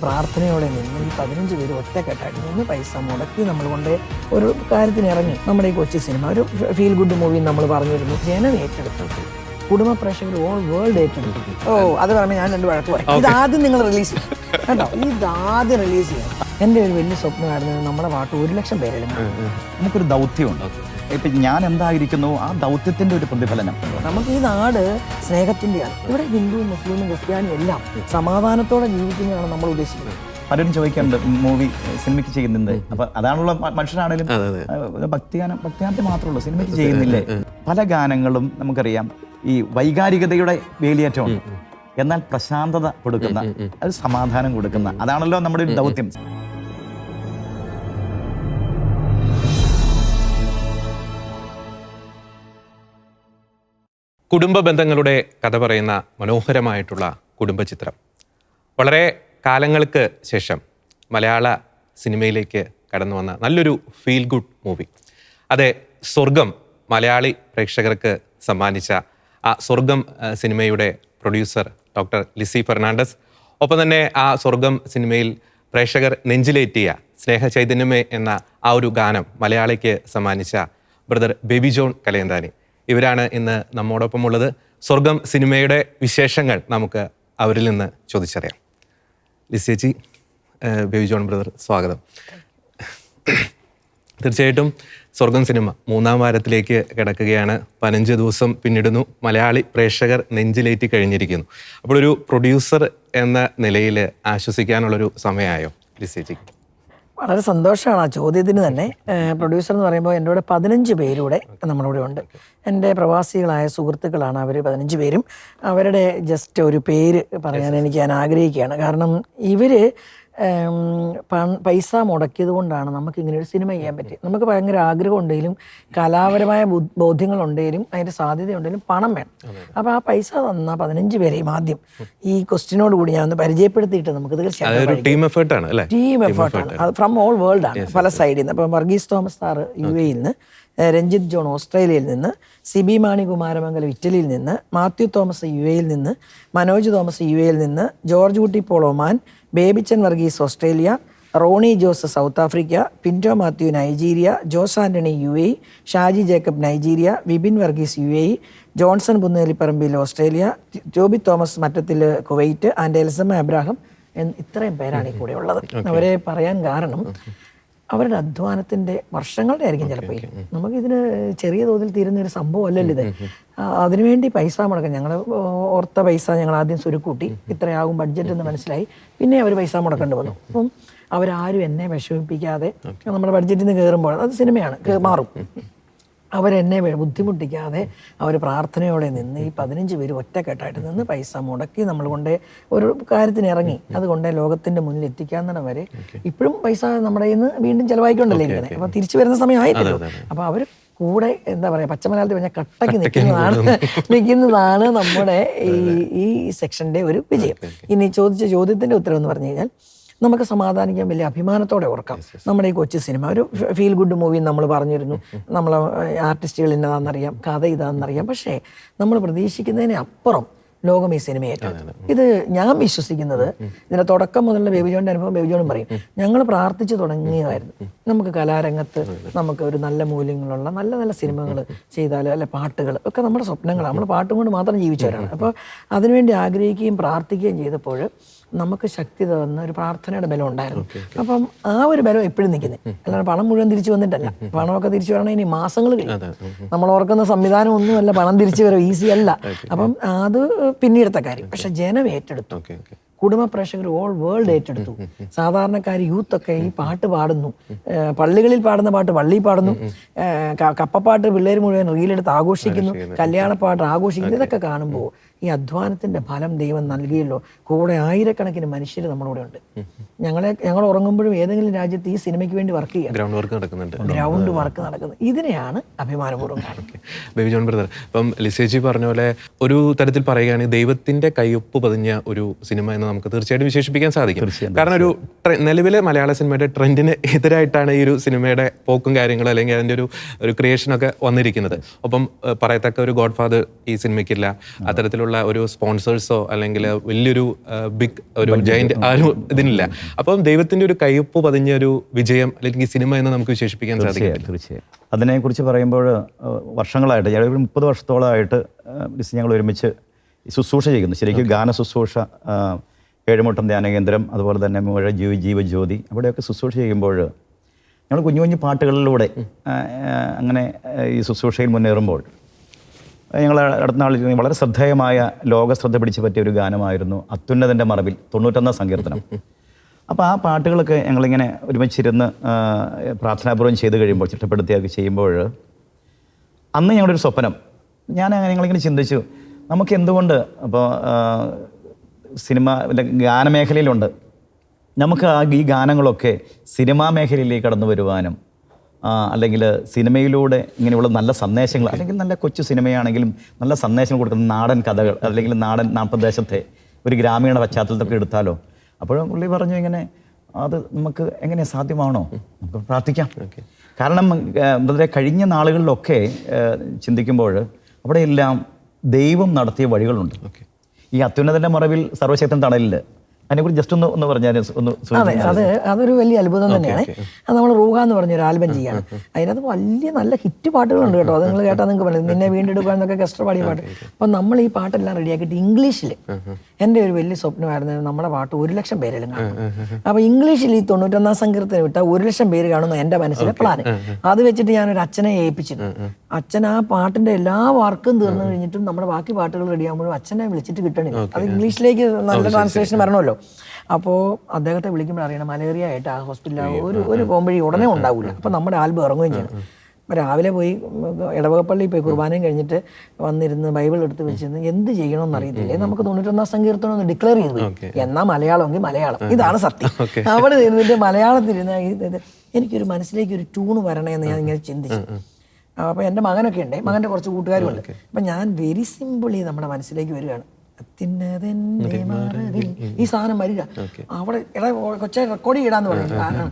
പ്രാർത്ഥനയോടെ നിന്ന് ഈ 15 പേര് ഒറ്റക്കെട്ടായിട്ട് നിന്ന് പൈസ മുടക്കി നമ്മൾ കൊണ്ട് ഒരു കാര്യത്തിന് ഇറങ്ങി. നമ്മുടെ ഈ കൊച്ചി സിനിമ ഒരു ഫീൽ ഗുഡ് മൂവി നമ്മൾ പറഞ്ഞിരുന്നു. ജനം ഏറ്റെടുത്തു, കുടുംബ പ്രേക്ഷകർ ഓൾ വേൾഡ് ഏറ്റെടുത്തു. അത് പറയുമ്പോൾ ഞാൻ 2 വഴക്ക് പറയും. ഇതാദ്യം നിങ്ങൾ റിലീസ് ചെയ്യും കേട്ടോ, ഇതാദ്യം റിലീസ് ചെയ്യാം. എൻ്റെ ഒരു വലിയ സ്വപ്നമായിരുന്നു നമ്മുടെ പാട്ട് 1 ലക്ഷം പേരെടുക്കും. നമുക്കൊരു ദൗത്യമുണ്ട്. ഇപ്പം ഞാൻ എന്തായിരിക്കുന്നു ആ ദൗത്യത്തിൻ്റെ ഒരു പ്രതിഫലനം. നമുക്ക് ഈ നാട് സ്നേഹത്തിൻ്റെയാണ്. ഇവിടെ ഹിന്ദുവും മുസ്ലിമും ക്രിസ്ത്യാനിയും എല്ലാം സമാധാനത്തോടെ ജീവിക്കുന്നതാണ് നമ്മൾ ഉദ്ദേശിക്കുന്നത്. പലരും ചോദിക്കാറുണ്ട് മൂവി സിനിമയ്ക്ക് ചെയ്യുന്നുണ്ട്. അപ്പൊ അതാണുള്ള മനുഷ്യരാണേലും ഭക്തിഗാനത്തെ മാത്രമേ സിനിമയ്ക്ക് ചെയ്യുന്നില്ലേ? പല ഗാനങ്ങളും നമുക്കറിയാം ഈ വൈകാരികതയുടെ വേലിയേറ്റമുണ്ട്, എന്നാൽ പ്രശാന്തത കൊടുക്കുന്ന, അത് സമാധാനം കൊടുക്കുന്ന, അതാണല്ലോ നമ്മുടെ ഒരു ദൗത്യം. കുടുംബ ബന്ധങ്ങളുടെ കഥ പറയുന്ന മനോഹരമായിട്ടുള്ള കുടുംബചിത്രം വളരെ കാലങ്ങൾക്ക് ശേഷം മലയാള സിനിമയിലേക്ക് കടന്നു വന്ന നല്ലൊരു ഫീൽ ഗുഡ് മൂവി. അതെ, സ്വർഗം മലയാളി പ്രേക്ഷകർക്ക് സമ്മാനിച്ച ആ സ്വർഗം സിനിമയുടെ പ്രൊഡ്യൂസർ ഡോക്ടർ ലിസി ഫെർണാണ്ടസ്, ഒപ്പം തന്നെ ആ സ്വർഗം സിനിമയിൽ പ്രേക്ഷകർ നെഞ്ചിലേറ്റിയ സ്നേഹചൈതന്യമേ എന്ന ആ ഒരു ഗാനം മലയാളിക്ക് സമ്മാനിച്ച ബ്രദർ ബേബി ജോൺ കലയന്താനി, ഇവരാണ് ഇന്ന് നമ്മോടൊപ്പം ഉള്ളത്. സ്വർഗം സിനിമയുടെ വിശേഷങ്ങൾ നമുക്ക് അവരിൽ നിന്ന് ചോദിച്ചറിയാം. ലിസേച്ചി, ബേബി ജോൺ ബ്രദർ, സ്വാഗതം. തീർച്ചയായിട്ടും സ്വർഗം സിനിമ 3ാം വാരത്തിലേക്ക് കിടക്കുകയാണ്. 15 ദിവസം പിന്നിടുന്നു. മലയാളി പ്രേക്ഷകർ നെഞ്ചിലേറ്റി കഴിഞ്ഞിരിക്കുന്നു. അപ്പോൾ ഒരു പ്രൊഡ്യൂസർ എന്ന നിലയിൽ ആശ്വസിക്കാനുള്ളൊരു സമയമായോ ലിസേച്ചി? വളരെ സന്തോഷമാണ് ആ ചോദ്യത്തിന് തന്നെ. പ്രൊഡ്യൂസർ എന്ന് പറയുമ്പോൾ എൻ്റെ കൂടെ 15 പേരൂടെ നമ്മളിവിടെ ഉണ്ട്. എൻ്റെ പ്രവാസികളായ സുഹൃത്തുക്കളാണ് അവർ 15 പേരും. അവരുടെ ജസ്റ്റ് ഒരു പേര് പറയാൻ ഞാൻ ആഗ്രഹിക്കുകയാണ്. കാരണം ഇവർ പൈസ മുടക്കിയത് കൊണ്ടാണ് നമുക്ക് ഇങ്ങനെ ഒരു സിനിമ ചെയ്യാൻ പറ്റിയത്. നമുക്ക് ഭയങ്കര ആഗ്രഹം ഉണ്ടെങ്കിലും കലാപരമായ ബോധ്യങ്ങളുണ്ടെങ്കിലും അതിൻ്റെ സാധ്യത ഉണ്ടെങ്കിലും പണം വേണം. അപ്പോൾ ആ പൈസ തന്ന 15 പേരെയും ആദ്യം ഈ ക്വസ്റ്റിനോട് കൂടി ഞാൻ ഒന്ന് പരിചയപ്പെടുത്തിയിട്ട് നമുക്ക് തീർച്ചയായിട്ടും ടീം എഫേർട്ടാണ്. അത് ഫ്രം ഓൾ വേൾഡ് ആണ്, പല സൈഡിൽ നിന്ന്. അപ്പം വർഗീസ് തോമസ് സാർ UAE നിന്ന്, രഞ്ജിത്ത് ജോൺ ഓസ്ട്രേലിയയിൽ നിന്ന്, സിബി മാണി കുമാരമംഗലം ഇറ്റലിയിൽ നിന്ന്, മാത്യു തോമസ് UAE നിന്ന്, മനോജ് തോമസ് UAE നിന്ന്, George Kutty Paul Oman, Babychan Varghese Australia, Ronnie Jose South Africa, Pinto Mathew Nigeria, Jose Antony UAE, Shaji Jacob Nigeria, Vipin Varghese UAE, Johnson Punnelipparambil Australia, Joby Thomas Mattathil Kuwait, and Elsamma Abraham. ഇത്രയും പേരാണ് ഈ കൂടെ ഉള്ളത്. അവരെ പറയാൻ കാരണം അവരുടെ അധ്വാനത്തിൻ്റെ വർഷങ്ങളുടെ ആയിരിക്കും ചിലപ്പോൾ. നമുക്കിതിന് ചെറിയ തോതിൽ തീരുന്നൊരു സംഭവം അല്ലല്ലോ ഇത്. അതിനുവേണ്ടി പൈസ മുടക്കാം. ഞങ്ങൾ ഓർത്ത പൈസ ഞങ്ങൾ ആദ്യം സ്വരുക്കൂട്ടി, ഇത്രയാകും ബഡ്ജറ്റ് എന്ന് മനസ്സിലായി. പിന്നെ അവർ പൈസ മുടക്കേണ്ടി വന്നു. അപ്പം അവരാരും എന്നെ വിഷമിപ്പിക്കാതെ നമ്മുടെ ബഡ്ജറ്റിൽ നിന്ന് കയറുമ്പോൾ അത് സിനിമയാണ്, മാറും. അവരെന്നെ ബുദ്ധിമുട്ടിക്കാതെ അവർ പ്രാർത്ഥനയോടെ നിന്ന് ഈ 15 പേര് ഒറ്റക്കെട്ടായിട്ട് നിന്ന് പൈസ മുടക്കി നമ്മൾ കൊണ്ട് ഒരു കാര്യത്തിന് ഇറങ്ങി. അതുകൊണ്ട് ലോകത്തിൻ്റെ മുന്നിൽ എത്തിക്കാന്നിടം വരെ ഇപ്പോഴും പൈസ നമ്മുടെ കയ്യിൽ നിന്ന് വീണ്ടും ചിലവായിക്കൊണ്ടല്ലേ ഇരിക്കുന്നത്. അപ്പോൾ തിരിച്ചു വരുന്ന സമയമായിട്ടല്ലോ. അപ്പോൾ അവർ കൂടെ എന്താ പറയുക, പച്ചമലയാളത്തിൽ പറഞ്ഞാൽ കട്ടയ്ക്ക് നിൽക്കുന്നതാണ് നമ്മുടെ ഈ സെക്ഷൻ്റെ ഒരു വിജയം. ഇനി ചോദിച്ച ചോദ്യത്തിൻ്റെ ഉത്തരം എന്ന് പറഞ്ഞു കഴിഞ്ഞാൽ നമുക്ക് സമാധാനിക്കാൻ വലിയ അഭിമാനത്തോടെ ഓർക്കാം. നമ്മുടെ ഈ കൊച്ചി സിനിമ ഒരു ഫീൽ ഗുഡ് മൂവി നമ്മൾ പറഞ്ഞിരുന്നു. നമ്മൾ ആർട്ടിസ്റ്റുകൾ ഇന്നതാണെന്നറിയാം, കഥ ഇതാണെന്നറിയാം. പക്ഷേ നമ്മൾ പ്രതീക്ഷിക്കുന്നതിന് അപ്പുറം ലോകം ഈ സിനിമയേറ്റു. ഇത് ഞാൻ വിശ്വസിക്കുന്നത്, ഇതിൻ്റെ തുടക്കം മുതലുള്ള ബേബി ജോണിൻ്റെ അനുഭവം ബേബി ജോണും പറയും, ഞങ്ങൾ പ്രാർത്ഥിച്ചു തുടങ്ങിയതായിരുന്നു. നമുക്ക് കലാരംഗത്ത് നമുക്ക് ഒരു നല്ല മൂല്യങ്ങളുള്ള നല്ല നല്ല സിനിമകൾ ചെയ്താൽ, അല്ലെ പാട്ടുകൾ ഒക്കെ നമ്മുടെ സ്വപ്നങ്ങളാണ്. നമ്മൾ പാട്ടും കൊണ്ട് മാത്രം ജീവിച്ചവരാണ്. അപ്പോൾ അതിനുവേണ്ടി ആഗ്രഹിക്കുകയും പ്രാർത്ഥിക്കുകയും ചെയ്തപ്പോൾ നമുക്ക് ശക്തി തന്ന ഒരു പ്രാർത്ഥനയുടെ ബലം ഉണ്ടായിരുന്നു. അപ്പം ആ ഒരു ബലം എപ്പോഴും നിൽക്കുന്നത്. അല്ലാതെ പണം മുഴുവൻ തിരിച്ചു വന്നിട്ടല്ല. പണമൊക്കെ തിരിച്ചു വരണം ഇനി മാസങ്ങൾ കഴിയും. നമ്മൾ ഓർക്കുന്ന സംവിധാനം ഒന്നുമല്ല പണം തിരിച്ചു വരും, ഈസി അല്ല. അപ്പം അത് പിന്നീടത്തെ കാര്യം. പക്ഷെ ജനം ഏറ്റെടുത്തു, കുടുംബ പ്രേക്ഷകർ ഓൾ വേൾഡ് ഏറ്റെടുത്തു. സാധാരണക്കാർ യൂത്തൊക്കെ ഈ പാട്ട് പാടുന്നു, പള്ളികളിൽ പാടുന്ന പാട്ട് പള്ളിയിൽ പാടുന്നു, കപ്പപ്പാട്ട് പിള്ളേർ മുഴുവൻ റീലെടുത്ത് ആഘോഷിക്കുന്നു, കല്യാണപ്പാട്ട് ആഘോഷിക്കുന്നു. ഇതൊക്കെ കാണുമ്പോൾ ഈ അധ്വാനത്തിൻ്റെ ഫലം ദൈവം നൽകിയല്ലോ. കൂടെ ആയിരക്കണക്കിന് മനുഷ്യർ നമ്മളിവിടെ ഉണ്ട്. ഞങ്ങൾ ഉറങ്ങുമ്പോഴും ഏതെങ്കിലും രാജ്യത്ത് ഈ സിനിമയ്ക്ക് വേണ്ടി വർക്ക് ചെയ്യാം, ഗ്രൗണ്ട് വർക്ക് നടക്കുന്നത്. ഇതിനെയാണ് അഭിമാനപൂർവ്വം കാണുന്നത്. ബേബി ജോൺ ബ്രദർ, ഇപ്പം ലിസേജി പറഞ്ഞ പോലെ ഒരു തരത്തിൽ പറയുകയാണെങ്കിൽ ദൈവത്തിൻ്റെ കയ്യൊപ്പ് പതിഞ്ഞ ഒരു സിനിമ എന്ന് നമുക്ക് തീർച്ചയായിട്ടും വിശേഷിപ്പിക്കാൻ സാധിക്കും. കാരണം ഒരു നിലവിലെ മലയാള സിനിമയുടെ ട്രെൻഡിന് എതിരായിട്ടാണ് ഈ ഒരു സിനിമയുടെ പോക്കും കാര്യങ്ങളും അല്ലെങ്കിൽ അതിൻ്റെ ഒരു ക്രിയേഷനൊക്കെ വന്നിരിക്കുന്നത്. ഒപ്പം പറയത്തക്ക ഒരു ഗോഡ് ഫാദർ ഈ സിനിമയ്ക്കില്ല, അത്തരത്തിലുള്ള ഒരു സ്പോൺസേഴ്സോ അല്ലെങ്കിൽ വലിയൊരു ബിഗ് ഒരു ജയന്റ് ആരും ഇതിനില്ല. അപ്പം ദൈവത്തിൻ്റെ ഒരു കയ്യൊപ്പ് പതിഞ്ഞ ഒരു വിജയം അല്ലെങ്കിൽ സിനിമ എന്ന് നമുക്ക് വിശേഷിപ്പിക്കാൻ സാധിക്കും. തീർച്ചയായും അതിനെക്കുറിച്ച് പറയുമ്പോൾ വർഷങ്ങളായിട്ട് 30 വർഷത്തോളമായിട്ട് ഞങ്ങൾ ഒരുമിച്ച് ശുശ്രൂഷ ചെയ്യുന്നു. ശരിക്കും ഗാന ശുശ്രൂഷ, ഏഴുമുട്ടം ധ്യാന കേന്ദ്രം, അതുപോലെ തന്നെ ജീവജ്യോതി, അവിടെയൊക്കെ ശുശ്രൂഷ ചെയ്യുമ്പോൾ ഞങ്ങൾ കുഞ്ഞു കുഞ്ഞു പാട്ടുകളിലൂടെ അങ്ങനെ ഈ ശുശ്രൂഷയിൽ മുന്നേറുമ്പോൾ ഞങ്ങൾ അടുത്ത നാളിൽ വളരെ ശ്രദ്ധേയമായ ലോകശ്രദ്ധ പിടിച്ചു പറ്റിയ ഒരു ഗാനമായിരുന്നു അത്യുന്നതൻ്റെ മറവിൽ 91 സങ്കീർത്തനം. അപ്പോൾ ആ പാട്ടുകളൊക്കെ ഞങ്ങളിങ്ങനെ ഒരുമിച്ചിരുന്ന് പ്രാർത്ഥനാപൂർവ്വം ചെയ്ത് കഴിയുമ്പോൾ, ചിട്ടപ്പെടുത്തിയൊക്കെ ചെയ്യുമ്പോൾ അന്ന് ഞങ്ങളൊരു സ്വപ്നം, ഞങ്ങളിങ്ങനെ ചിന്തിച്ചു, നമുക്ക് എന്തുകൊണ്ട് അപ്പോൾ സിനിമ ഗാനമേഖലയിലുണ്ട്, നമുക്ക് ഈ ഗാനങ്ങളൊക്കെ സിനിമാ മേഖലയിലേക്ക് കടന്നു വരുവാനും അല്ലെങ്കിൽ സിനിമയിലൂടെ ഇങ്ങനെയുള്ള നല്ല സന്ദേശങ്ങൾ, അല്ലെങ്കിൽ നല്ല കൊച്ചു സിനിമയാണെങ്കിലും നല്ല സന്ദേശങ്ങൾ കൊടുക്കുന്ന നാടൻ കഥകൾ, അല്ലെങ്കിൽ നാടൻ പ്രദേശത്തെ ഒരു ഗ്രാമീണ പശ്ചാത്തലത്തൊക്കെ എടുത്താലോ. അപ്പോഴും പുള്ളി പറഞ്ഞു, ഇങ്ങനെ അത് നമുക്ക് എങ്ങനെ സാധ്യമാണോ, നമുക്ക് പ്രാർത്ഥിക്കാം. കാരണം കഴിഞ്ഞ നാളുകളിലൊക്കെ ചിന്തിക്കുമ്പോൾ അവിടെയെല്ലാം ദൈവം നടത്തിയ വഴികളുണ്ട്. ഈ അത്യുന്നതൻ്റെ മറവിൽ സർവശക്തൻ തണലിൽ, അതിനെക്കുറിച്ച് ജസ്റ്റ് ഒന്ന് പറഞ്ഞാൽ ഒന്ന്. അതെ, അതൊരു വലിയ അത്ഭുതം തന്നെയാണ്. അത് നമ്മൾ റൂഹ എന്ന് പറഞ്ഞൊരു ആൽബം ചെയ്യാണ്. അതിനകത്ത് വലിയ നല്ല ഹിറ്റ് പാട്ടുകളുണ്ട് കേട്ടോ. അത് നിങ്ങൾ കേട്ടാൽ നിങ്ങൾക്ക് പറയുന്നത് നിന്നെ വീണ്ടെടുക്കുക എന്നൊക്കെ കസ്റ്റർ പാടിയ പാട്ട്. അപ്പം നമ്മൾ ഈ പാട്ടെല്ലാം റെഡിയാക്കിയിട്ട് ഇംഗ്ലീഷിൽ, എൻ്റെ ഒരു വലിയ സ്വപ്നമായിരുന്നു നമ്മുടെ പാട്ട് 1,00,000 പേരെല്ലാം കാണും. അപ്പോൾ ഇംഗ്ലീഷിൽ ഈ 91 സങ്കീർത്തനം വിട്ടാൽ 1,00,000 പേര് കാണുന്ന എൻ്റെ മനസ്സിലെ പ്ലാൻ. അത് വെച്ചിട്ട് ഞാനൊരു അച്ഛനെ ഏൽപ്പിച്ചിരുന്നു. അച്ഛൻ ആ പാട്ടിൻ്റെ എല്ലാ വർക്കും തീർന്നു കഴിഞ്ഞിട്ടും നമ്മുടെ ബാക്കി പാട്ടുകൾ റെഡിയാകുമ്പോഴും അച്ഛനെ വിളിച്ചിട്ട് കിട്ടണില്ല. അത് ഇംഗ്ലീഷിലേക്ക് നല്ല ട്രാൻസ്ലേഷൻ വരണമല്ലോ. അപ്പോൾ അദ്ദേഹത്തെ വിളിക്കുമ്പോൾ അറിയണം, മലേറിയ ആയിട്ട് ആ ഹോസ്പിറ്റലിൽ ഒരു പോംവഴി ഉടനെ ഉണ്ടാവില്ല. അപ്പോൾ നമ്മുടെ ആൽബം ഇറങ്ങുകയും ചെയ്യണം. അപ്പോൾ രാവിലെ പോയി ഇടവകപ്പള്ളിയിൽ പോയി കുർബാനയും കഴിഞ്ഞിട്ട് വന്നിരുന്ന് ബൈബിൾ എടുത്ത് വെച്ചിരുന്ന് എന്ത് ചെയ്യണമെന്ന് അറിയത്തില്ലേ, നമുക്ക് 91 സങ്കീർത്തനം ഒന്ന് ഡിക്ലെയർ ചെയ്തു. എന്നാൽ മലയാളമെങ്കിൽ മലയാളം, ഇതാണ് സത്യം. അവിടെ ഇരുന്നിട്ട് മലയാളത്തിലിരുന്ന് എനിക്കൊരു മനസ്സിലേക്ക് ഒരു ട്യൂണ് വരണേന്ന് ഞാൻ ഇങ്ങനെ ചിന്തിച്ചു. അപ്പോൾ എൻ്റെ മകനൊക്കെ ഉണ്ട്, മകൻ്റെ കുറച്ച് കൂട്ടുകാരും ഉണ്ട്. അപ്പം ഞാൻ വെരി സിമ്പിളി നമ്മുടെ മനസ്സിലേക്ക് വരികയാണ്, ഈ സാധനം വരിക. അവിടെ കൊച്ചെ റെക്കോർഡ് ചെയ്യടാന്ന് പറഞ്ഞു. കാരണം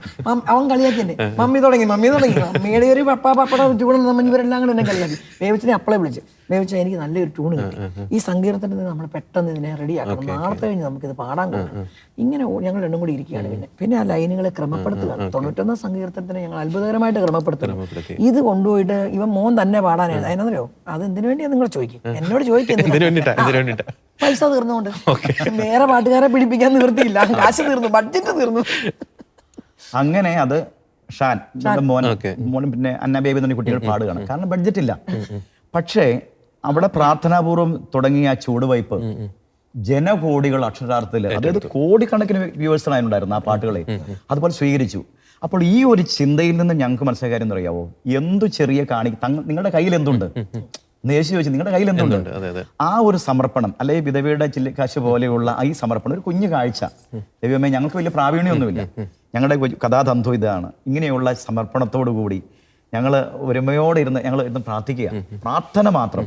അവൻ കളിയാക്കിന്നെ, മമ്മി തുടങ്ങി മമ്മിയുടെ ഒരു പപ്പട ട്യൂൺ നമ്മൾ ഇവരെല്ലാം കൂടെ എന്നെ കളിയാക്കി. വേവിച്ചിനെ അപ്പളെ വിളിച്ച് വേവിച്ച എനിക്ക് നല്ലൊരു ട്യൂൺ കിട്ടി. ഈ സങ്കീർത്തനത്തിൽ നമ്മൾ പെട്ടെന്ന് ഇതിനെ റെഡിയാക്കണം, നാളത്തെ കഴിഞ്ഞ് നമുക്കിത് പാടാൻ കൊടുക്കണം. ഇങ്ങനെ ഞങ്ങൾ രണ്ടും കൂടി ഇരിക്കുകയാണ്. പിന്നെ ആ ലൈനുകളെ ക്രമപ്പെടുത്തുകയാണ്. 91 സങ്കീർത്തനത്തിനെ ഞങ്ങൾ അത്ഭുതകരമായിട്ട് ക്രമപ്പെടുത്തുന്നു. ഇത് കൊണ്ടുപോയിട്ട് ഇവൻ മോൻ തന്നെ പാടാനാണ്. അതിനറിയോ, അത് എന്തിനു വേണ്ടിയാ നിങ്ങൾ ചോദിക്കും, എന്നോട് ചോദിക്കുന്നത്. പൈസ തീർന്നുകൊണ്ട് വേറെ പാട്ടുകാരെ പിടിപ്പിക്കാൻ നിവൃത്തിയില്ല, കാശ് തീർന്നു, ബഡ്ജറ്റ് തീർന്നു. അങ്ങനെ അത് ഷാൻ മോനും പിന്നെ അന്ന ബേബി എന്നീ കുട്ടികൾ പാടുകയാണ്. കാരണം ബഡ്ജറ്റ് ഇല്ല. പക്ഷേ അവിടെ പ്രാർത്ഥനാപൂർവ്വം തുടങ്ങിയ ആ ചൂടുവയ്പ് ജനകോടികൾ അക്ഷരാർത്ഥത്തിൽ, അതായത് കോടിക്കണക്കിന് വ്യൂവേഴ്സിനായിട്ടുണ്ടായിരുന്നു ആ പാട്ടുകളെ, അതുപോലെ സ്വീകരിച്ചു. അപ്പോൾ ഈ ഒരു ചിന്തയിൽ നിന്ന് ഞങ്ങൾക്ക് മനസ്സിലായ കാര്യം എന്നറിയാവോ, എന്തു ചെറിയ നിങ്ങളുടെ കയ്യിൽ എന്തുണ്ട് യേശു ചോദിച്ചു, നിങ്ങളുടെ കയ്യിൽ എന്തുണ്ട്? ആ ഒരു സമർപ്പണം, അല്ലെങ്കിൽ വിധവയുടെ ചില്ലിക്കാശ് പോലെയുള്ള ഈ സമർപ്പണം, ഒരു കുഞ്ഞു കാഴ്ച. ദൈവമേ, ഞങ്ങൾക്ക് വലിയ പ്രാവീണ്യമൊന്നുമില്ല, ഞങ്ങളുടെ കഥാതന്തു ഇതാണ്. ഇങ്ങനെയുള്ള സമർപ്പണത്തോടു കൂടി ഞങ്ങൾ ഒരുമയോടെ ഞങ്ങൾ ഇരുന്ന് പ്രാർത്ഥിക്കുക, പ്രാർത്ഥന മാത്രം.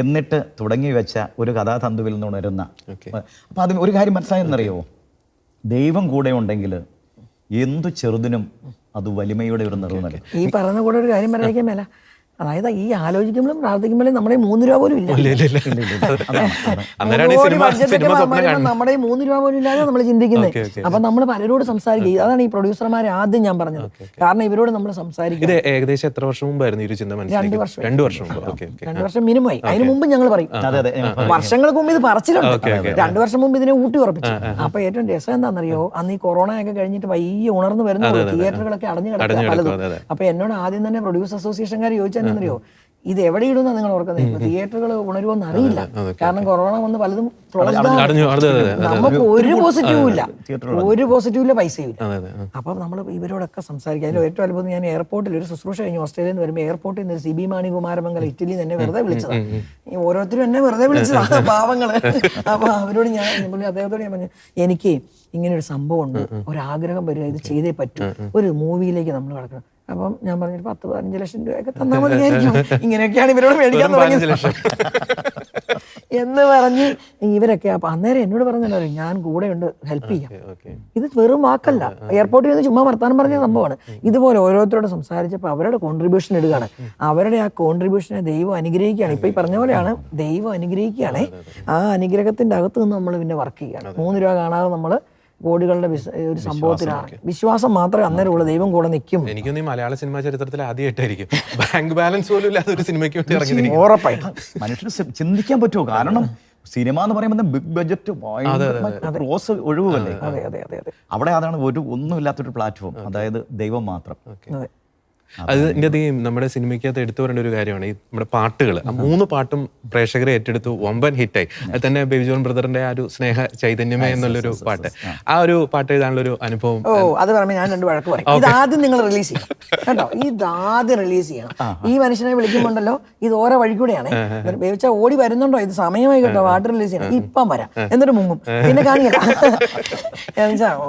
എന്നിട്ട് തുടങ്ങി വെച്ച ഒരു കഥാതന്തുവിൽ നിന്ന് ഉണരുന്ന. അപ്പം അത് ഒരു കാര്യം മനസ്സിലായെന്നറിയോ, ദൈവം കൂടെ ഉണ്ടെങ്കിൽ എന്തു ചെറുതിനും അത് വലിമയുടെ ഒരു നിറവ് നൽകും. ഈ പറഞ്ഞ കൂടെ ഒരു കാര്യം പറയാൻ മേല, അതായത് ഈ ആലോചിക്കുമ്പോഴും പ്രാർത്ഥിക്കുമ്പോഴും നമ്മുടെ 3 രൂപ പോലും ഇല്ല. നമ്മുടെ 3 രൂപ പോലും ഇല്ലാതെ നമ്മൾ ചിന്തിക്കുന്നത്. അപ്പൊ നമ്മൾ പലരോട് സംസാരിക്കുക. അതാണ് ഈ പ്രൊഡ്യൂസർമാരെ ആദ്യം ഞാൻ പറഞ്ഞത്. കാരണം ഇവരോട് നമ്മൾ സംസാരിക്കും. ഏകദേശം എത്ര വർഷം മുമ്പായിരുന്നു ഈ ഒരു ചിന്ത? 2 വർഷം 2 വർഷം മിനിമമായി. അതിന് മുമ്പ് ഞങ്ങൾ പറയും, വർഷങ്ങൾക്ക് മുമ്പ് ഇത് പറച്ചിലുണ്ട്. 2 വർഷം മുമ്പ് ഇതിനെ ഊട്ടി ഉറപ്പിച്ചു. അപ്പൊ ഏറ്റവും രസം എന്താണെന്നറിയോ, അന്ന് ഈ കൊറോണ ഒക്കെ കഴിഞ്ഞിട്ട് വയ്യ ഉണർന്നു വരുന്ന തിയേറ്ററുകളൊക്കെ അടഞ്ഞു കിടക്കുക പലതും. അപ്പൊ എന്നോട് ആദ്യം തന്നെ പ്രൊഡ്യൂസർ അസോസിയേഷൻകാർ ചോദിച്ചാൽ അറിയോ, ഇത് എവിടെ ഇടുന്ന നിങ്ങൾ ഓർക്കുന്നത്? തിയേറ്ററുകൾ ഉണരുമോന്ന് അറിയില്ല. കാരണം കൊറോണ വന്ന് പലതും നമുക്ക് ഒരു പോസിറ്റീവും ഇല്ല, പൈസയും ഇല്ല. അപ്പം നമ്മൾ ഇവരോടൊക്കെ സംസാരിക്കുക. അതിൽ ഏറ്റവും അത്ഭുതം, ഞാൻ എയർപോർട്ടിൽ ഒരു ശുശ്രൂഷ കഴിഞ്ഞ് ഓസ്ട്രേലിയയിൽ നിന്ന് വരുമ്പോൾ എയർപോർട്ടിൽ നിന്ന് സിബി മാണി കുമാരമംഗലം ഇറ്റലിയിൽ നിന്ന് എന്നെ വെറുതെ വിളിച്ചതാണ്. ഓരോരുത്തരും എന്നെ വെറുതെ വിളിച്ചതാണ്, പാവങ്ങള്. അപ്പൊ അവരോട് ഞാൻ അദ്ദേഹത്തോട് ഞാൻ പറഞ്ഞു, എനിക്ക് ഇങ്ങനെ ഒരു സംഭവം ഉണ്ട്, ഒരാഗ്രഹം വരിക, ഇത് ചെയ്തേ പറ്റൂ, ഒരു മൂവിയിലേക്ക് നമ്മൾ കിടക്കണം. അപ്പം ഞാൻ പറഞ്ഞു, 10-15 ലക്ഷം രൂപയൊക്കെ തന്നാൽ മതിയായിരിക്കും. ഇങ്ങനെയൊക്കെയാണ് ഇവരോട് മേടിക്കാൻ തുടങ്ങിയത്. എന്ന് പറഞ്ഞ് ഇവരൊക്കെ അപ്പൊ അന്നേരം എന്നോട് പറഞ്ഞല്ലോ ഞാൻ കൂടെ ഉണ്ട്, ഹെൽപ്പ് ചെയ്യാം. ഇത് വെറും വാക്കല്ല, എയർപോർട്ടിൽ നിന്ന് ചുമ്മാ വർത്താനം പറഞ്ഞ സംഭവമാണ്. ഇതുപോലെ ഓരോരുത്തരോട് സംസാരിച്ചപ്പോൾ അവരുടെ കോൺട്രിബ്യൂഷൻ ഇടുകയാണ്. അവരുടെ ആ കോൺട്രിബ്യൂഷനെ ദൈവം അനുഗ്രഹിക്കുകയാണ്. ഇപ്പൊ ഈ പറഞ്ഞ പോലെയാണ്, ദൈവം അനുഗ്രഹിക്കുകയാണ്. ആ അനുഗ്രഹത്തിന്റെ അകത്ത് നിന്ന് നമ്മൾ പിന്നെ വർക്ക് ചെയ്യുകയാണ്. 3 രൂപ കാണാതെ നമ്മൾ കോടികളുടെ ഒരു സംഭവത്തിലാണ്. വിശ്വാസം മാത്രമേ അന്നേരം ഉള്ളൂ, ദൈവം കൂടെ നിൽക്കും. എനിക്കൊന്നും ഈ മലയാള സിനിമാ ചരിത്രത്തിൽ ആദ്യമായിട്ടായിരിക്കും ബാങ്ക് ബാലൻസ് പോലും ഇല്ലാത്ത ഒരു സിനിമയ്ക്ക് വേണ്ടി ഇറങ്ങി. ഉറപ്പായിട്ടും മനുഷ്യന് ചിന്തിക്കാൻ പറ്റുമോ? കാരണം സിനിമ എന്ന് പറയുമ്പോൾ ബിഗ് ബഡ്ജറ്റ് ക്രോസ് ഒഴിവുകല്ലേ. അവിടെ അതാണ് ഒന്നും ഇല്ലാത്തൊരു പ്ലാറ്റ്ഫോം, അതായത് ദൈവം മാത്രം. അതിൻ്റെ നമ്മുടെ സിനിമയ്ക്കകത്ത് എടുത്തു പറയേണ്ട ഒരു കാര്യമാണ് ഈ നമ്മുടെ പാട്ടുകൾ. ആ 3 പാട്ടും പ്രേക്ഷകരെ ഏറ്റെടുത്തു, വമ്പൻ ഹിറ്റായി. അത് തന്നെ ബേബി ജോൺ ബ്രദറിന്റെ ആ ഒരു സ്നേഹ ചൈതന്യമേ എന്നുള്ളൊരു പാട്ട്, ആ ഒരു പാട്ട് എഴുതാനുള്ള ഒരു അനുഭവം. അത് പറയുമ്പോൾ ഞാൻ 2 വഴക്ക് പറയും. ഇതാദ്യം നിങ്ങൾ റിലീസ് ചെയ്യണം കേട്ടോ, ഇതാദ്യം റിലീസ് ചെയ്യണം. ഈ മനുഷ്യനെ വിളിക്കുമ്പോണ്ടല്ലോ ഇത് ഓരോ വഴിക്കൂടെയാണ്. ബേബിച്ച ഓടി വരുന്നുണ്ടോ, ഇത് സമയമായി കേട്ടോ, പാട്ട് റിലീസ് ചെയ്യണം, ഇപ്പം വരാം, എന്നിട്ട് മുങ്ങും, പിന്നെ കാണില്ല.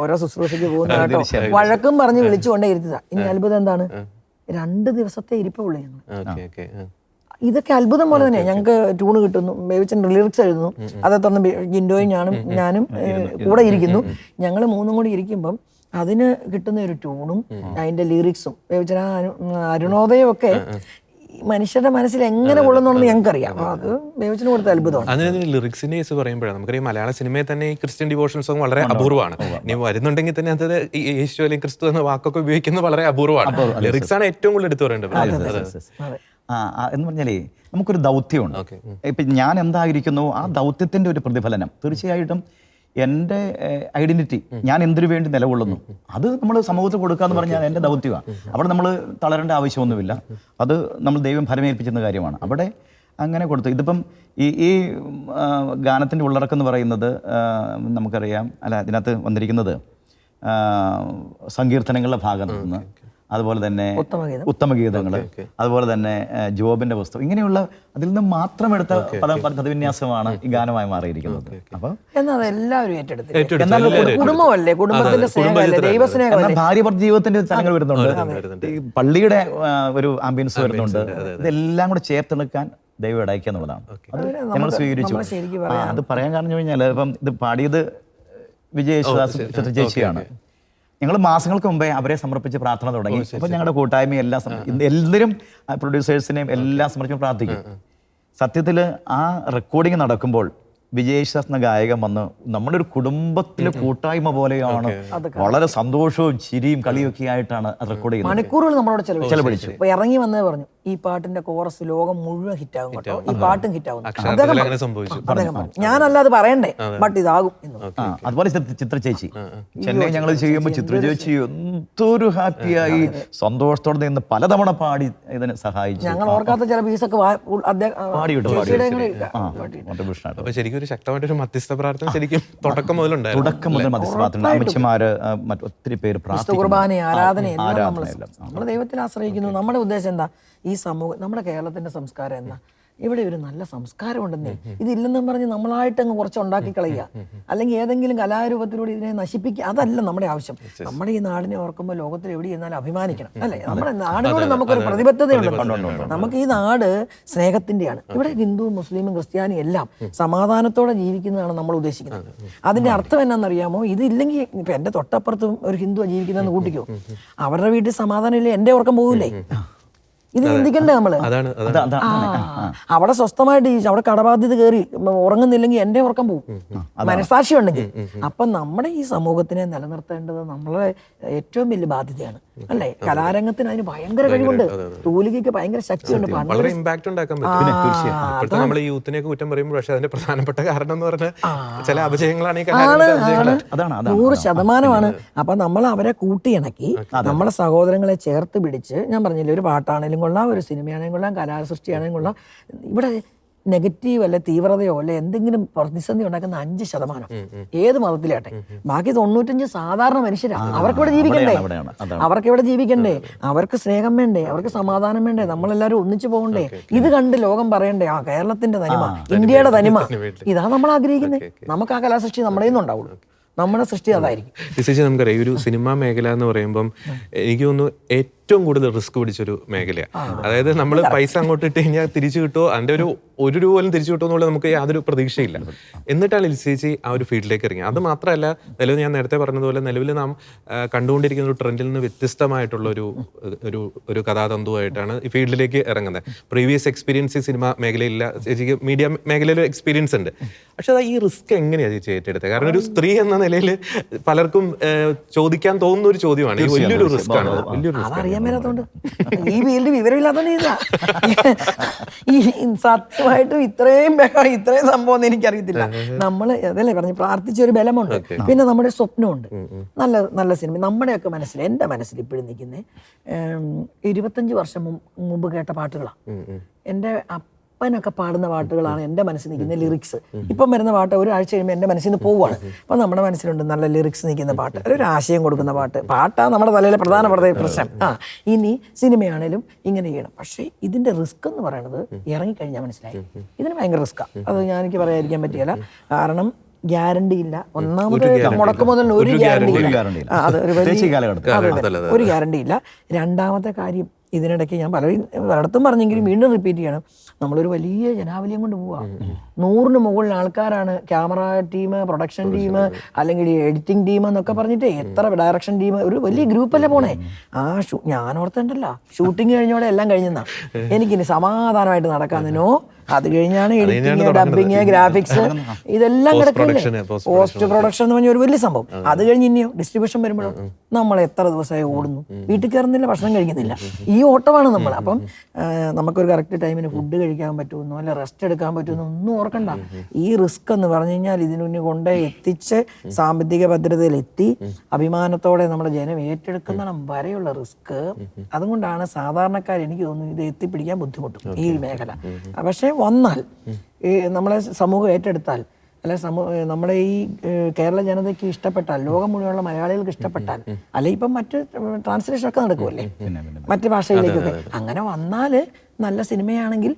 ഓരോ ശുശ്രൂഷയ്ക്ക് പോകുന്ന കേട്ടോ, വഴക്കും പറഞ്ഞ് വിളിച്ചുകൊണ്ടേ ഇരുത്തുക. ഇനി അത്ഭുതം എന്താണ്, 2 ദിവസത്തെ ഇരിപ്പുള്ളൂ ഞങ്ങൾ. ഇതൊക്കെ അത്ഭുതം പോലെ തന്നെയാണ്. ഞങ്ങൾക്ക് ട്യൂണ് കിട്ടുന്നു, ബേബിച്ചൻ്റെ ലിറിക്സ് എഴുതുന്നു, അതേ തുടർന്ന് ജിൻഡോയും ഞാനും കൂടെ ഇരിക്കുന്നു. ഞങ്ങൾ 3 കൂടി ഇരിക്കുമ്പം അതിന് കിട്ടുന്ന ഒരു ട്യൂണും അതിന്റെ ലിറിക്സും ബേബിച്ചൻ അരുണോദയം ഒക്കെ മനുഷ്യരുടെ മനസ്സിൽ എങ്ങനെ കൊള്ളുന്നുണ്ടെന്ന് ഞങ്ങൾക്കറിയാം. അത് ബേബിച്ചന് കൊടുത്ത അത്ഭുതമാണ്. അതിന് ലിറിക്സിന്റെ കേസ് പറയുമ്പോഴാണ് നമുക്കറിയാം മലയാള സിനിമയിൽ തന്നെ ഈ ക്രിസ്ത്യൻ ഡിവോഷൻ സോങ് വളരെ അപൂർവമാണ്. ഇനി വരുന്നുണ്ടെങ്കിൽ തന്നെ അത് യേശു അല്ലെങ്കിൽ ക്രിസ്തു എന്ന വാക്കൊക്കെ ഉപയോഗിക്കുന്നത് വളരെ അപൂർവമാണ്. ലിറിക്സ് ആണ് ഏറ്റവും കൂടുതൽ എടുത്തു പറയേണ്ടത്. എന്ന് പറഞ്ഞാലേ നമുക്കൊരു ദൗത്യമുണ്ട്. ഇപ്പം ഞാൻ എന്തായിരിക്കുന്നു ആ ദൗത്യത്തിന്റെ ഒരു പ്രതിഫലനം തീർച്ചയായിട്ടും എൻ്റെ ഐഡന്റിറ്റി, ഞാൻ എന്തിനു വേണ്ടി നിലകൊള്ളുന്നു, അത് നമ്മൾ സമൂഹത്തിൽ കൊടുക്കുക എന്ന് പറഞ്ഞാൽ എൻ്റെ ദൗത്യമാണ്. അവിടെ നമ്മൾ തളരേണ്ട ആവശ്യമൊന്നുമില്ല. അത് നമ്മൾ ദൈവം ഫലമേൽപ്പിച്ചിരുന്ന കാര്യമാണ്. അവിടെ അങ്ങനെ കൊടുത്തു. ഇതിപ്പം ഈ ഗാനത്തിൻ്റെ ഉള്ളടക്കം പറയുന്നത് നമുക്കറിയാം, അല്ല ഇതിനകത്ത് വന്നിരിക്കുന്നത് സങ്കീർത്തനങ്ങളുടെ ഭാഗത്ത് നിന്ന്, അതുപോലെ തന്നെ ഉത്തമഗീതങ്ങൾ, അതുപോലെ തന്നെ ജോബിന്റെ പുസ്തകം, ഇങ്ങനെയുള്ള അതിൽ നിന്ന് മാത്രം എടുത്ത പദവിന്യാസമാണ് ഈ ഗാനമായി മാറിയിരിക്കുന്നത്. അപ്പൊ ഭാര്യ ജീവിതത്തിന്റെ സ്ഥലങ്ങൾ വരുന്നുണ്ട്, ഈ പള്ളിയുടെ ഒരു ആംബിയൻസ് വരുന്നുണ്ട്. ഇതെല്ലാം കൂടെ ചേർത്തെടുക്കാൻ ദൈവം ഇടയ്ക്കുക എന്നുള്ളതാണ്. അത് ഞങ്ങൾ സ്വീകരിച്ചു. അത് പറയാൻ കാരണം കഴിഞ്ഞാൽ ഇപ്പം ഇത് പാടിയത് വിജയ് യേശുദാസ് ചേച്ചിയാണ്. ഞങ്ങൾ മാസങ്ങൾക്ക് മുമ്പേ അവരെ സമർപ്പിച്ച് പ്രാർത്ഥന തുടങ്ങി. അപ്പം ഞങ്ങളുടെ കൂട്ടായ്മ എല്ലാവരും പ്രൊഡ്യൂസേഴ്സിനെയും എല്ലാം സമർപ്പിച്ച് പ്രാർത്ഥിക്കും. സത്യത്തിൽ ആ റെക്കോർഡിങ് നടക്കുമ്പോൾ വിജയേശ്വസ് എന്ന ഗായകൻ വന്ന് നമ്മുടെ ഒരു കുടുംബത്തിലെ കൂട്ടായ്മ പോലെയാണ്. വളരെ സന്തോഷവും ചിരിയും കളിയൊക്കെ ആയിട്ടാണ് റെക്കോർഡ് ചെയ്യുന്നത്. മണിക്കൂറുകൾ നമ്മളോട് ചെലവഴിച്ചു. ഇറങ്ങി വന്നേ പറഞ്ഞു ഈ പാട്ടിന്റെ കോറസ് ലോകം മുഴുവൻ ഹിറ്റാകും കേട്ടോ, ഈ പാട്ടും ഹിറ്റാകും. ഞാനല്ലാതെ പറയണ്ടേ, ബട്ട് ഇതാകും. അതുപോലെ ചിത്ര ചേച്ചി ചെന്നൈ ഞങ്ങൾ ചെയ്യുമ്പോൾ ചിത്ര ചേച്ചി എന്തൊരു ഹാപ്പിയായി സന്തോഷത്തോടെ നിന്ന് പലതവണ പാടി ഇതിനെ സഹായിച്ചു. ഞങ്ങൾ ഓർക്കാത്ത ചില പീസൊക്കെ ശരിക്കും ഒരു ശക്തമായിട്ടൊരു മധ്യസ്ഥ പ്രാർത്ഥന ശരിക്കും തുടക്കം മുതൽ മധ്യസ്ഥ പ്രാർത്ഥന. അമ്മച്ചിമാര് ഒത്തിരി പേര് കുർബാന, ആരാധന എല്ലാം നമ്മൾ ദൈവത്തിൽ ആശ്രയിക്കുന്നു. നമ്മുടെ ഉദ്ദേശം എന്താ, ഈ സമൂഹം, നമ്മുടെ കേരളത്തിന്റെ സംസ്കാരം എന്താ, ഇവിടെ ഒരു നല്ല സംസ്കാരം ഉണ്ടെന്നേ. ഇതില്ലെന്നും പറഞ്ഞ് നമ്മളായിട്ട് അങ്ങ് കുറച്ച് ഉണ്ടാക്കി കളയുക, അല്ലെങ്കിൽ ഏതെങ്കിലും കലാരൂപത്തിലൂടെ ഇതിനെ നശിപ്പിക്കുക, അതല്ല നമ്മുടെ ആവശ്യം. നമ്മുടെ ഈ നാടിനെ ഓർക്കുമ്പോൾ ലോകത്തിൽ എവിടെ ഇരുന്നാലും അഭിമാനിക്കണം, അല്ലേ? നമ്മുടെ നാടിനോട് നമുക്കൊരു പ്രതിബദ്ധതയുണ്ട്. നമുക്ക് ഈ നാട് സ്നേഹത്തിന്റെയാണ്. ഇവിടെ ഹിന്ദു, മുസ്ലിമും, ക്രിസ്ത്യാനി എല്ലാം സമാധാനത്തോടെ ജീവിക്കുന്നതാണ് നമ്മൾ ഉദ്ദേശിക്കുന്നത്. അതിന്റെ അർത്ഥം എന്നാണെന്നറിയാമോ? ഇതില്ലെങ്കിൽ ഇപ്പൊ എന്റെ തൊട്ടപ്പുറത്തും ഒരു ഹിന്ദു ജീവിക്കുന്നതെന്ന് കൂട്ടിക്കോ, അവരുടെ വീട്ടിൽ സമാധാനം ഇല്ലേ, എന്റെ ഓർക്കം പോകില്ലേ? ഇത് ചിന്തിക്കണ്ടേ നമ്മള്? അവിടെ സ്വസ്ഥമായിട്ട് അവിടെ കടബാധ്യത കയറി ഉറങ്ങുന്നില്ലെങ്കിൽ എന്റെ ഉറക്കം പോകും, മനസാക്ഷി ഉണ്ടെങ്കിൽ. അപ്പൊ നമ്മുടെ ഈ സമൂഹത്തിനെ നിലനിർത്തേണ്ടത് നമ്മളെ ഏറ്റവും വലിയ ബാധ്യതയാണ്, അല്ലേ? കലാരംഗത്തിന് അതിന് ഭയങ്കര കഴിവുണ്ട്, തൂലികയ്ക്ക് ഭയങ്കര ശക്തിയുണ്ട്. വളരെ ഇമ്പാക്ട് ഉണ്ടാക്കാൻ പറ്റും. നമ്മൾ ഈ യൂത്തിനെയൊക്കെ കുറ്റം പറയുമ്പോൾ പക്ഷെ അതിന്റെ പ്രധാനപ്പെട്ട കാരണം എന്ന് പറഞ്ഞാൽ ചില അപജയങ്ങളാണ് ഈ 100%. അപ്പൊ നമ്മൾ അവരെ കൂട്ടിയിണക്കി നമ്മളെ സഹോദരങ്ങളെ ചേർത്ത് പിടിച്ച്, ഞാൻ പറഞ്ഞില്ലേ, ഒരു പാട്ടാണെങ്കിലും കൊള്ളാം, ഒരു സിനിമയാണെങ്കിലും കൊള്ളാം, കലാസൃഷ്ടിയാണെങ്കിലും കൊള്ളാം, ഇവിടെ നെഗറ്റീവ് അല്ലെ തീവ്രതയോ അല്ലെ എന്തെങ്കിലും പ്രതിസന്ധി ഉണ്ടാക്കുന്ന 5%, ഏത് മതത്തിലാട്ടെ. ബാക്കി 95% സാധാരണ മനുഷ്യരാണ്. അവർക്ക് ഇവിടെ ജീവിക്കണ്ടേ, അവർക്ക് സ്നേഹം വേണ്ടേ, അവർക്ക് സമാധാനം വേണ്ടേ, നമ്മളെല്ലാവരും ഒന്നിച്ചു പോകണ്ടേ? ഇത് കണ്ട് ലോകം പറയണ്ടേ, ആ കേരളത്തിന്റെ തനിമ, ഇന്ത്യയുടെ തനിമ, ഇതാ നമ്മൾ ആഗ്രഹിക്കുന്നത്. നമുക്ക് ആ കലാസൃഷ്ടി നമ്മുടെ ഉണ്ടാവുള്ളൂ, നമ്മുടെ സൃഷ്ടി അതായിരിക്കും. നമുക്കറിയാം, ഒരു സിനിമാ മേഖല എന്ന് പറയുമ്പം എനിക്ക് തോന്നുന്നു ഏറ്റവും കൂടുതൽ റിസ്ക് പിടിച്ചൊരു മേഖലയാണ്. അതായത് നമ്മൾ പൈസ അങ്ങോട്ട് ഇട്ട് കഴിഞ്ഞാൽ തിരിച്ചു കിട്ടുമോ, അതിൻ്റെ ഒരു രൂപ പോലും തിരിച്ചു കിട്ടുമോ എന്നുള്ള നമുക്ക് യാതൊരു പ്രതീക്ഷയില്ല. എന്നിട്ടാണ് ലിസി ചേച്ചി ആ ഒരു ഫീൽഡിലേക്ക് ഇറങ്ങി. അത് മാത്രമല്ല, നിലവിൽ ഞാൻ നേരത്തെ പറഞ്ഞതുപോലെ നിലവിൽ നാം കണ്ടുകൊണ്ടിരിക്കുന്ന ഒരു ട്രെൻഡിൽ നിന്ന് വ്യത്യസ്തമായിട്ടുള്ള ഒരു കഥാതന്തുവായിട്ടാണ് ഈ ഫീൽഡിലേക്ക് ഇറങ്ങുന്നത്. പ്രീവിയസ് എക്സ്പീരിയൻസ് സിനിമ മേഖലയില്ല, ചേച്ചിക്ക് മീഡിയ മേഖലയിൽ എക്സ്പീരിയൻസ് ഉണ്ട്. പക്ഷെ അത് ഈ റിസ്ക് എങ്ങനെയാണ് ചേച്ചി ഏറ്റെടുത്തത്? കാരണം ഒരു സ്ത്രീ എന്ന നിലയിൽ പലർക്കും ചോദിക്കാൻ തോന്നുന്ന ഒരു ചോദ്യമാണ്. ഈ വലിയൊരു റിസ്ക് ആണ്. അതറിയാൻ മേലാത്തോണ്ട്, ഈ ഫീൽഡ് വിവരമില്ലാത്തോണ്ട് ഈ സത്യമായിട്ടും ഇത്രയും സംഭവം ഒന്നും എനിക്കറിയത്തില്ല. നമ്മള് അതല്ലേ പറഞ്ഞു, പ്രാർത്ഥിച്ചൊരു ബലമുണ്ട്, പിന്നെ നമ്മുടെ സ്വപ്നമുണ്ട്. നല്ല നല്ല സിനിമ നമ്മുടെയൊക്കെ മനസ്സിൽ, എൻ്റെ മനസ്സിൽ ഇപ്പോഴും നിൽക്കുന്നത് 25 വർഷം മുമ്പ് കേട്ട പാട്ടുകളാണ്. എൻ്റെ അപ്പനൊക്കെ പാടുന്ന പാട്ടുകളാണ് എൻ്റെ മനസ്സിൽ നിൽക്കുന്ന ലിറിക്സ്. ഇപ്പം വരുന്ന പാട്ട് ഒരാഴ്ച കഴിയുമ്പോൾ എൻ്റെ മനസ്സിൽ നിന്ന് പോവുകയാണ്. അപ്പം നമ്മുടെ മനസ്സിലുണ്ട് നല്ല ലിറിക്സ് നിൽക്കുന്ന പാട്ട്, ഒരു ആശയം കൊടുക്കുന്ന പാട്ടാണ് നമ്മുടെ തലയിലെ പ്രധാനപ്പെട്ട പ്രശ്നം. ഇനി സിനിമയാണേലും ഇങ്ങനെ ചെയ്യണം. പക്ഷേ ഇതിൻ്റെ റിസ്ക് എന്ന് പറയുന്നത് ഇറങ്ങിക്കഴിഞ്ഞാൽ മനസ്സിലായി, ഇതിന് ഭയങ്കര റിസ്ക്കാണ്. അത് എനിക്ക് പറയാതിരിക്കാൻ പറ്റിയല്ല. കാരണം ഗ്യാരണ്ടി ഇല്ല. ഒന്നാമത് മുടക്ക് മുതൽ ഒരു ഗ്യാരണ്ടി ഇല്ല. അത് ഒരു ഗ്യാരണ്ടി ഇല്ല. രണ്ടാമത്തെ കാര്യം, ഇതിനിടയ്ക്ക് ഞാൻ പലയിടത്തും പറഞ്ഞെങ്കിലും വീണ്ടും റിപ്പീറ്റ് ചെയ്യണം, നമ്മളൊരു വലിയ ജനാവലിയും കൊണ്ട് പോവാം. 100ന് മുകളിൽ ആൾക്കാരാണ്. ക്യാമറ ടീം, പ്രൊഡക്ഷൻ ടീം, അല്ലെങ്കിൽ എഡിറ്റിംഗ് ടീം എന്നൊക്കെ പറഞ്ഞിട്ട് എത്ര ഡയറക്ഷൻ ടീം, ഒരു വലിയ ഗ്രൂപ്പല്ലേ പോണേ. ഞാൻ ഓർത്തുണ്ടല്ലോ, ഷൂട്ടിങ് കഴിഞ്ഞോടെ എല്ലാം കഴിഞ്ഞെന്നാ. എനിക്കിനി സമാധാനമായിട്ട് നടക്കാമെന്നോ. അത് കഴിഞ്ഞാണ് എഡിറ്റിങ്, ഡബിങ്, ഗ്രാഫിക്സ്, ഇതെല്ലാം കിടക്കില്ലേ. പോസ്റ്റ് പ്രൊഡക്ഷൻ എന്ന് പറഞ്ഞ ഒരു വലിയ സംഭവം. അത് കഴിഞ്ഞ് ഇനിയോ ഡിസ്ട്രിബ്യൂഷൻ വരുമ്പോഴോ നമ്മൾ എത്ര ദിവസമായി ഓടുന്നു, വീട്ടിൽ കയറുന്നില്ല, ഭക്ഷണം കഴിക്കുന്നില്ല, ഈ ഓട്ടമാണ് നമ്മൾ. അപ്പം നമുക്കൊരു കറക്റ്റ് ടൈമിന് ഫുഡ് കഴിക്കാൻ പറ്റുമെന്നോ അല്ല റെസ്റ്റ് എടുക്കാൻ പറ്റുമെന്നോ ഒന്നും ഓർക്കണ്ട. ഈ റിസ്ക് എന്ന് പറഞ്ഞു കഴിഞ്ഞാൽ ഇതിനുള്ളിൽ കൊണ്ട് എത്തിച്ച് സാമ്പത്തിക ഭദ്രതയിലെത്തി അഭിമാനത്തോടെ നമ്മുടെ ജനം ഏറ്റെടുക്കുന്നിടം വരെയുള്ള റിസ്ക്. അതുകൊണ്ടാണ് സാധാരണക്കാർ, എനിക്ക് തോന്നുന്നു, ഇത് എത്തിപ്പിടിക്കാൻ ബുദ്ധിമുട്ടും ഈ മേഖല. പക്ഷേ വന്നാൽ നമ്മളെ സമൂഹം ഏറ്റെടുത്താൽ, അല്ലെ നമ്മുടെ ഈ കേരള ജനതയ്ക്ക് ഇഷ്ടപ്പെട്ടാൽ, ലോകം മുഴുവനുള്ള മലയാളികൾക്ക് ഇഷ്ടപ്പെട്ടാൽ, അല്ലെ ഇപ്പം മറ്റ് ട്രാൻസ്ലേഷൻ ഒക്കെ നടക്കുമല്ലേ മറ്റ് ഭാഷയിലേക്കൊക്കെ, അങ്ങനെ വന്നാൽ നല്ല സിനിമയാണെങ്കിൽ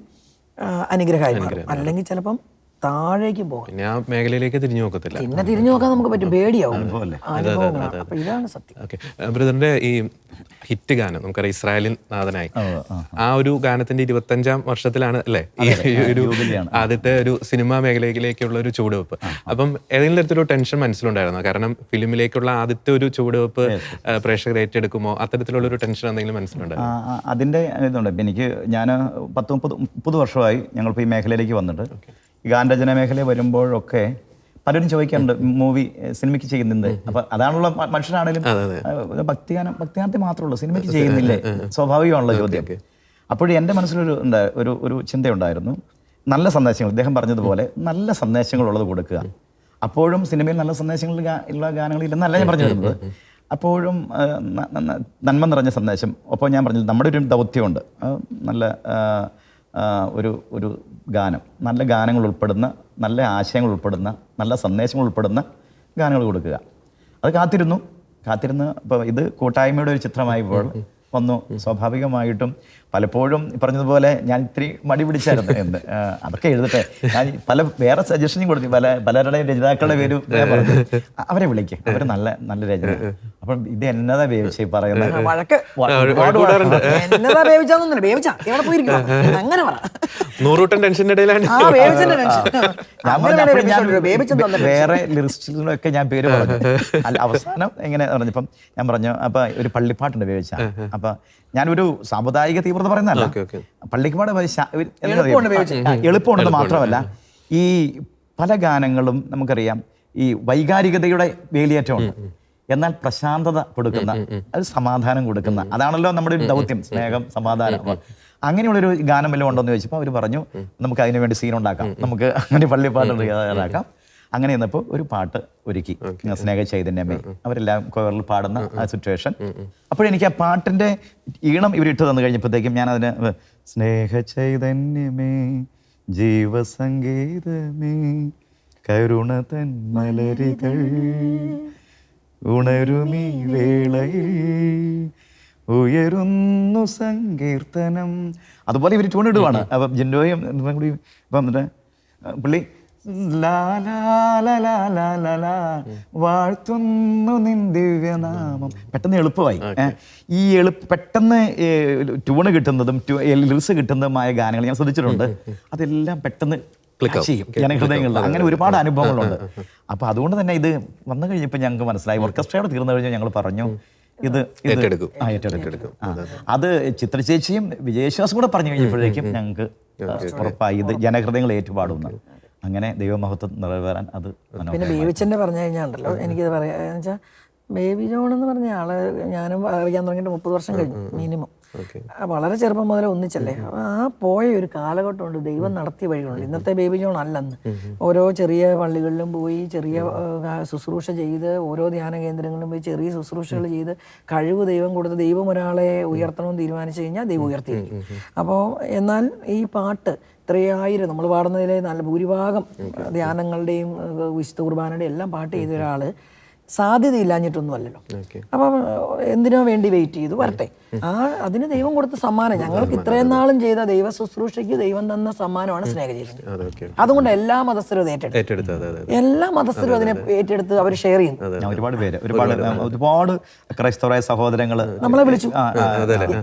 അനുഗ്രഹമായി മാറും. അല്ലെങ്കിൽ ചിലപ്പം താഴേക്കും പോകും. പിന്നെ ആ മേഖലയിലേക്ക് തിരിഞ്ഞു നോക്കത്തില്ല. പിന്നെ തിരിഞ്ഞു നോക്കാൻ നമുക്ക് പറ്റും, പേടിയാവും. അപ്പൊ ഇതാണ് സത്യം. ഓക്കെ, ബ്രദറിന്റെ ഈ ഹിറ്റ് ഗാനം നമുക്കറിയാം, ഇസ്രായേലിൻ നാഥനായി, ആ ഒരു ഗാനത്തിന്റെ 25ാം വർഷത്തിലാണ് അല്ലേ ഈ ഒരു ആദ്യത്തെ ഒരു സിനിമാ മേഖലയിലേക്കുള്ള ഒരു ചുവടുവെപ്പ്. അപ്പം ഏതെങ്കിലും തരത്തിലൊരു ടെൻഷൻ മനസ്സിലുണ്ടായിരുന്നോ? കാരണം ഫിലിമിലേക്കുള്ള ആദ്യത്തെ ഒരു ചുവടുവെപ്പ് പ്രേക്ഷകർ ഏറ്റെടുക്കുമോ, അത്തരത്തിലുള്ള ഒരു ടെൻഷൻ എന്തെങ്കിലും മനസ്സിലുണ്ടായിരുന്നു? അതിന്റെ ഇതുണ്ട്. എനിക്ക് ഞാൻ 30 വർഷമായി ഞങ്ങളിപ്പോൾ ഈ മേഖലയിലേക്ക് വന്നിട്ട്, ഈ ഗാനരചന മേഖലയിൽ വരുമ്പോഴൊക്കെ പലരും ചോദിക്കാറുണ്ട്, മൂവി സിനിമയ്ക്ക് ചെയ്യുന്നുണ്ട്. അപ്പൊ അതാണുള്ള മനുഷ്യനാണേലും ഭക്തിഗാനത്തിൽ മാത്രമേ സിനിമയ്ക്ക് ചെയ്യുന്നില്ലേ, സ്വാഭാവികമാണല്ലോ ചോദ്യം. അപ്പോഴും എൻ്റെ മനസ്സിലൊരു ഒരു ചിന്തയുണ്ടായിരുന്നു, നല്ല സന്ദേശങ്ങൾ, ഇദ്ദേഹം പറഞ്ഞതുപോലെ നല്ല സന്ദേശങ്ങളുള്ളത് കൊടുക്കുക. അപ്പോഴും സിനിമയിൽ നല്ല സന്ദേശങ്ങൾ ഉള്ള ഗാനങ്ങളില്ലെന്നല്ല ഞാൻ പറഞ്ഞു വരുന്നത്. അപ്പോഴും നന്മ നിറഞ്ഞ സന്ദേശം. ഒപ്പം ഞാൻ പറഞ്ഞത് നമ്മുടെ ഒരു ദൗത്യമുണ്ട്, നല്ല ഒരു ഗാനം, നല്ല ഗാനങ്ങൾ ഉൾപ്പെടുന്ന, നല്ല ആശയങ്ങൾ ഉൾപ്പെടുന്ന, നല്ല സന്ദേശങ്ങൾ ഉൾപ്പെടുന്ന ഗാനങ്ങൾ കൊടുക്കുക. അത് കാത്തിരുന്ന് ഇപ്പോൾ ഇത് കൂട്ടായ്മയുടെ ഒരു ചിത്രമായപ്പോൾ വന്നു. സ്വാഭാവികമായിട്ടും പലപ്പോഴും പറഞ്ഞതുപോലെ ഞാൻ ഇത്തിരി മടി പിടിച്ചായിരുന്നു, അതൊക്കെ എഴുതട്ടെ, ഞാൻ വേറെ സജഷനും കൊടുത്തു. പലരുടെ രചയിതാക്കളുടെ പേര് അവരെ വിളിക്കുക, അവർ നല്ല രചന. അപ്പം ഇത് എന്നതാ വേവിച്ച് പറയുന്നത്, വേറെ ലിറിസ്റ്റിലൊക്കെ ഞാൻ പേര് പറഞ്ഞു. അവസാനം എങ്ങനെ പറഞ്ഞപ്പം ഞാൻ പറഞ്ഞു, അപ്പൊ ഒരു പള്ളിപ്പാട്ടുണ്ട് വേവിച്ച. അപ്പൊ ഞാനൊരു സാമുദായിക തീവ്രത പറയുന്നതല്ല, പള്ളിപ്പാട് എളുപ്പമുണ്ടെന്ന് മാത്രമല്ല, ഈ പല ഗാനങ്ങളും നമുക്കറിയാം ഈ വൈകാരികതയുടെ വേലിയേറ്റമുണ്ട്, എന്നാൽ പ്രശാന്തത കൊടുക്കുന്ന, അത് സമാധാനം കൊടുക്കുന്ന, അതാണല്ലോ നമ്മുടെ ഒരു ദൗത്യം, സ്നേഹം, സമാധാനം. അങ്ങനെയുള്ളൊരു ഗാനം വല്ലതും ഉണ്ടോയെന്ന് ചോദിച്ചപ്പോൾ അവർ പറഞ്ഞു, നമുക്ക് അതിനു വേണ്ടി സീൻ ഉണ്ടാക്കാം, നമുക്ക് അങ്ങനെ പള്ളിപ്പാട്ട് തയ്യാറാക്കാം. അങ്ങനെ ചെന്നപ്പോൾ ഒരു പാട്ട് ഒരുക്കി, സ്നേഹ ചൈതന്യമേ, അവരെല്ലാം കൊയറിൽ പാടുന്ന ആ സിറ്റുവേഷൻ. അപ്പോഴെനിക്ക് ആ പാട്ടിൻ്റെ ഈണം ഇവരിട്ട് തന്നു കഴിഞ്ഞപ്പോഴത്തേക്കും ഞാനതിന് സ്നേഹ ചൈതന്യമേ ജീവസംഗീതമേ കരുണ തൻ മലരികൾ ഉണരുമീ വേളയിൽ ഉയരുന്നു സങ്കീർത്തനം, അതുപോലെ ഇവർ ട്യൂണിടുവാണ്. അപ്പം ജിൻഡോയും കൂടി ഇപ്പം പുള്ളി ലാ ലാ ലാ ലാ ലാ ലാ ലാ, വാഴ്ത്തുന്നു നിൻ ദിവ്യനാമം. പെട്ടെന്ന് എളുപ്പമായി. ഈ പെട്ടെന്ന് ട്യൂണ് കിട്ടുന്നതും ലിറിക്സ് കിട്ടുന്നതുമായ ഗാനങ്ങൾ ഞാൻ ശ്രദ്ധിച്ചിട്ടുണ്ട്. അതെല്ലാം പെട്ടെന്ന് ചെയ്യും ജനഹൃദയങ്ങളിൽ. അങ്ങനെ ഒരുപാട് അനുഭവങ്ങളുണ്ട്. അപ്പൊ അതുകൊണ്ട് തന്നെ ഇത് വന്നു കഴിഞ്ഞപ്പോൾ ഞങ്ങൾക്ക് മനസ്സിലായി. ഓർക്കസ്ട്രയോടെ തീർന്നു കഴിഞ്ഞാൽ ഞങ്ങൾ പറഞ്ഞു ഇത് ഏറ്റെടുക്കും. അത് ചിത്ര ചേച്ചിയും വിജയശ്വാസം കൂടെ പറഞ്ഞു കഴിഞ്ഞപ്പോഴേക്കും ഞങ്ങൾക്ക് ഉറപ്പായി ഇത് ജനഹൃദയങ്ങൾ ഏറ്റുപാടുന്നു. അങ്ങനെ ദൈവമഹത്വം നിറവേറാൻ അത്. പിന്നെ ബേബിച്ചൻ്റെ പറഞ്ഞു കഴിഞ്ഞാണ്ടല്ലോ എനിക്കിത് പറയാ വെച്ചാൽ ബേബി ജോൺ എന്ന് പറഞ്ഞ ആള് ഞാനും അറിയാൻ തുടങ്ങിയിട്ട് 30 വർഷം കഴിഞ്ഞു മിനിമം. വളരെ ചെറുപ്പം മുതലേ ഒന്നിച്ചല്ലേ. ആ പോയ ഒരു കാലഘട്ടമുണ്ട്, ദൈവം നടത്തിയ വഴികളുണ്ട്. ഇന്നത്തെ ബേബി ജോൺ അല്ലെന്ന്. ഓരോ ചെറിയ പള്ളികളിലും പോയി ചെറിയ ശുശ്രൂഷ ചെയ്ത്, ഓരോ ധ്യാന കേന്ദ്രങ്ങളിലും പോയി ചെറിയ ശുശ്രൂഷകൾ ചെയ്ത് കഴിവ് ദൈവം കൊടുത്ത് ദൈവം ഒരാളെ ഉയർത്തണമെന്ന് തീരുമാനിച്ചു കഴിഞ്ഞാൽ ദൈവം ഉയർത്തിയിരിക്കും. അപ്പോൾ എന്നാൽ ഈ പാട്ട് ഇത്രയായിരം നമ്മൾ പാടുന്നതിലെ നല്ല ഭൂരിഭാഗം ധ്യാനങ്ങളുടെയും വിശുദ്ധ കുർബാനയുടെയും എല്ലാം പാട്ട് ചെയ്ത ഒരാള് സാധ്യതയില്ലാഞ്ഞിട്ടൊന്നും അല്ലല്ലോ. അപ്പം എന്തിനോ വേണ്ടി വെയിറ്റ് ചെയ്തു വരട്ടെ. അതിന് ദൈവം കൊടുത്ത സമ്മാനം, ഞങ്ങൾക്ക് ഇത്രയും നാളും ചെയ്ത ദൈവ ശുശ്രൂഷയ്ക്ക് ദൈവം തന്ന സമ്മാനമാണ് സ്നേഹജീവിതം. അതുകൊണ്ട് എല്ലാ മതസ്ഥരും അത് ഏറ്റെടുത്തു. എല്ലാ മതസ്ഥരും അതിനെ ഏറ്റെടുത്ത് അവർ ഷെയർ ചെയ്യുന്നു. ഒരുപാട് ക്രൈസ്തവരായ സഹോദരങ്ങൾ നമ്മളെ വിളിച്ചു.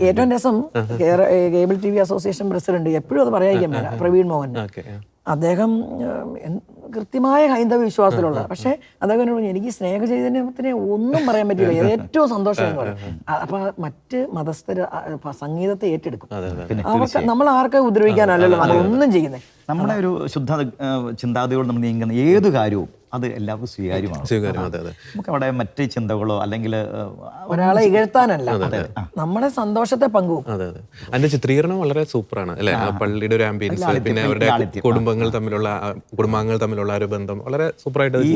ഏറ്റവും രസം കേബിൾ TV അസോസിയേഷൻ പ്രസിഡന്റ് എപ്പോഴും അത് പറയാതിരിക്കാൻ പറ്റില്ല, പ്രവീൺ മോഹൻ. അദ്ദേഹം കൃത്യമായ ഹൈന്ദവ വിശ്വാസത്തിലുള്ള, പക്ഷെ അദ്ദേഹം എനിക്ക് സ്നേഹചൈതന്യത്തിനെ ഒന്നും പറയാൻ പറ്റില്ല, ഏറ്റവും സന്തോഷം എന്ന് പറയും. അപ്പൊ മറ്റ് മതസ്ഥര് സംഗീതത്തെ ഏറ്റെടുക്കും. അവർക്ക് നമ്മൾ ആർക്കും ഉപദ്രവിക്കാനല്ലല്ലോ നമ്മളൊന്നും ചെയ്യുന്നത്. നമ്മുടെ ഒരു ശുദ്ധ ചിന്താഗതിയോട് നമ്മൾ നീങ്ങുന്ന ഏത് കാര്യവും അത് എല്ലാവർക്കും സ്വീകാര്യമാണ്. നമുക്ക് അവിടെ മറ്റ് ചിന്തകളോ അല്ലെങ്കിൽ ഒരാളെ ഇകഴ്ത്താനല്ല, നമ്മുടെ സന്തോഷത്തെ പങ്കുവെക്കും. അതിന്റെ ചിത്രീകരണം വളരെ സൂപ്പറാണ് അല്ലെ. പള്ളിയുടെ ഒരു ആംബിയൻസ്, പിന്നെ അവരുടെ കുടുംബാംഗങ്ങൾ തമ്മിലുള്ള ഒരു ബന്ധം വളരെ സൂപ്പറായിട്ട്. ഈ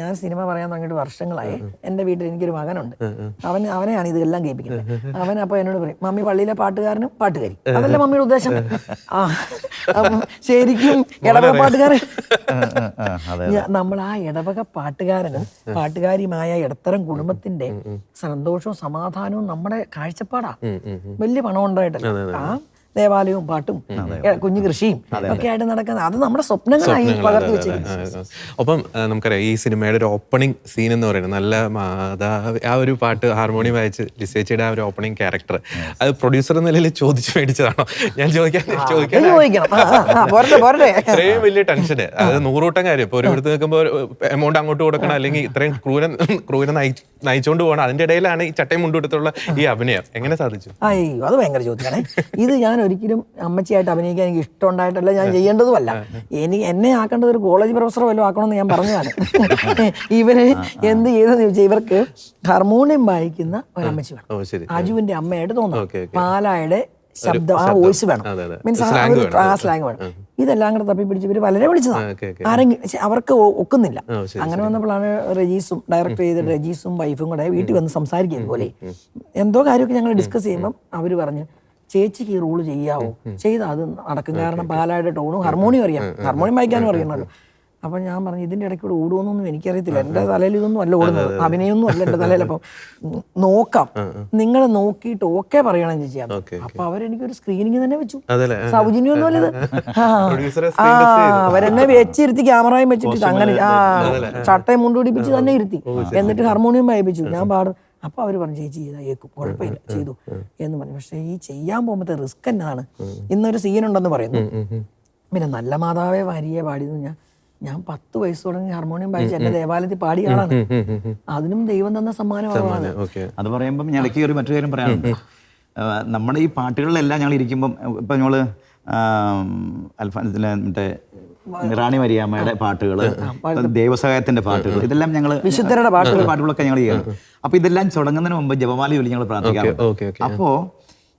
ഞാൻ സിനിമ പറയാൻ തുടങ്ങിയിട്ട് വർഷങ്ങളായി. എന്റെ വീട്ടിൽ എനിക്കൊരു മകനുണ്ട്, അവനെയാണ് ഇതെല്ലാം കേൾപ്പിക്കുന്നത്. അവൻ അപ്പൊ എന്നോട് പറയും, മമ്മി പള്ളിയിലെ പാട്ടുകാരനും പാട്ടുകാരി, അതല്ല മമ്മിയുടെ ഉദ്ദേശം. ശരിക്കും ഇടവക പാട്ടുകാരൻ, നമ്മൾ ആ ഇടവക പാട്ടുകാരനും പാട്ടുകാരിയുമായ ഇടത്തരം കുടുംബത്തിന്റെ സന്തോഷവും സമാധാനവും നമ്മുടെ കാഴ്ചപ്പാടാ. വലിയ പണം ഉണ്ടായിട്ടല്ല, ആ ദേവാലയവും പാട്ടും കുഞ്ഞു കൃഷിയും ഒക്കെ ആയിട്ട് നടക്കുന്നത്, അത് നമ്മുടെ സ്വപ്നങ്ങളായി പകർത്തി വെച്ചിരിക്കുന്നത്. ഒപ്പം നമുക്കറിയാം ഈ സിനിമയുടെ ഒരു ഓപ്പണിംഗ് സീൻ എന്ന് പറയുന്നത് നല്ല മാതാവ്, ആ ഒരു പാട്ട് ഹാർമോണിയം വായിച്ച് ലിസേച്ചിയുടെ ആ ഒരു ഓപ്പണിംഗ് ക്യാരക്ടർ, അത് പ്രൊഡ്യൂസർ എന്ന നിലയിൽ ചോദിച്ചു മേടിച്ചതാണോ? ഞാൻ ചോദിക്കാൻ ഇത്രയും വലിയ ടെൻഷന്, അത് 100 കൂട്ടം കാര്യം. ഇപ്പൊ ഒരു ഇടത്ത് നിൽക്കുമ്പോൾ എമൗണ്ട് അങ്ങോട്ട് കൊടുക്കണം, അല്ലെങ്കിൽ ഇത്രയും ക്രൂരൻ നയിച്ചുകൊണ്ട് പോകണം, അതിന്റെ ഇടയിലാണ് ഈ ചട്ടയും മുണ്ടെടുത്തുള്ള ഈ അഭിനയം. എങ്ങനെ സാധിച്ചു? അയ്യോ, അത് ഭയങ്കര ചോദ്യമാണ്. ഇത് ഞാൻ ഒരിക്കലും അമ്മച്ചിയായിട്ട് അഭിനയിക്കാൻ എനിക്ക് ഇഷ്ടമുണ്ടായിട്ടല്ല, ഞാൻ ചെയ്യേണ്ടതുമല്ല. എന്നെ ആക്കേണ്ടത് ഒരു കോളേജ് പ്രൊഫസറോ വല്ലതും ആക്കണമെന്ന് ഞാൻ പറഞ്ഞതാണ്. ഇവര് എന്ത് ചെയ്തെന്ന് ചോദിച്ചാൽ, ഇവർക്ക് ഹാർമോണിയം വായിക്കുന്ന ഒരമ്മച്ചി വേണം. അജുവിന്റെ അമ്മയായിട്ട് തോന്നുന്നു, പാലായുടെ ശബ്ദം, ആ വോയിസ് വേണം, മീൻസ് ആ സ്ലാങ് വേണം. ഇതെല്ലാം കൂടെ തപ്പിപ്പിടിച്ച് ഇവര് പലരെ വിളിച്ചതാണ്. ആരെങ്കിലും അവർക്ക് ഒക്കുന്നില്ല. അങ്ങനെ വന്നപ്പോഴാണ് ഡയറക്ടർ ചെയ്ത രജീസും വൈഫും കൂടെ വീട്ടിൽ വന്ന് സംസാരിക്കുന്നത് പോലെ എന്തോ കാര്യമൊക്കെ ഞങ്ങൾ ഡിസ്കസ് ചെയ്യുമ്പം അവര് പറഞ്ഞു, ചേച്ചിക്ക് ഈ റോള് ചെയ്യാവോ? ചെയ്താൽ അത് നടക്കും, കാരണം പാലായുടെ ടോണും ഹാർമോണിയം അറിയാം, ഹാർമോണിയം വായിക്കാനും അറിയണമല്ലോ. അപ്പം ഞാൻ പറഞ്ഞു, ഇതിൻ്റെ ഇടയ്ക്കൂടെ ഓടുമെന്നൊന്നും എനിക്കറിയത്തില്ല, എൻ്റെ തലയിൽ ഇതൊന്നും അല്ല ഓടുന്നത്, അഭിനയൊന്നും അല്ല എൻ്റെ തലയിൽ. അപ്പം നോക്കാം, നിങ്ങൾ നോക്കിയിട്ട് ഓക്കെ പറയണം ചേച്ചിയാണ്. അപ്പൊ അവരെനിക്കൊരു സ്ക്രീനിങ് തന്നെ വെച്ചു, സൗജന്യമൊന്നും അല്ലത്. അവരെന്നെ വെച്ചിരുത്തി, ക്യാമറയും വെച്ചിട്ട് അങ്ങനെ ചട്ടയും മുണ്ടുപിടിപ്പിച്ച് തന്നെ ഇരുത്തി, എന്നിട്ട് ഹാർമോണിയം വായിപ്പിച്ചു. ഞാൻ പാടും. അപ്പൊ അവര് പറഞ്ഞു, ചേച്ചി ചെയ്താൽ ഏക്കും, കുഴപ്പമില്ല, ചെയ്തു എന്ന് പറഞ്ഞു. പക്ഷെ ഈ ചെയ്യാൻ പോകുമ്പോഴത്തെ റിസ്ക് എന്നാണ്. ഇന്നൊരു സീനുണ്ടെന്ന് പറയുന്നു, പിന്നെ നല്ല മാതാവേ വാരിയെ പാടിയെന്ന് ഞാൻ 10 വയസ്സ് തുടങ്ങി ഹാർമോണിയം വായിച്ച് എന്റെ ദേവാലയത്തിൽ പാടിയ ആളാണ്. അതിനും ദൈവം തന്ന സമ്മാനമാണ്. അത് പറയുമ്പം ഞാൻ ഇടയ്ക്ക് ഒരു മറ്റൊരു കാര്യം പറയാനുണ്ട്. നമ്മുടെ ഈ പാട്ടുകളിലെല്ലാം ഞങ്ങൾ ഇരിക്കുമ്പം ഇപ്പം ഞങ്ങൾ മറ്റേ റാണി മരിയാമ്മയുടെ പാട്ടുകൾ, ദൈവസഹായത്തിന്റെ പാട്ടുകൾ, ഇതെല്ലാം ഞങ്ങൾ വിശുദ്ധരുടെ പാട്ടുകളൊക്കെ ഞങ്ങൾ ചെയ്യണം. അപ്പൊ ഇതെല്ലാം തുടങ്ങുന്നതിന് മുമ്പ് ജപമാല ചൊല്ലി ഞങ്ങൾ പ്രാർത്ഥിക്കാറുണ്ട്. അപ്പോ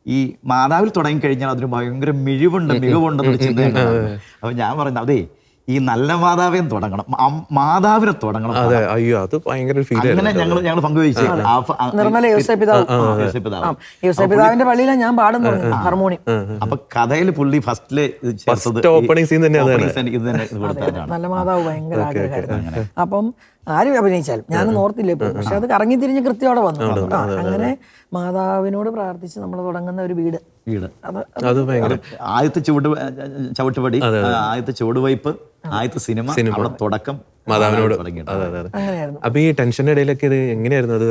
ഈ മാതാവിൽ തുടങ്ങിക്കഴിഞ്ഞാൽ അതിന് ഭയങ്കര മികവുണ്ടെന്നൊരു ചിന്തയാണ്. അപ്പൊ ഞാൻ പറയുന്നത്, അതേ ഈ നല്ല മാതാവിനെ തുടങ്ങണം, മാതാവിനെ തുടങ്ങണം. അയ്യോ, അത് ഭയങ്കര അങ്ങനെ ഞങ്ങൾ പങ്കുവച്ചു. നിർമ്മല യോസേപ്പിതാവിന്റെ പള്ളിയിലാണ് ഞാൻ പാടുന്നു ഹാർമോണിയം. അപ്പൊ കഥയിൽ പുള്ളി ഫസ്റ്റില് ഓപ്പണിംഗ് സീൻ തന്നെ നല്ല മാതാവ് ഭയങ്കര ആഗ്രഹമായിരുന്നു. അപ്പം ആരും അഭിനയിച്ചാലും ഞാനൊന്നും ഓർത്തില്ല ഇപ്പോൾ, പക്ഷെ അത് കറങ്ങി തിരിഞ്ഞ് കൃത്യം അവിടെ വന്നു. അങ്ങനെ മാതാവിനോട് പ്രാർത്ഥിച്ച് നമ്മൾ തുടങ്ങുന്ന ഒരു വീട് വീട്. അത് ഭയങ്കര ആദ്യത്തെ ചവിട്ടുപടി, ആദ്യത്തെ ചുവടുവയ്പ്, ആദ്യത്തെ സിനിമ, അവിടെ തുടക്കം മാതാവിനോട്. തുടങ്ങിയിട്ട്. അങ്ങനെയായിരുന്നു. അപ്പൊ ഈ ടെൻഷന്റെ ഇടയിലൊക്കെ ഇത് എങ്ങനെയായിരുന്നു അത്?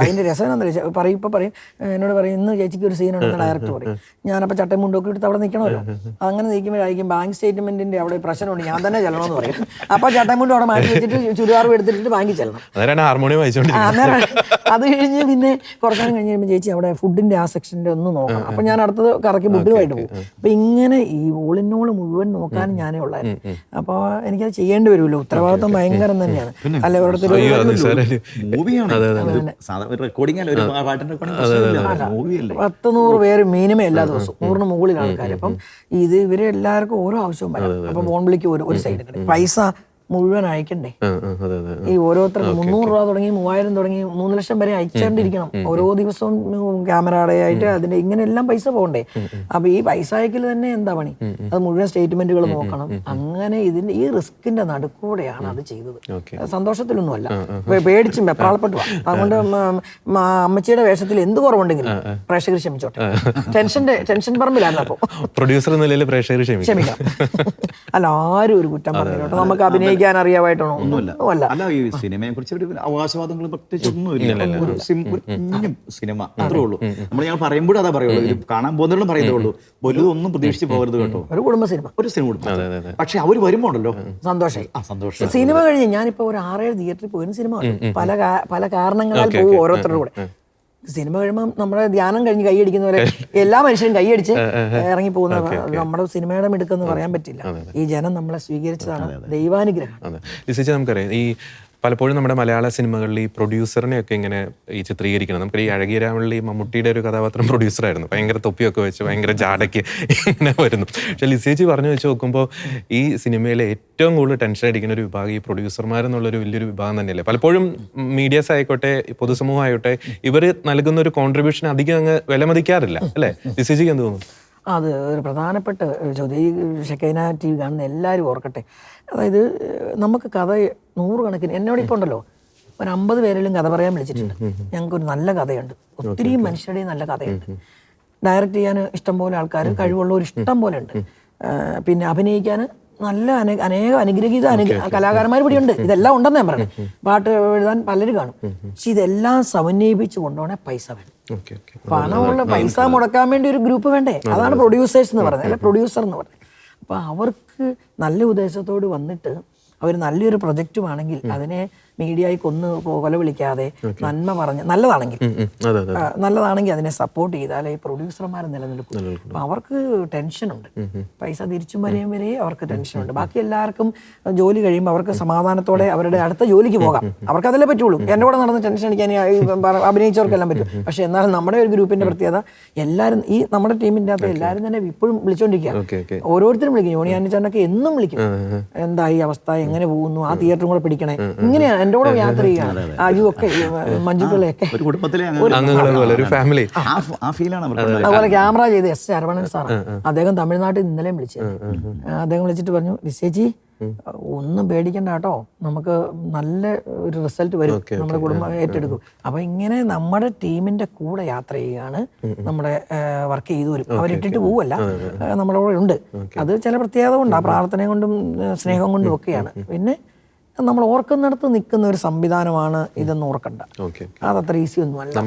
അതിന്റെ രസം എന്താ പറയും, ഇപ്പൊ പറയും എന്നോട് പറയും ഇന്ന് ചേച്ചിക്ക് ഒരു സീൻ ഉണ്ടെന്ന് ഡയറക്ടർ പറയും. ഞാനപ്പോൾ ചട്ടയും മുണ്ടൊക്കെ എടുത്ത് അവിടെ നിൽക്കണമല്ലോ. അങ്ങനെ നിൽക്കുമ്പോഴായിരിക്കും ബാങ്ക് സ്റ്റേറ്റ്മെന്റിന്റെ അവിടെ പ്രശ്നമുണ്ട്, ഞാൻ തന്നെ ചെല്ലണമെന്ന് പറയും. അപ്പൊ ചട്ടയും മുണ്ടും അവിടെ മാറ്റി വെച്ചിട്ട് ചുരിദാറും എടുത്തിട്ട് ബാങ്കിൽ ചെല്ലണം. ഹാർമോണിയം അന്നേരം അത് കഴിഞ്ഞ് പിന്നെ കുറച്ചു നേരം കഴിഞ്ഞ് കഴിയുമ്പോൾ ചേച്ചി അവിടെ ഫുഡിന്റെ ആ സെക്ഷൻ്റെ ഒന്ന് നോക്കണം. അപ്പൊ ഞാൻ അടുത്തത് കറക്കി ഫുഡുമായിട്ട് പോകും. അപ്പൊ ഇങ്ങനെ ഈ ഓളിനോള് മുഴുവൻ നോക്കാനും ഞാനേ ഉള്ളായിരുന്നു. അപ്പോൾ എനിക്കത് ചെയ്യേണ്ടി വരുമല്ലോ, ഉത്തരവാദിത്വം ഭയങ്കരം തന്നെയാണ്. അല്ല റെക്കോർഡിംഗ് 100 പേര് മിനിമം എല്ലാ ദിവസവും 100 മുകളിൽ ആൾക്കാർ. അപ്പം ഇത് ഇവരെ എല്ലാവർക്കും ഓരോ ആവശ്യവും വരാം. അപ്പൊ ഫോൺ വിളിക്ക് ഒരു സൈഡിൽ പൈസ മുഴുവൻ അയക്കണ്ടേ. ഈ ഓരോരുത്തർക്ക് 300 രൂപ തുടങ്ങി 3000 തുടങ്ങി 3 ലക്ഷം വരെ അയച്ചുകൊണ്ടിരിക്കണം ഓരോ ദിവസവും. ക്യാമറയുടെ ആയിട്ട് അതിന്റെ ഇങ്ങനെ എല്ലാം പൈസ പോകണ്ടേ. അപ്പൊ ഈ പൈസ അയക്കൽ തന്നെ എന്താ പണി, അത് മുഴുവൻ സ്റ്റേറ്റ്മെന്റുകൾ നോക്കണം. അങ്ങനെ ഇതിന്റെ ഈ റിസ്കിന്റെ നടുക്കൂടെയാണ് അത് ചെയ്തത്. സന്തോഷത്തിലൊന്നുമല്ല, പേടിച്ചും വെപ്രാളപ്പെട്ടു. അതുകൊണ്ട് അമ്മച്ചിയുടെ വേഷത്തിൽ എന്ത് കുറവുണ്ടെങ്കിലും പ്രേക്ഷകർ ക്ഷമിച്ചോട്ടെ. ടെൻഷൻ പറമ്പിലായിരുന്നു അപ്പൊ. പ്രൊഡ്യൂസർ നിലയിൽ പ്രേക്ഷകർ ക്ഷമിക്കാം. അല്ല ആരും ഒരു കുറ്റം പറഞ്ഞിട്ടോ, നമുക്ക് അഭിനയിക്കാൻ അറിയാമായിട്ടാണോ ഒന്നുമില്ല. അല്ല, ഈ സിനിമയെ കുറിച്ച് ഒരു അവകാശവാദങ്ങളും പ്രത്യേകിച്ച് ഒന്നുമില്ല. ഒരു സിനിമ അത്രേ ഉള്ളൂ. നമ്മൾ ഞാൻ പറയുമ്പോഴും അതാ പറയുള്ളൂ, കാണാൻ പോകുന്നവരും പറയുന്നേ ഉള്ളൂ. വലുതൊന്നും പ്രതീക്ഷിച്ച് പോകരുത് കേട്ടോ. ഒരു കുടുംബ സിനിമ, ഒരു സിനിമ. പക്ഷെ അവര് വരുമ്പോണ്ടല്ലോ സന്തോഷമായി. സന്തോഷം. സിനിമ കഴിഞ്ഞ് ഞാനിപ്പോ ഒരു 6-7 തിയേറ്ററിൽ പോയിരുന്നു. സിനിമ പല കാരണങ്ങളാൽ പോകും ഓരോരുത്തരുടെ കൂടെ. സിനിമ കഴിയുമ്പോൾ നമ്മുടെ ധ്യാനം കഴിഞ്ഞ് കൈയടിക്കുന്ന പോലെ എല്ലാ മനുഷ്യരും കൈയടിച്ച് ഇറങ്ങി പോകുന്ന നമ്മുടെ സിനിമയുടെ മിടുക്കെന്ന് പറയാൻ പറ്റില്ല. ഈ ജനം നമ്മളെ സ്വീകരിച്ചതാണ്, ദൈവാനുഗ്രഹം. നമുക്കറിയാം ഈ പലപ്പോഴും നമ്മുടെ മലയാള സിനിമകളിൽ ഈ പ്രൊഡ്യൂസറിനെയൊക്കെ ഇങ്ങനെ ഈ ചിത്രീകരിക്കണം. നമുക്ക് ഈ അഴകിരാമള്ളി മമ്മൂട്ടിയുടെ ഒരു കഥാപാത്രം പ്രൊഡ്യൂസറായിരുന്നു. ഭയങ്കര തൊപ്പിയൊക്കെ വെച്ച് ഭയങ്കര ജാടയ്ക്ക് ഇങ്ങനെ വരുന്നു. പക്ഷെ ലിസേച്ചി പറഞ്ഞു വെച്ച് നോക്കുമ്പോൾ ഈ സിനിമയിലെ ഏറ്റവും കൂടുതൽ ടെൻഷൻ അടിക്കുന്ന ഒരു വിഭാഗം ഈ പ്രൊഡ്യൂസർമാരെന്നുള്ളൊരു വലിയൊരു വിഭാഗം തന്നെയല്ലേ. പലപ്പോഴും മീഡിയാസ് ആയിക്കോട്ടെ പൊതുസമൂഹം ആയിക്കോട്ടെ ഇവർ നൽകുന്ന ഒരു കോൺട്രിബ്യൂഷൻ അധികം അങ്ങ് വിലമതിക്കാറില്ല അല്ലേ? ലിസേച്ചിക്ക് എന്ത് തോന്നുന്നു? അത് ഒരു പ്രധാനപ്പെട്ട ചോദ്യം. ഈ ഷെക്കൈന TV കാണുന്ന എല്ലാവരും ഓർക്കട്ടെ. അതായത് നമുക്ക് കഥ 100 കണക്കിന് എന്നോട് ഇപ്പോൾ ഉണ്ടല്ലോ ഒരു 50 പേരിലും കഥ പറയാൻ വിളിച്ചിട്ടുണ്ട്. ഞങ്ങൾക്കൊരു നല്ല കഥയുണ്ട്, ഒത്തിരി മനുഷ്യരുടെയും നല്ല കഥയുണ്ട്. ഡയറക്റ്റ് ചെയ്യാൻ ഇഷ്ടം പോലെ ആൾക്കാർ, കഴിവുള്ളവർ ഇഷ്ടം പോലെ ഉണ്ട്. പിന്നെ അഭിനയിക്കാൻ നല്ല അനേകം അനുഗ്രഹീത കലാകാരന്മാർ ഇവിടെ ഉണ്ട്. ഇതെല്ലാം ഉണ്ടെന്ന് ഞാൻ പറയുന്നത്. പാട്ട് എഴുതാൻ പലരും കാണും. പക്ഷെ ഇതെല്ലാം സമന്വയിപ്പിച്ച് കൊണ്ടുപോകണേ പൈസ വേണം. പണമുള്ള പൈസ മുടക്കാൻ വേണ്ടി ഒരു ഗ്രൂപ്പ് വേണ്ടേ. അതാണ് പ്രൊഡ്യൂസേഴ്സ് എന്ന് പറയുന്നത്, അല്ലെ പ്രൊഡ്യൂസർ എന്ന് പറയുന്നത്. അപ്പോൾ അവർക്ക് നല്ല ഉദ്ദേശത്തോട് വന്നിട്ട് അവർ നല്ലൊരു പ്രൊജക്റ്റുമാണെങ്കിൽ അതിനെ മീഡിയയിൽ കൊല വിളിക്കാതെ നന്മ പറഞ്ഞ് നല്ലതാണെങ്കിൽ അതിനെ സപ്പോർട്ട് ചെയ്താലേ ഈ പ്രൊഡ്യൂസർമാർ നിലനിൽക്കും. അപ്പം അവർക്ക് ടെൻഷനുണ്ട്, പൈസ തിരിച്ചും വരെ അവർക്ക് ടെൻഷനുണ്ട്. ബാക്കി എല്ലാവർക്കും ജോലി കഴിയുമ്പോൾ അവർക്ക് സമാധാനത്തോടെ അവരുടെ അടുത്ത ജോലിക്ക് പോകാം. അവർക്ക് അതല്ലേ പറ്റുള്ളൂ. എൻ്റെ കൂടെ നടന്ന് ടെൻഷൻ അടിക്കാൻ അഭിനയിച്ചവർക്കെല്ലാം പറ്റും. പക്ഷെ എന്നാലും നമ്മുടെ ഒരു ഗ്രൂപ്പിന്റെ പ്രത്യേകത എല്ലാവരും ഈ നമ്മുടെ ടീമിൻ്റെ അകത്ത് എല്ലാവരും തന്നെ ഇപ്പോഴും വിളിച്ചുകൊണ്ടിരിക്കുക. ഓരോരുത്തരും വിളിക്കും. ജോണി ആൻഡിച്ചേട്ടനൊക്കെ എന്നും വിളിക്കും, എന്തായി അവസ്ഥ, എങ്ങനെ പോകുന്നു, ആ തിയേറ്ററും കൂടെ പിടിക്കണേ. ഇങ്ങനെയാണ് എൻ്റെ കൂടെ യാത്ര ചെയ്യുകയാണ്. അജു ഒക്കെ മഞ്ജുക്കളെയൊക്കെ അതുപോലെ ക്യാമറ ചെയ്ത് S. ശരവണൻ സാർ, അദ്ദേഹം തമിഴ്നാട്ടിൽ ഇന്നലെ വിളിച്ചത്. അദ്ദേഹം വിളിച്ചിട്ട് പറഞ്ഞു, ലിസേച്ചി ഒന്നും പേടിക്കണ്ട കേട്ടോ, നമുക്ക് നല്ല ഒരു റിസൾട്ട് വരും, നമ്മുടെ കുടുംബം ഏറ്റെടുക്കും. അപ്പൊ ഇങ്ങനെ നമ്മുടെ ടീമിന്റെ കൂടെ യാത്ര ചെയ്യുകയാണ് നമ്മുടെ വർക്ക് ചെയ്തു വരും. അവരിട്ടിട്ട് പോവല്ല, നമ്മുടെ കൂടെ ഉണ്ട്. അത് ചില പ്രത്യേകത കൊണ്ട്, ആ പ്രാർത്ഥന കൊണ്ടും സ്നേഹം കൊണ്ടും ഒക്കെയാണ്. പിന്നെ നമ്മൾ ഓർക്കുന്നിടത്ത് നിൽക്കുന്ന ഒരു സംവിധാനമാണ് ഇതെന്ന് ഓർക്കണ്ട. അതത്ര ഈസി ഒന്നുമല്ല.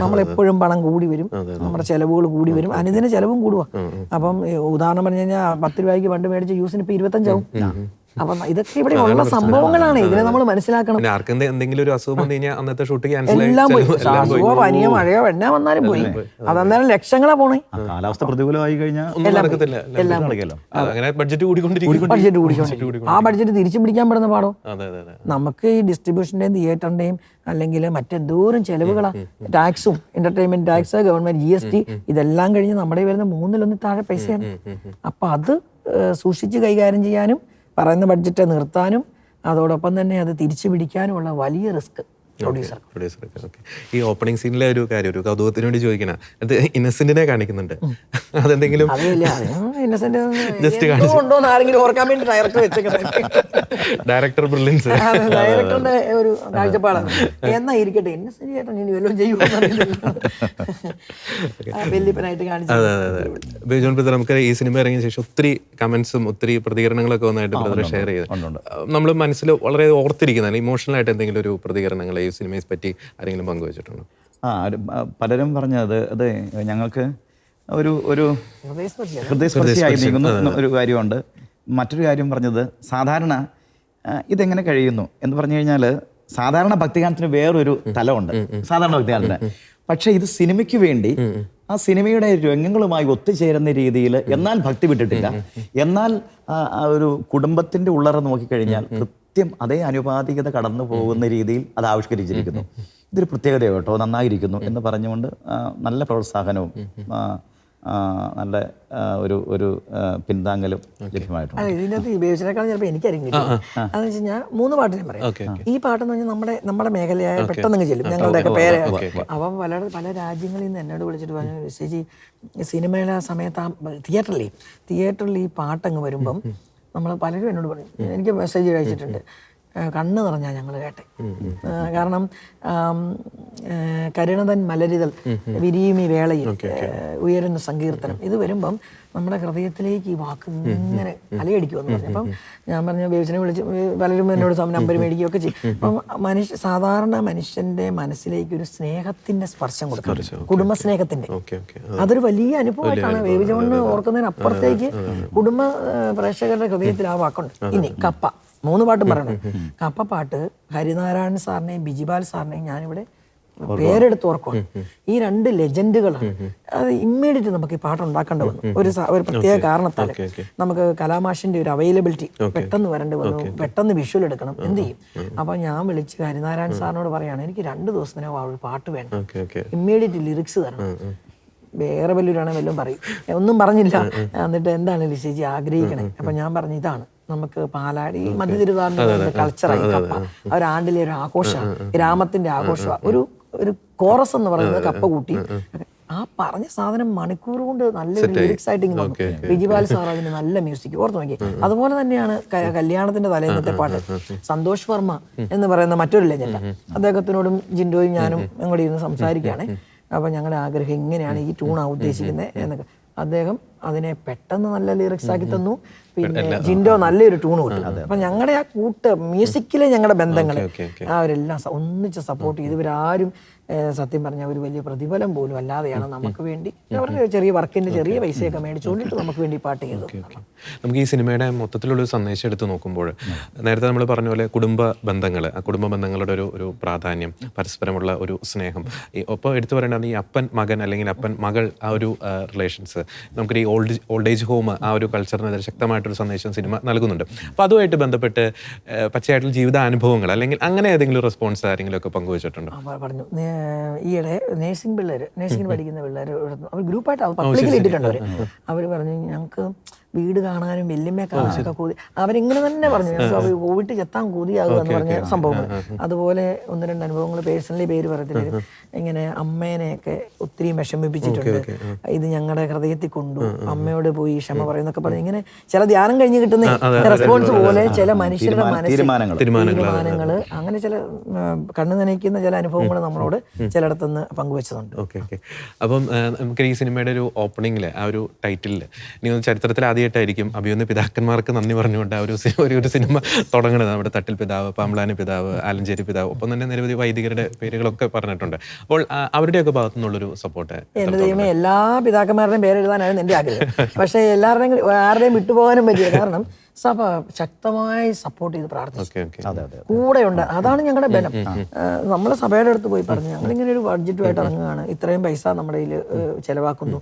നമ്മളെപ്പോഴും പണം കൂടി വരും, നമ്മുടെ ചെലവുകൾ കൂടി വരും, അനുദിന ചെലവും കൂടുക. അപ്പം ഉദാഹരണം പറഞ്ഞു കഴിഞ്ഞാൽ 10 രൂപയ്ക്ക് പണ്ട് മേടിച്ച ജ്യൂസിന് ഇപ്പൊ 25 ആവും. അപ്പൊ ഇതൊക്കെ ഇവിടെ ഉള്ള സംഭവങ്ങളാണ്. ഇതിനെ നമ്മൾ മനസ്സിലാക്കണം. എന്തെങ്കിലും ഒരു അസുഖം വന്നു കഴിഞ്ഞാൽ അന്നത്തെ ഷൂട്ടിംഗ് എല്ലാം പോയി. അസുഖമോ പനിയോ മഴയോ എണ്ണ വന്നാലും പോയി. അതന്നേരം ലക്ഷങ്ങളാ പോണേ. കാലാവസ്ഥ പ്രതികൂലമായി കഴിഞ്ഞാൽ ബഡ്ജറ്റ് കൂടിക്കൊണ്ടിരിക്കും. ആ ബഡ്ജറ്റ് തിരിച്ചു പിടിക്കാൻ പെടുന്ന പാടോ. നമുക്ക് ഈ ഡിസ്ട്രിബ്യൂഷന്റെയും തിയേറ്ററിന്റെയും അല്ലെങ്കിൽ മറ്റെന്തോരം ചെലവുകളാ. ടാക്സും, എന്റർടൈൻമെന്റ് ടാക്സ്, ഗവൺമെന്റ് GST, ഇതെല്ലാം കഴിഞ്ഞ് നമ്മുടെ വരുന്ന 3-1 താഴെ പൈസയാണ്. അപ്പൊ അത് സൂക്ഷിച്ച് കൈകാര്യം ചെയ്യാനും പറയുന്ന ബഡ്ജറ്റ് നിർത്താനും അതോടൊപ്പം തന്നെ അത് തിരിച്ചു പിടിക്കാനുമുള്ള വലിയ റിസ്ക് പ്രൊഡ്യൂസർക്ക്. ഓക്കെ. ഈ ഓപ്പണിംഗ് സീനിലെ ഒരു കാര്യം, ഒരു കൗതുകത്തിന് വേണ്ടി ചോദിക്കണ, അത് ഇന്നസെന്റിനെ കാണിക്കുന്നുണ്ട്. അതെന്തെങ്കിലും ജസ്റ്റ് ഉണ്ടോന്ന് ആരെങ്കിലും ഓർക്കാൻ വേണ്ടി ഡയറക്ടർ വെച്ചേക്കുന്നത്. ഡയറക്ടർ ബ്രില്യൻസ്, ഡയറക്ടറുടെ ഒരു കാഴ്ചപ്പാടാണ്. എന്നാ ഇരിക്കട്ടെ, ഇന്നസെന്റ് ചേട്ടൻ ഇനി വല്ലതും ചെയ്യുമെന്ന് വെല്ലിപ്പനായിട്ട് കാണിച്ചു. ബേജോൺ ബ്രദർ, നമുക്ക് ഈ സിനിമ ഇറങ്ങിയ ശേഷം ഒത്തിരി കമന്റ്സും ഒത്തിരി പ്രതികരണങ്ങളൊക്കെ വന്നായിട്ട് ബ്രദർ ഷെയർ ചെയ്ത് നമ്മൾ മനസ്സിൽ വളരെ ഓർത്തിരിക്കുന്ന ഇമോഷണൽ ആയിട്ട് എന്തെങ്കിലും ഒരു പ്രതികരണങ്ങൾ ഈ സിനിമയെ പറ്റി ആരെങ്കിലും പങ്കുവച്ചിട്ടുണ്ടോ? പലരും പറഞ്ഞത് അത് ഞങ്ങൾക്ക് ഒരു ഒരു ഹൃദയസ്പർശിയായി നീങ്ങുന്ന ഒരു കാര്യമുണ്ട്. മറ്റൊരു കാര്യം പറഞ്ഞത്, സാധാരണ ഇതെങ്ങനെ കഴിയുന്നു എന്ന് പറഞ്ഞു കഴിഞ്ഞാൽ, സാധാരണ ഭക്തിഗാനത്തിന് വേറൊരു തലമുണ്ട്, സാധാരണ ഭക്തിഗാനത്തിന്. പക്ഷെ ഇത് സിനിമയ്ക്ക് വേണ്ടി ആ സിനിമയുടെ രംഗങ്ങളുമായി ഒത്തുചേരുന്ന രീതിയിൽ, എന്നാൽ ഭക്തി വിട്ടിട്ടില്ല, എന്നാൽ ഒരു കുടുംബത്തിന്റെ ഉള്ളറ നോക്കിക്കഴിഞ്ഞാൽ കൃത്യം അതേ അനുപാതികത കടന്നു പോകുന്ന രീതിയിൽ അത് ആവിഷ്കരിച്ചിരിക്കുന്നു. ഇതൊരു പ്രത്യേകത കേട്ടോ, നന്നായിരിക്കുന്നു എന്ന് പറഞ്ഞുകൊണ്ട് നല്ല പ്രോത്സാഹനവും നല്ല ഒരു പിന്താങ്ങലും ലഭ്യമായിട്ടുണ്ട്. ഇതിനകത്ത് ഈ ബേബിച്ചിനേക്കാൾ ചിലപ്പോൾ എനിക്കറിയില്ല. അതെന്ന് വെച്ച് കഴിഞ്ഞാൽ 3 പാട്ട് ഞാൻ പറയാം. ഈ പാട്ടെന്ന് പറഞ്ഞാൽ നമ്മുടെ മേഖലയായ പെട്ടെന്ന് ചെല്ലും, ഞങ്ങളുടെയൊക്കെ പേര്. അപ്പം പല രാജ്യങ്ങളിൽ നിന്ന് എന്നോട് വിളിച്ചിട്ട് പറഞ്ഞു, ചേച്ചി സിനിമയുടെ സമയത്ത് തിയേറ്ററിൽ ഈ പാട്ടങ്ങ് വരുമ്പം നമ്മൾ പലരും എന്നോട് പറഞ്ഞു, എനിക്ക് മെസ്സേജ് അയച്ചിട്ടുണ്ട്, കണ്ണ് നിറഞ്ഞാൽ ഞങ്ങൾ കേട്ടെ. കാരണം കരുണതൻ മലരിതൽ വിരിയുമി വേളയിൽ ഉയരുന്ന സങ്കീർത്തനം ഇത് വരുമ്പം നമ്മുടെ ഹൃദയത്തിലേക്ക് ഈ വാക്ക് ഇങ്ങനെ അലയടിക്കുമെന്ന് പറഞ്ഞു. അപ്പം ഞാൻ പറഞ്ഞു, ബേബിച്ചിനെ വിളിച്ച് പലരും എന്നോട് നമ്പർ മേടിക്കുകയൊക്കെ ചെയ്യും. അപ്പം സാധാരണ മനുഷ്യന്റെ മനസ്സിലേക്ക് ഒരു സ്നേഹത്തിന്റെ സ്പർശം കൊടുക്കണം, കുടുംബസ്നേഹത്തിന്റെ. അതൊരു വലിയ അനുഭവമായിട്ടാണ് ബേബിജോണിന് ഓർക്കുന്നതിനപ്പുറത്തേക്ക് കുടുംബ പ്രേക്ഷകരുടെ ഹൃദയത്തിൽ ആ വാക്കുണ്ട്. ഇനി കപ്പ 3 പാട്ടും പറയണം. കപ്പ പാട്ട് ഹരിനാരായണൻ സാറിനെയും ബിജിപാൽ സാറിനെയും ഞാനിവിടെ പേരെടുത്ത് ഓർക്കണം. ഈ 2 ലെജൻഡുകളാണ്. അത് ഇമ്മീഡിയറ്റ് നമുക്ക് ഈ പാട്ട് ഉണ്ടാക്കേണ്ടി വന്നു. ഒരു പ്രത്യേക കാരണത്താൽ നമുക്ക് കലാമാഷിന്റെ ഒരു അവൈലബിലിറ്റി പെട്ടെന്ന് വരേണ്ടി വന്നു, പെട്ടെന്ന് വിഷ്വൽ എടുക്കണം, എന്ത് ചെയ്യും? അപ്പൊ ഞാൻ വിളിച്ച് ഹരിനാരായണൻ സാറിനോട് പറയാണ്, എനിക്ക് 2 ദിവസത്തിനകം ആ ഒരു പാട്ട് വേണം, ഇമ്മീഡിയറ്റ് ലിറിക്സ് തരണം. വേറെ വല്ലവരാണെങ്കിൽ വല്ലതും പറയും, ഒന്നും പറഞ്ഞില്ല. എന്നിട്ട് എന്താണ് ലിസേജി ആഗ്രഹിക്കണേ? അപ്പൊ ഞാൻ പറഞ്ഞു, ഇതാണ് നമുക്ക് പാലാടി മധ്യ തിരുവിതാംകൂറിന്റെ കൾച്ചറായി കപ്പ, ഒരാണ്ടിലെ ഒരു ആഘോഷമാണ്, ഗ്രാമത്തിന്റെ ആഘോഷമാണ്. ഒരു കോറസ് എന്ന് പറയുന്നത് കപ്പ കൂട്ടി, ആ പറഞ്ഞ സാധനം മണിക്കൂർ കൊണ്ട് നല്ലൊരു ലിറിക്സ് ആയിട്ട് ഇങ്ങനെ വന്നു. ബിജിപാൽ സാർ അതിന് നല്ല മ്യൂസിക് ഓർത്ത് നോക്കി. അതുപോലെ തന്നെയാണ് കല്യാണത്തിന്റെ തലേന്നത്തെ പാട്ട്. സന്തോഷ് വർമ്മ എന്ന് പറയുന്ന മറ്റൊരു ലെജൻഡ്, അദ്ദേഹത്തിനോടും ജിൻഡോയും ഞാനും ഞങ്ങൾ ഇരുന്ന് സംസാരിക്കുകയാണ്. അപ്പൊ ഞങ്ങളുടെ ആഗ്രഹം ഇങ്ങനെയാണ്, ഈ ട്യൂണാണ് ഉദ്ദേശിക്കുന്നത് എന്നൊക്കെ. അദ്ദേഹം അതിനെ പെട്ടെന്ന് നല്ല ലിറിക്സ് ആക്കി തന്നു. പിന്നെ ജിൻഡോ നല്ലൊരു ട്യൂൺ കിട്ടും. അപ്പൊ ഞങ്ങളുടെ ആ മ്യൂസിക്കിലെ ഞങ്ങളുടെ ബന്ധങ്ങൾ അവരെല്ലാം ഒന്നിച്ച് സപ്പോർട്ട് ചെയ്ത്, ഇവരാരും സത്യം പറഞ്ഞാൽ ഒരു വലിയ പ്രതിഫലം പോലും അല്ലാതെയാണ് നമുക്ക് വേണ്ടി അവരുടെ ചെറിയ വർക്കിന്റെ ചെറിയ പൈസയൊക്കെ മേടിച്ചുകൊണ്ടിട്ട് നമുക്ക് വേണ്ടി പാട്ട് ചെയ്തു. നമുക്ക് ഈ സിനിമയുടെ മൊത്തത്തിലുള്ളൊരു സന്ദേശം എടുത്ത് നോക്കുമ്പോൾ, നേരത്തെ നമ്മൾ പറഞ്ഞ പോലെ കുടുംബ ബന്ധങ്ങൾ, ആ കുടുംബ ബന്ധങ്ങളുടെ ഒരു പ്രാധാന്യം, പരസ്പരമുള്ള ഒരു സ്നേഹം, ഒപ്പം എടുത്തു പറയേണ്ടത് ഈ അപ്പൻ മകൻ അല്ലെങ്കിൽ അപ്പൻ മകൾ ആ ഒരു റിലേഷൻസ്, നമുക്കൊരു ഈ ഓൾഡ് ഏജ് ഹോം ആ ഒരു കൾച്ചറിനെതിരെ ശക്തമായിട്ടൊരു സന്ദേശം സിനിമ നൽകുന്നുണ്ട്. അപ്പോൾ അതുമായിട്ട് ബന്ധപ്പെട്ട് പച്ചയായിട്ടുള്ള ജീവിതാനുഭവങ്ങൾ അല്ലെങ്കിൽ അങ്ങനെ ഏതെങ്കിലും റെസ്പോൺസ് ആരെങ്കിലും ഒക്കെ പങ്കുവച്ചിട്ടുണ്ടോ? പറഞ്ഞു, ഈയിടെ നേഴ്സിംഗ് പഠിക്കുന്ന പിള്ളേർ അവർ ഗ്രൂപ്പായിട്ട് പബ്ലിക്കിൽ ഇട്ടിട്ടുണ്ട്. അവർ പറഞ്ഞു, ഞങ്ങൾക്ക് വീട് കാണാനും വല്യമ്മയെ കാണാനൊക്കെ കൂതി, അവരിങ്ങനെ തന്നെ പറഞ്ഞു, അവർ പോയിട്ട് ചെത്താൻ കൂതിയാകുക എന്ന് പറഞ്ഞ സംഭവങ്ങൾ. അതുപോലെ 1-2 അനുഭവങ്ങൾ പേഴ്സണലി പേര് പറയത്തില്ല, ഇങ്ങനെ അമ്മേനെയൊക്കെ ഒത്തിരി വിഷമിപ്പിച്ചിട്ടുണ്ട്, ഇത് ഞങ്ങളുടെ ഹൃദയത്തിൽ കൊണ്ടു, അമ്മയോട് പോയി ക്ഷമ പറയുന്നൊക്കെ പറഞ്ഞു. ഇങ്ങനെ ചില ധ്യാനം കഴിഞ്ഞ് കിട്ടുന്ന റെസ്പോൺസ് പോലെ ചില മനുഷ്യരുടെ തീരുമാനങ്ങൾ, അങ്ങനെ ചില കണ്ണു നനയ്ക്കുന്ന ചില അനുഭവങ്ങൾ നമ്മളോട് ചിലയിടത്തുനിന്ന് പങ്കുവെച്ചതുണ്ട്. അപ്പം നമുക്ക് ഈ സിനിമയുടെ ഒരു ഓപ്പണിംഗില് ആ ഒരു ടൈറ്റിലിൽ ഇനി ചരിത്രത്തിൽ ആദ്യമായിട്ടായിരിക്കും അഭിയൊന്ന് പിതാക്കന്മാർക്ക് നന്ദി പറഞ്ഞുകൊണ്ട് ആ ഒരു സിനിമ തുടങ്ങുന്നത്. നമ്മുടെ തട്ടിൽ പിതാവ്, പാമ്പ്ലാനി പിതാവ്, ആലഞ്ചേരി പിതാവ്, ഒപ്പം തന്നെ നിരവധി വൈദികരുടെ പേരുകളൊക്കെ പറഞ്ഞിട്ടുണ്ട്. അപ്പോൾ അവരുടെയൊക്കെ ഭാഗത്തു നിന്നുള്ളൊരു സപ്പോർട്ട്. എന്റെ ദൈവമേ, എല്ലാ പിതാക്കന്മാരുടെയും പേരെഴുതാനായിരുന്നു എന്റെ ആഗ്രഹം. പക്ഷേ ആരുടെയും വിട്ടുപോകാനും പറ്റില്ല. കാരണം സഭ ശക്തമായി സപ്പോർട്ട് ചെയ്ത് പ്രാർത്ഥിച്ചു, കൂടെയുണ്ട്. അതാണ് ഞങ്ങളുടെ ബലം. നമ്മൾ സഭയുടെ അടുത്ത് പോയി പറഞ്ഞു, ഞങ്ങളിങ്ങനെ ഒരു ബഡ്ജറ്റുമായിട്ട് ഇറങ്ങുകയാണ്, ഇത്രയും പൈസ നമ്മുടെ കയ്യിൽ ചെലവാക്കുന്നു,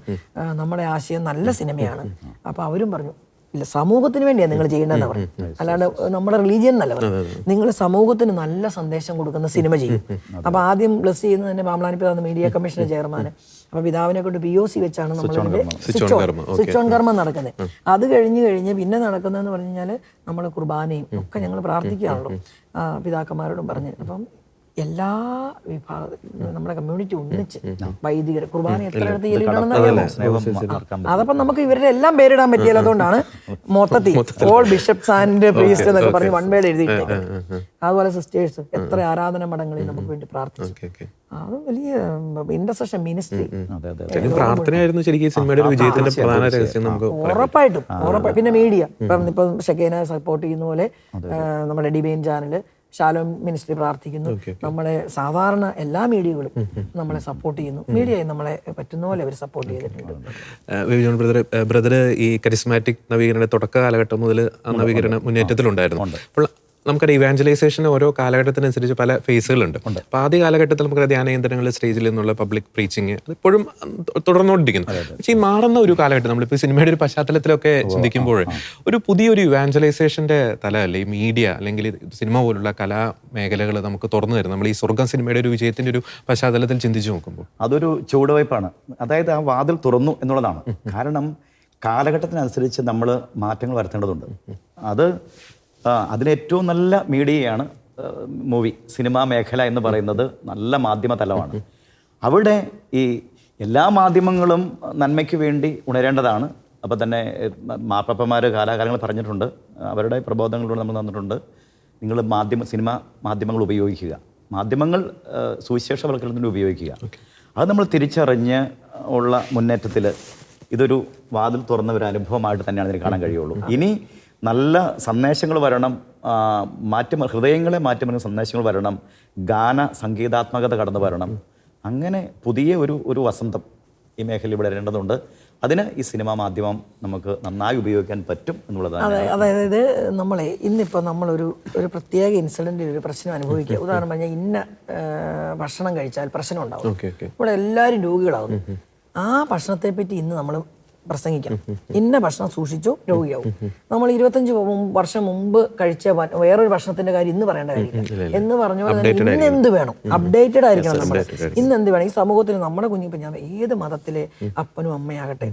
നമ്മുടെ ആശയം നല്ല സിനിമയാണ്. അപ്പൊ അവരും പറഞ്ഞു, ഇല്ല, സമൂഹത്തിന് വേണ്ടിയാണ് നിങ്ങൾ ചെയ്യേണ്ടതെന്ന് പറഞ്ഞു, അല്ലാണ്ട് നമ്മുടെ റിലീജിയൻ എന്നല്ല പറഞ്ഞു. നിങ്ങൾ സമൂഹത്തിന് നല്ല സന്ദേശം കൊടുക്കുന്ന സിനിമ ചെയ്യും. അപ്പൊ ആദ്യം ബ്ലസ് ചെയ്യുന്നത് തന്നെ പാമ്പ്ലാനി പിതാവ് മീഡിയ കമ്മീഷന്റെ ചെയർമാന്. അപ്പൊ പിതാവിനെ കൊണ്ട് POC വെച്ചാണ് നമ്മളിതിന്റെ സ്വിച്ച് ഓൺ കർമ്മം നടക്കുന്നത്. അത് കഴിഞ്ഞ് പിന്നെ നടക്കുന്നതെന്ന് പറഞ്ഞു കഴിഞ്ഞാൽ നമ്മൾ കുർബാനയും ഒക്കെ ഞങ്ങൾ പ്രാർത്ഥിക്കുകയാണല്ലോ പിതാക്കന്മാരോടും പറഞ്ഞ്. അപ്പം എല്ലാ വിഭാഗ നമ്മുടെ കമ്മ്യൂണിറ്റി ഒന്നിച്ച് വൈദികർ കുർബാന എത്ര അടുത്ത് ചെല്ലിടണമെന്ന് അറിയാമോ? അതപ്പം നമുക്ക് ഇവരുടെ എല്ലാം പേരിടാൻ പറ്റിയല്ലോ. അതുകൊണ്ടാണ് മൊത്തത്തിൽ ഓൾ ബിഷപ്സ് ആൻഡ് പ്രീസ്റ്റ് എന്നൊക്കെ പറഞ്ഞ് വൺ വേർഡ് എഴുതിയിട്ടേക്ക്. അതുപോലെ സിസ്റ്റേഴ്സ് എത്ര ആരാധന മഠങ്ങളിൽ നമുക്ക് വേണ്ടി പ്രാർത്ഥിച്ചു. അത് വലിയ ഇന്റർസെഷൻ മിനിസ്ട്രി. പ്രാർത്ഥനയായിരുന്നു ശരിക്കും സിനിമയുടെ വിജയത്തിന്റെ പ്രധാന രഹസ്യം. നമുക്ക് ഉറപ്പായിട്ടും പിന്നെ മീഡിയ ഇപ്പം ഷെക്കേന സപ്പോർട്ട് ചെയ്യുന്ന പോലെ നമ്മുടെ ഡിവൈൻ ചാനല്, ശാലോം മിനിസ്ട്രി പ്രാർത്ഥിക്കുന്നു. നമ്മളെ സാധാരണ എല്ലാ മീഡിയകളും നമ്മളെ സപ്പോർട്ട് ചെയ്യുന്നു. മീഡിയ നമ്മളെ പറ്റുന്ന പോലെ അവർ സപ്പോർട്ട് ചെയ്തിട്ടുണ്ട്. വിജയൻ ബ്രദർ ഈ കരിസ്മാറ്റിക് നവീകരണ തുടക്ക കാലഘട്ടം മുതൽ നവീകരണ മുന്നേറ്റത്തിലുണ്ടായിരുന്നു. അപ്പോൾ നമുക്കറിയാം ഇവാഞ്ചലൈസേഷൻ ഓരോ കാലഘട്ടത്തിനനുസരിച്ച് പല ഫേസുകളുണ്ട്. അപ്പോൾ ആദ്യ കാലഘട്ടത്തിൽ നമുക്ക് ധ്യാനകേന്ദ്രങ്ങൾ, സ്റ്റേജിൽ നിന്നുള്ള പബ്ലിക് പ്രീച്ചിങ് അതിപ്പോഴും തുടർന്നുകൊണ്ടിരിക്കുന്നു. പക്ഷേ ഈ മാറുന്ന ഒരു കാലഘട്ടം നമ്മളിപ്പോൾ സിനിമയുടെ ഒരു പശ്ചാത്തലത്തിലൊക്കെ ചിന്തിക്കുമ്പോൾ ഒരു പുതിയൊരു ഇവാഞ്ചലൈസേഷൻ്റെ തലമല്ലേ ഈ മീഡിയ അല്ലെങ്കിൽ സിനിമ പോലുള്ള കലാമേഖലകൾ നമുക്ക് തുറന്നു തരും. നമ്മൾ ഈ സ്വർഗം സിനിമയുടെ ഒരു വിജയത്തിൻ്റെ ഒരു പശ്ചാത്തലത്തിൽ ചിന്തിച്ചു നോക്കുമ്പോൾ അതൊരു ചുവടുവയ്പ്പാണ്. അതായത് ആ വാതിൽ തുറന്നു എന്നുള്ളതാണ്. കാരണം കാലഘട്ടത്തിനനുസരിച്ച് നമ്മൾ മാറ്റങ്ങൾ വരുത്തേണ്ടതുണ്ട്. അതിലേറ്റവും നല്ല മീഡിയയാണ് മൂവി, സിനിമാ മേഖല എന്ന് പറയുന്നത് നല്ല മാധ്യമ തലമാണ്. അവിടെ ഈ എല്ലാ മാധ്യമങ്ങളും നന്മയ്ക്ക് വേണ്ടി ഉണരേണ്ടതാണ്. അപ്പോൾ തന്നെ മാപ്പപ്പന്മാർ കാലാകാലങ്ങൾ പറഞ്ഞിട്ടുണ്ട്, അവരുടെ പ്രബോധനങ്ങളോട് നമ്മൾ തന്നിട്ടുണ്ട്, നിങ്ങൾ സിനിമ മാധ്യമങ്ങൾ ഉപയോഗിക്കുക, മാധ്യമങ്ങൾ സുവിശേഷവൽക്കരണത്തിന് ഉപയോഗിക്കുക. അത് നമ്മൾ തിരിച്ചറിഞ്ഞ് ഉള്ള മുന്നേറ്റത്തിൽ ഇതൊരു വാതിൽ തുറന്ന ഒരു അനുഭവമായിട്ട് തന്നെയാണ് ഇതിന് കാണാൻ കഴിയുള്ളൂ. ഇനി നല്ല സന്ദേശങ്ങൾ വരണം, ഹൃദയങ്ങളെ മാറ്റിമറിയുന്ന സന്ദേശങ്ങൾ വരണം, സംഗീതാത്മകത കടന്നു വരണം. അങ്ങനെ പുതിയ ഒരു വസന്തം ഈ മേഖലയിൽ ഇവിടെ വരേണ്ടതുണ്ട്. അതിന് ഈ സിനിമാ മാധ്യമം നമുക്ക് നന്നായി ഉപയോഗിക്കാൻ പറ്റും എന്നുള്ളതാണ്. അതായത് നമ്മളെ ഇന്നിപ്പോൾ നമ്മളൊരു പ്രത്യേക ഇൻസിഡൻറ്റിൽ ഒരു പ്രശ്നം അനുഭവിക്കുക. ഉദാഹരണം പറഞ്ഞാൽ ഇന്ന ഭക്ഷണം കഴിച്ചാൽ പ്രശ്നം ഉണ്ടാവും, ഇവിടെ എല്ലാവരും രോഗികളാവും. ആ ഭക്ഷണത്തെപ്പറ്റി ഇന്ന് നമ്മൾ പ്രസംഗിക്കണം. ഇന്ന ഭക്ഷണം സൂക്ഷിച്ചു രോഗിയാവും. നമ്മൾ 25 വർഷം മുമ്പ് കഴിച്ച വേറൊരു ഭക്ഷണത്തിന്റെ കാര്യം ഇന്ന് പറയേണ്ട കാര്യമില്ല എന്ന് പറഞ്ഞ പോലെ തന്നെ ഇന്ന് എന്ത് വേണം, അപ്ഡേറ്റഡ് ആയിരിക്കണം നമ്മൾ. ഇന്ന് എന്ത് വേണം ഈ സമൂഹത്തിൽ നമ്മുടെ കുഞ്ഞിപ്പോൾ ഞാൻ ഏത് മതത്തിലെ അപ്പനും അമ്മയാകട്ടെ,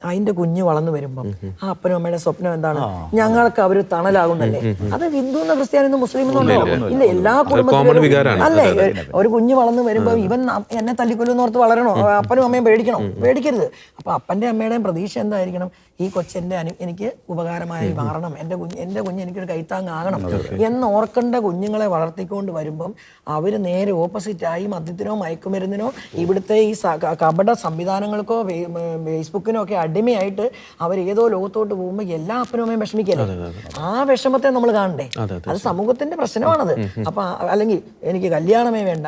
അതിന്റെ കുഞ്ഞ് വളർന്നു വരുമ്പം ആ അപ്പനും അമ്മയുടെ സ്വപ്നം എന്താണ്? ഞങ്ങൾക്ക് അവർ തണലാകുന്നല്ലേ. അത് ഹിന്ദു എന്നോ ക്രിസ്ത്യാനിന്നോ മുസ്ലിം എന്നോ ഇല്ല, എല്ലാ കുടുംബത്തിലും അല്ലേ. ഒരു കുഞ്ഞ് വളർന്നു വരുമ്പോൾ ഇവൻ എന്നെ തല്ലിക്കൊല്ലുന്ന ഓർത്ത് വളരണോ? അപ്പനും അമ്മയും പേടിക്കണോ? പേടിക്കരുത്. അപ്പൊ അപ്പന്റെ അമ്മയുടെയും പ്രതീക്ഷ എന്തായിരിക്കണം? ഈ കൊച്ചെൻ്റെ എനിക്ക് ഉപകാരമായി മാറണം, എൻ്റെ കുഞ്ഞ് എനിക്കൊരു കൈത്താങ്ങാകണം എന്ന് ഓർക്കേണ്ട കുഞ്ഞുങ്ങളെ വളർത്തിക്കൊണ്ട് വരുമ്പം അവർ നേരെ ഓപ്പോസിറ്റായി മദ്യത്തിനോ മയക്കുമരുന്നിനോ ഇവിടുത്തെ ഈ കപട സംവിധാനങ്ങൾക്കോ ഫേസ്ബുക്കിനോ ഒക്കെ അടിമയായിട്ട് അവർ ഏതോ ലോകത്തോട്ട് പോകുമ്പോൾ എല്ലാ അപ്പനും അമ്മയും വിഷമിക്കല്ലേ. ആ വിഷമത്തെ നമ്മൾ കാണണ്ടേ? അത് സമൂഹത്തിന്റെ പ്രശ്നമാണത്. അപ്പൊ അല്ലെങ്കിൽ എനിക്ക് കല്യാണമേ വേണ്ട,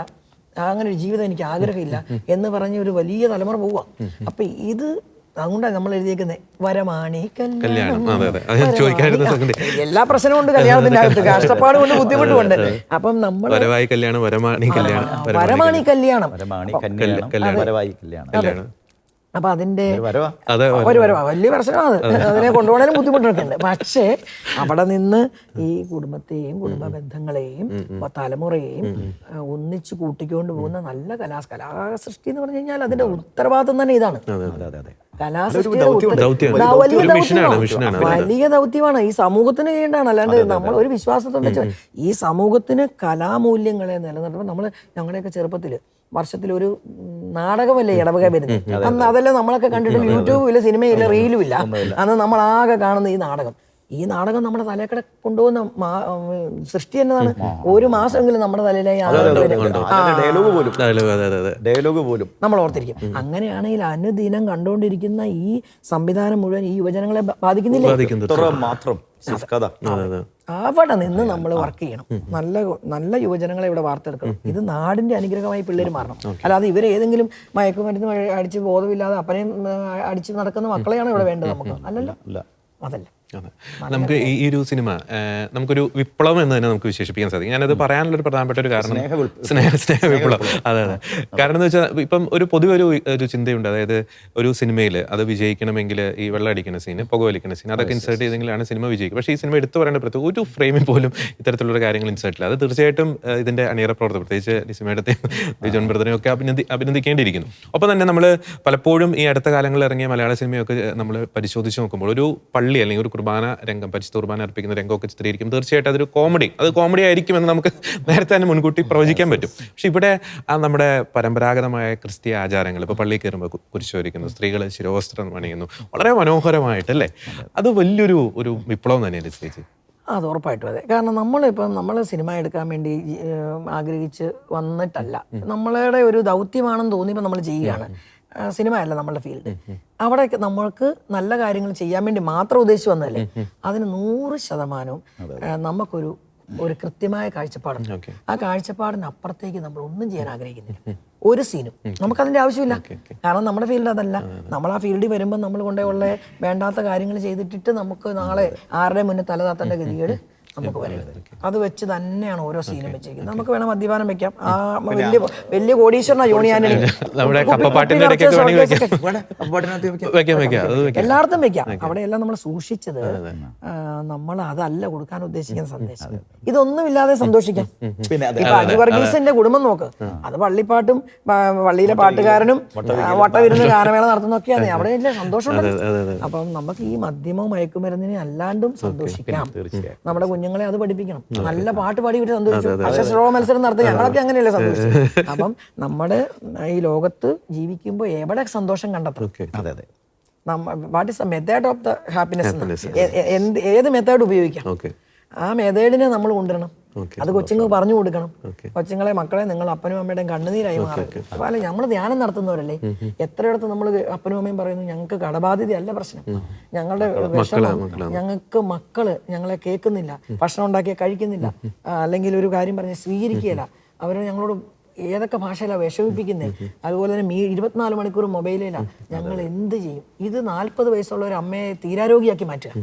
അങ്ങനെ ഒരു ജീവിതം എനിക്ക് ആഗ്രഹമില്ല എന്ന് പറഞ്ഞ ഒരു വലിയ തലമുറ പോവാ. അപ്പൊ ഇത് അതുകൊണ്ടാണ് നമ്മൾ എഴുതിയേക്കുന്നത് വരമാണി കല്യാണം. എല്ലാ പ്രശ്നവും ഉണ്ട് കല്യാണത്തിന്റെ അകത്ത്, കഷ്ടപ്പാട് കൊണ്ട് ബുദ്ധിമുട്ടുണ്ട്. അപ്പം നമ്മൾ വരമാണി കല്യാണം അപ്പൊ അതിന്റെ ഒരു വരവാ വലിയ പ്രശ്നമാണ്. അതിനെ കൊണ്ടുപോകാനും ബുദ്ധിമുട്ടൊക്കെ ഉണ്ട്. പക്ഷേ അവിടെ നിന്ന് ഈ കുടുംബത്തെയും കുടുംബ ബന്ധങ്ങളെയും തലമുറയെയും ഒന്നിച്ചു കൂട്ടിക്കൊണ്ട് പോകുന്ന നല്ല കലാസൃഷ്ടി എന്ന് പറഞ്ഞു കഴിഞ്ഞാൽ അതിന്റെ ഉത്തരവാദിത്വം തന്നെ ഇതാണ്. വലിയ ദൗത്യമാണ്, ഈ സമൂഹത്തിന് ചെയ്യേണ്ടതാണ്. അല്ലാണ്ട് നമ്മൾ ഒരു വിശ്വാസത്തോടെ ഈ സമൂഹത്തിന് കലാമൂല്യങ്ങളെ നിലനിർത്തുമ്പോൾ നമ്മൾ ഞങ്ങളുടെയൊക്കെ ചെറുപ്പത്തില് വർഷത്തിലൊരു നാടകമല്ലേ ഇടവക വരുന്നത്. അന്ന് അതല്ലേ നമ്മളൊക്കെ കണ്ടിട്ട് യൂട്യൂബില്ല, സിനിമയില്ല, റീലും ഇല്ല. അന്ന് നമ്മൾ ആകെ കാണുന്ന ഈ നാടകം നമ്മുടെ തലക്കട കൊണ്ടുപോകുന്ന സൃഷ്ടി എന്നതാണ്. ഒരു മാസമെങ്കിലും നമ്മുടെ തലയിലായി ഡയലോഗ് പോലും നമ്മൾ ഓർത്തിരിക്കും. അങ്ങനെയാണെങ്കിൽ അനുദിനം കണ്ടുകൊണ്ടിരിക്കുന്ന ഈ സംവിധാനം മുഴുവൻ ഈ യുവജനങ്ങളെ ബാധിക്കുന്നില്ലേ? അവിടെ നിന്ന് നമ്മൾ വർക്ക് ചെയ്യണം. നല്ല യുവജനങ്ങളെ ഇവിടെ വാർത്തെടുക്കണം. ഇത് നാടിന്റെ അനുഗ്രഹമായി പിള്ളേർ മാറണം. അല്ലാതെ ഇവരേതെങ്കിലും മയക്കുമരുന്ന് അടിച്ച് ബോധമില്ലാതെ അപ്പനെയും അടിച്ച് നടക്കുന്ന മക്കളെയാണ് ഇവിടെ വേണ്ടത് നമുക്ക്. അല്ലല്ലോ, അതല്ല. നമുക്ക് ഈ ഒരു സിനിമ നമുക്കൊരു വിപ്ലവം എന്ന് തന്നെ നമുക്ക് വിശേഷിപ്പിക്കാൻ സാധിക്കും. ഞാനത് പറയാനുള്ളൊരു പ്രധാനപ്പെട്ട ഒരു കാരണം സ്നേഹ വിപ്ലവം. അതെ. കാരണം എന്ന് വെച്ചാൽ ഇപ്പം പൊതുവെ ഒരു ചിന്തയുണ്ട്. അതായത് ഒരു സിനിമയിൽ അത് വിജയിക്കണമെങ്കിൽ ഈ വെള്ളം അടിക്കുന്ന സീന്, പുകവലിക്കുന്ന സീൻ അതൊക്കെ ഇൻസേർട്ട് ചെയ്തെങ്കിലാണ് സിനിമ വിജയിക്കുക. പക്ഷേ ഈ സിനിമ എടുത്തു പറയേണ്ട പ്രത്യേകം ഒരു ഫ്രെയിമിൽ പോലും ഇത്തരത്തിലുള്ള കാര്യങ്ങൾ ഇൻസേർട്ട് ഇല്ല. അത് തീർച്ചയായിട്ടും ഇതിന്റെ അണിയറ പ്രവർത്തനം, പ്രത്യേകിച്ച് നിസിമയുടെയും വിജയൻ ബ്രദറിനെയും ഒക്കെ അഭിനന്ദിക്കേണ്ടിയിരിക്കുന്നു. ഒപ്പം തന്നെ നമ്മൾ പലപ്പോഴും ഈ അടുത്ത കാലങ്ങളിൽ ഇറങ്ങിയ മലയാള സിനിമയൊക്കെ നമ്മൾ പരിശോധിച്ച് നോക്കുമ്പോൾ ഒരു പള്ളി അല്ലെങ്കിൽ ഒരു കുർബാന രംഗം, പരിശുദ്ധ കുർബാന അർപ്പിക്കുന്ന രംഗമൊക്കെ ചിത്രീകരിക്കും, തീർച്ചയായിട്ടും അതൊരു കോമഡി ആയിരിക്കുമെന്ന് നമുക്ക് നേരത്തെ തന്നെ മുൻകൂട്ടി പ്രവചിക്കാൻ പറ്റും. പക്ഷെ ഇവിടെ നമ്മുടെ പരമ്പരാഗതമായ ക്രിസ്തീയ ആചാരങ്ങൾ, ഇപ്പോൾ പള്ളിയിൽ കയറുമ്പോൾ കുരിശ് വരയ്ക്കുന്നു, സ്ത്രീകൾ ശിരോവസ്ത്രം അണിയുന്നു, വളരെ മനോഹരമായിട്ടല്ലേ, അത് വലിയൊരു വിപ്ലവം തന്നെയല്ലേ ചേച്ചി? അത് ഉറപ്പായിട്ടും അതെ. കാരണം നമ്മൾ സിനിമ എടുക്കാൻ വേണ്ടി ആഗ്രഹിച്ച് വന്നിട്ടല്ല, നമ്മളുടെ ഒരു ദൗത്യമാണെന്ന് തോന്നിയപ്പോൾ നമ്മൾ ചെയ്യുകയാണ്. സിനിമയല്ല നമ്മളുടെ ഫീൽഡ്. അവിടെ നമ്മൾക്ക് നല്ല കാര്യങ്ങൾ ചെയ്യാൻ വേണ്ടി മാത്രം ഉദ്ദേശിച്ച് വന്നതല്ലേ. അതിന് 100% നമുക്കൊരു കൃത്യമായ കാഴ്ചപ്പാടുണ്ട്. ആ കാഴ്ചപ്പാടിന് അപ്പുറത്തേക്ക് നമ്മൾ ഒന്നും ചെയ്യാൻ ആഗ്രഹിക്കുന്നില്ല, ഒരു സീനും. നമുക്കതിൻ്റെ ആവശ്യമില്ല. കാരണം നമ്മുടെ ഫീൽഡ് അതല്ല. നമ്മൾ ആ ഫീൽഡിൽ വരുമ്പോൾ നമ്മൾ കൊണ്ടുള്ള വേണ്ടാത്ത കാര്യങ്ങൾ ചെയ്തിട്ടിട്ട് നമുക്ക് നാളെ ആരുടെ മുന്നേ തലതാത്തേണ്ട ഗതികേട് നമുക്ക് വരരുത്. അത് വെച്ച് തന്നെയാണ് ഓരോ സീനും വെച്ചിരിക്കുന്നത്. നമുക്ക് വേണം മദ്യപാനം വെക്കാം. ആ വലിയ കോടീശ്വരനാ ജോണി ആന്റണി, എല്ലായിടത്തും വെക്കാം. അവിടെയെല്ലാം നമ്മൾ സൂക്ഷിച്ചത് നമ്മൾ അതല്ല കൊടുക്കാൻ ഉദ്ദേശിക്കുന്ന സന്ദേശം. ഇതൊന്നുമില്ലാതെ സന്തോഷിക്കാം. ഇപ്പൊ അജു വർഗീസിന്റെ കുടുംബം നോക്ക്, അത് പള്ളിപ്പാട്ടും പള്ളിയിലെ പാട്ടുകാരനും വട്ടവിരുന്ന് ഗാനമേള നടത്തുന്നൊക്കെയാണ്. അവിടെ ഇല്ല സന്തോഷമുണ്ട്. അപ്പം നമുക്ക് ഈ മദ്യമോ മയക്കുമരുന്നിനെ അല്ലാണ്ടും സന്തോഷിക്കാം. നമ്മുടെ കുഞ്ഞുങ്ങളെ അത് പഠിപ്പിക്കണം. നല്ല പാട്ട് പാടി വിട്ട് സന്തോഷിച്ചു, അക്ഷരശ്ലോക മത്സരം നടത്തി, ഞങ്ങളൊക്കെ അങ്ങനെയല്ലേ സന്തോഷിച്ചു. അപ്പം നമ്മുടെ ഈ ലോകത്ത് ജീവിക്കുമ്പോൾ എവിടെ സന്തോഷം കണ്ടെത്തണം? What is the method of the happiness? ഏത് മെത്തേഡ് ഉപയോഗിക്കാം? ആ മെത്തേഡിനെ നമ്മൾ കൊണ്ടുവരണം. അത് കൊച്ചുങ്ങൾക്ക് പറഞ്ഞു കൊടുക്കണം. മക്കളെ നിങ്ങൾ അപ്പനും അമ്മയുടെയും കണ്ണുനീരായി മാറും. അല്ല, നമ്മൾ ധ്യാനം നടത്തുന്നവരല്ലേ. എത്രയിടത്ത് നമ്മൾ അപ്പനും അമ്മയും പറയുന്നു ഞങ്ങൾക്ക് കടബാധ്യതയല്ല പ്രശ്നം, ഞങ്ങളുടെ വിഷമം, ഞങ്ങൾക്ക് മക്കള് ഞങ്ങളെ കേൾക്കുന്നില്ല, ഭക്ഷണം ഉണ്ടാക്കിയാൽ കഴിക്കുന്നില്ല, അല്ലെങ്കിൽ ഒരു കാര്യം പറഞ്ഞ് സ്വീകരിക്കുകയില്ല, അവർ ഞങ്ങളോട് ഏതൊക്കെ ഭാഷയിലാണ് വിഷമിപ്പിക്കുന്നത്. അതുപോലെ തന്നെ 24 മണിക്കൂർ മൊബൈലിലാണ്. ഞങ്ങൾ എന്ത് ചെയ്യും? ഇത് 40 വയസ്സുള്ള ഒരു അമ്മയെ തീരാരോഗിയാക്കി മാറ്റുക.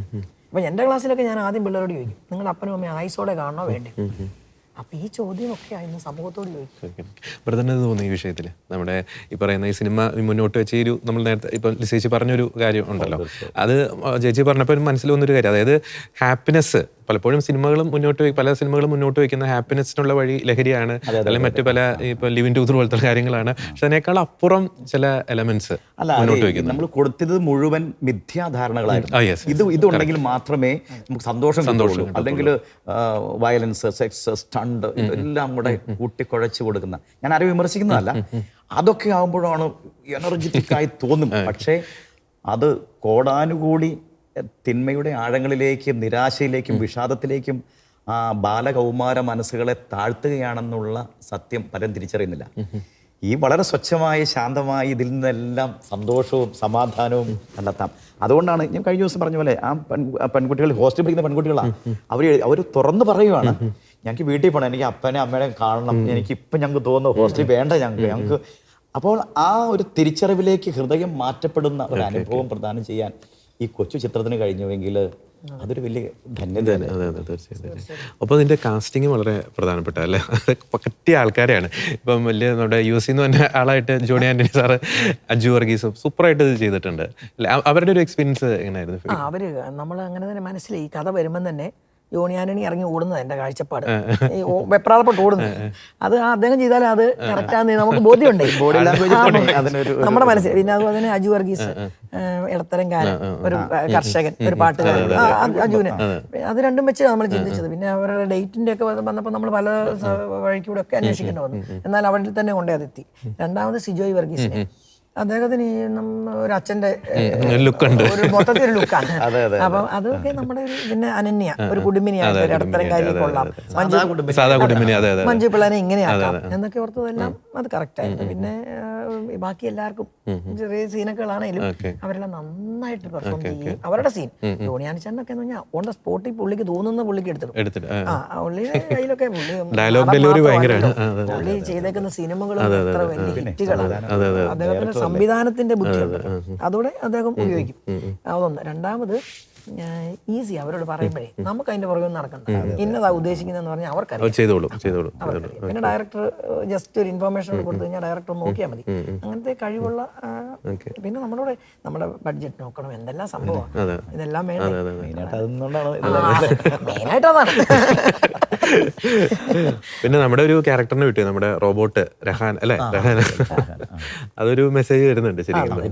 അപ്പം എൻ്റെ ക്ലാസ്സിലൊക്കെ ഞാൻ ആദ്യം പിള്ളേരോട് ചോദിക്കും, നിങ്ങളുടെ അപ്പനും അമ്മയും ആയുസോടെ കാണണോ വേണ്ടേ? അപ്പൊ ഈ ചോദ്യമൊക്കെ ആയിരുന്നു സമൂഹത്തോട് ചോദിക്കും. ബ്രദറിന് തോന്നുന്നു ഈ വിഷയത്തിൽ നമ്മുടെ ഈ പറയുന്ന ഈ സിനിമ മുന്നോട്ട് വെച്ച ഒരു നമ്മൾ നേരത്തെ ഇപ്പം ചേച്ചി പറഞ്ഞൊരു കാര്യം ഉണ്ടല്ലോ, അത് ചേച്ചി പറഞ്ഞപ്പോൾ മനസ്സിൽ വന്നൊരു കാര്യം, അതായത് ഹാപ്പിനെസ് പലപ്പോഴും പല സിനിമകളും മുന്നോട്ട് വയ്ക്കുന്ന ഹാപ്പിനെസ്സിനുള്ള വഴി ലഹരിയാണ്, അല്ലെങ്കിൽ മറ്റു പല ഇപ്പൊ ലിവിങ് ടൂത്ത് പോലത്തെ കാര്യങ്ങളാണ്. പക്ഷെ അതിനേക്കാൾ അപ്പുറം ചില എലമെന്റ്സ് മുന്നോട്ട് വയ്ക്കുന്നത്. നമ്മൾ കൊടുത്തത് മുഴുവൻ മിഥ്യാധാരണകളായിരുന്നു. ഇതുണ്ടെങ്കിൽ മാത്രമേ നമുക്ക് സന്തോഷം കിട്ടുള്ളൂ. അല്ലെങ്കിൽ വയലൻസ്, സെക്സ്, സ്റ്റണ്ട് ഇതെല്ലാം കൂടെ കൂട്ടിക്കുഴച്ച് കൊടുക്കുന്ന, ഞാൻ ആരും വിമർശിക്കുന്നതല്ല, അതൊക്കെ ആകുമ്പോഴാണ് എനർജറ്റിക് ആയി തോന്നും. പക്ഷേ അത് കോടാനുകൂടി തിന്മയുടെ ആഴങ്ങളിലേക്കും നിരാശയിലേക്കും വിഷാദത്തിലേക്കും ആ ബാലകൗമാര മനസ്സുകളെ താഴ്ത്തുകയാണെന്നുള്ള സത്യം പലരും തിരിച്ചറിയുന്നില്ല. ഈ വളരെ സ്വച്ഛമായി ശാന്തമായി ഇതിൽ നിന്നെല്ലാം സന്തോഷവും സമാധാനവും കണ്ടെത്താം. അതുകൊണ്ടാണ് ഞാൻ കഴിഞ്ഞ ദിവസം പറഞ്ഞ പോലെ ആ പെൺകുട്ടികൾ ഹോസ്റ്റലിൽ പഠിക്കുന്ന പെൺകുട്ടികളാണ്, അവർ തുറന്ന് പറയുവാണ്, ഞങ്ങൾക്ക് വീട്ടിൽ പോകണം, എനിക്ക് അപ്പനെ അമ്മയുടെ കാണണം, എനിക്കിപ്പം ഞങ്ങൾക്ക് തോന്നുന്നു ഹോസ്റ്റലിൽ വേണ്ട ഞങ്ങൾക്ക്. അപ്പോൾ ആ ഒരു തിരിച്ചറിവിലേക്ക് ഹൃദയം മാറ്റപ്പെടുന്ന ഒരു അനുഭവം പ്രദാനം ചെയ്യാൻ ഈ കൊച്ചു ചിത്രത്തിന് കഴിഞ്ഞുവെങ്കിൽ അതൊരു വലിയ ധന്യതയാണ്. അതെ തീർച്ചയായും. അപ്പോൾ അതിൻ്റെ കാസ്റ്റിംഗ് വളരെ പ്രധാനപ്പെട്ട അല്ലേ, പറ്റിയ ആൾക്കാരെയാണ്. ഇപ്പം വലിയ നമ്മുടെ US എന്ന് പറഞ്ഞ ആളായിട്ട് ജോണി ആന്റണി സാറ്, അജു വർഗീസും സൂപ്പറായിട്ട് ഇത് ചെയ്തിട്ടുണ്ട്. അവരുടെ ഒരു എക്സ്പീരിയൻസ് എങ്ങനെയായിരുന്നു? അവര് നമ്മൾ അങ്ങനെ തന്നെ മനസ്സിലായി, കഥ വരുമ്പം തന്നെ ജോണി ആന്റണി ഇറങ്ങി ഓടുന്നത് എൻ്റെ കാഴ്ചപ്പാട്, ഈ വെപ്രാളപ്പെട്ട് ഓടുന്നത്, അത് അദ്ദേഹം ചെയ്താലും അത് കറക്റ്റാന്ന് നമുക്ക് ബോധ്യമുണ്ട് നമ്മുടെ മനസ്സിൽ. പിന്നെ അതുപോലെ തന്നെ അജു വർഗീസ്, ഇടത്തരംകാരൻ, ഒരു കർഷകൻ, ഒരു പാട്ടുകാരൻ, അജുവിന്, അത് രണ്ടും വെച്ച് നമ്മൾ ചിന്തിച്ചത്. പിന്നെ അവരുടെ ഡേറ്റിന്റെ ഒക്കെ വന്നപ്പോൾ നമ്മൾ പല വഴിക്കൂടെ ഒക്കെ അന്വേഷിക്കേണ്ടി വന്നു. എന്നാൽ അവിടെ തന്നെ കൊണ്ടേ അതെത്തി. രണ്ടാമത് സിജോയ് വർഗീസിനെ, അദ്ദേഹത്തിന് ഒരു അച്ഛന്റെ ഒരു മൊത്തത്തിൽ ലുക്കാണ്. അപ്പം അതൊക്കെ നമ്മുടെ ഒരു പിന്നെ അനന്യ ഒരു കുടുംബിനിയായിട്ട് ഒരു ഇടത്തരംകാരിയെ കൊള്ളാം, മഞ്ജു പിള്ളേനെ ഇങ്ങനെയാക്കാം എന്നൊക്കെ ഓർത്തതെല്ലാം അത് കറക്റ്റ് ആയിരുന്നു. പിന്നെ ബാക്കി എല്ലാവർക്കും ചെറിയ സീനൊക്കെയാണേലും അവരെല്ലാം നന്നായിട്ട് പെർഫോം ചെയ്യും. അവരുടെ സീൻ ജോണി ആന്റണിച്ചേട്ടനൊക്കെ എന്ന് പറഞ്ഞാൽ ഓൺ ദ സ്പോട്ടിൽ പുള്ളിക്ക് തോന്നുന്ന പുള്ളിക്ക് എടുത്തിടും. പുള്ളിയുടെ കയ്യിലൊക്കെ പുള്ളി ചെയ്തേക്കുന്ന സിനിമകളും എത്ര വലിയ ഹിറ്റുകളാണ്. അദ്ദേഹത്തിന്റെ സംവിധാനത്തിന്റെ ബുദ്ധിയുണ്ട്, അതോടെ അദ്ദേഹം ഉപയോഗിക്കും. അതൊന്ന്. രണ്ടാമത് ഈസി അവരോട് പറയുമ്പോഴേ നമുക്ക് അതിന്റെ പുറകെ നടക്കണ്ട, ഇന്നതാ ഉദ്ദേശിക്കുന്നതെന്ന് പറഞ്ഞാൽ അവർക്കറിയാം. പിന്നെ ഡയറക്ടർ ജസ്റ്റ് ഒരു ഇൻഫർമേഷൻ കൊടുത്തു കഴിഞ്ഞാൽ ഡയറക്ടർ നോക്കിയാൽ മതി. അങ്ങനത്തെ കഴിവുള്ള, പിന്നെ നമ്മുടെ ബഡ്ജറ്റ് നോക്കണം, എന്തെല്ലാം സംഭവമാണ്, ഇതെല്ലാം വേണം. മെയിനായിട്ട് അതാണ്. പിന്നെ നമ്മുടെ ഒരു ക്യാരക്ടറിനെ വിട്ടു, നമ്മുടെ റോബോട്ട് രഹാൻ അല്ലെ, അതൊരു മെസ്സേജ് വരുന്നുണ്ട് ശരിക്കും.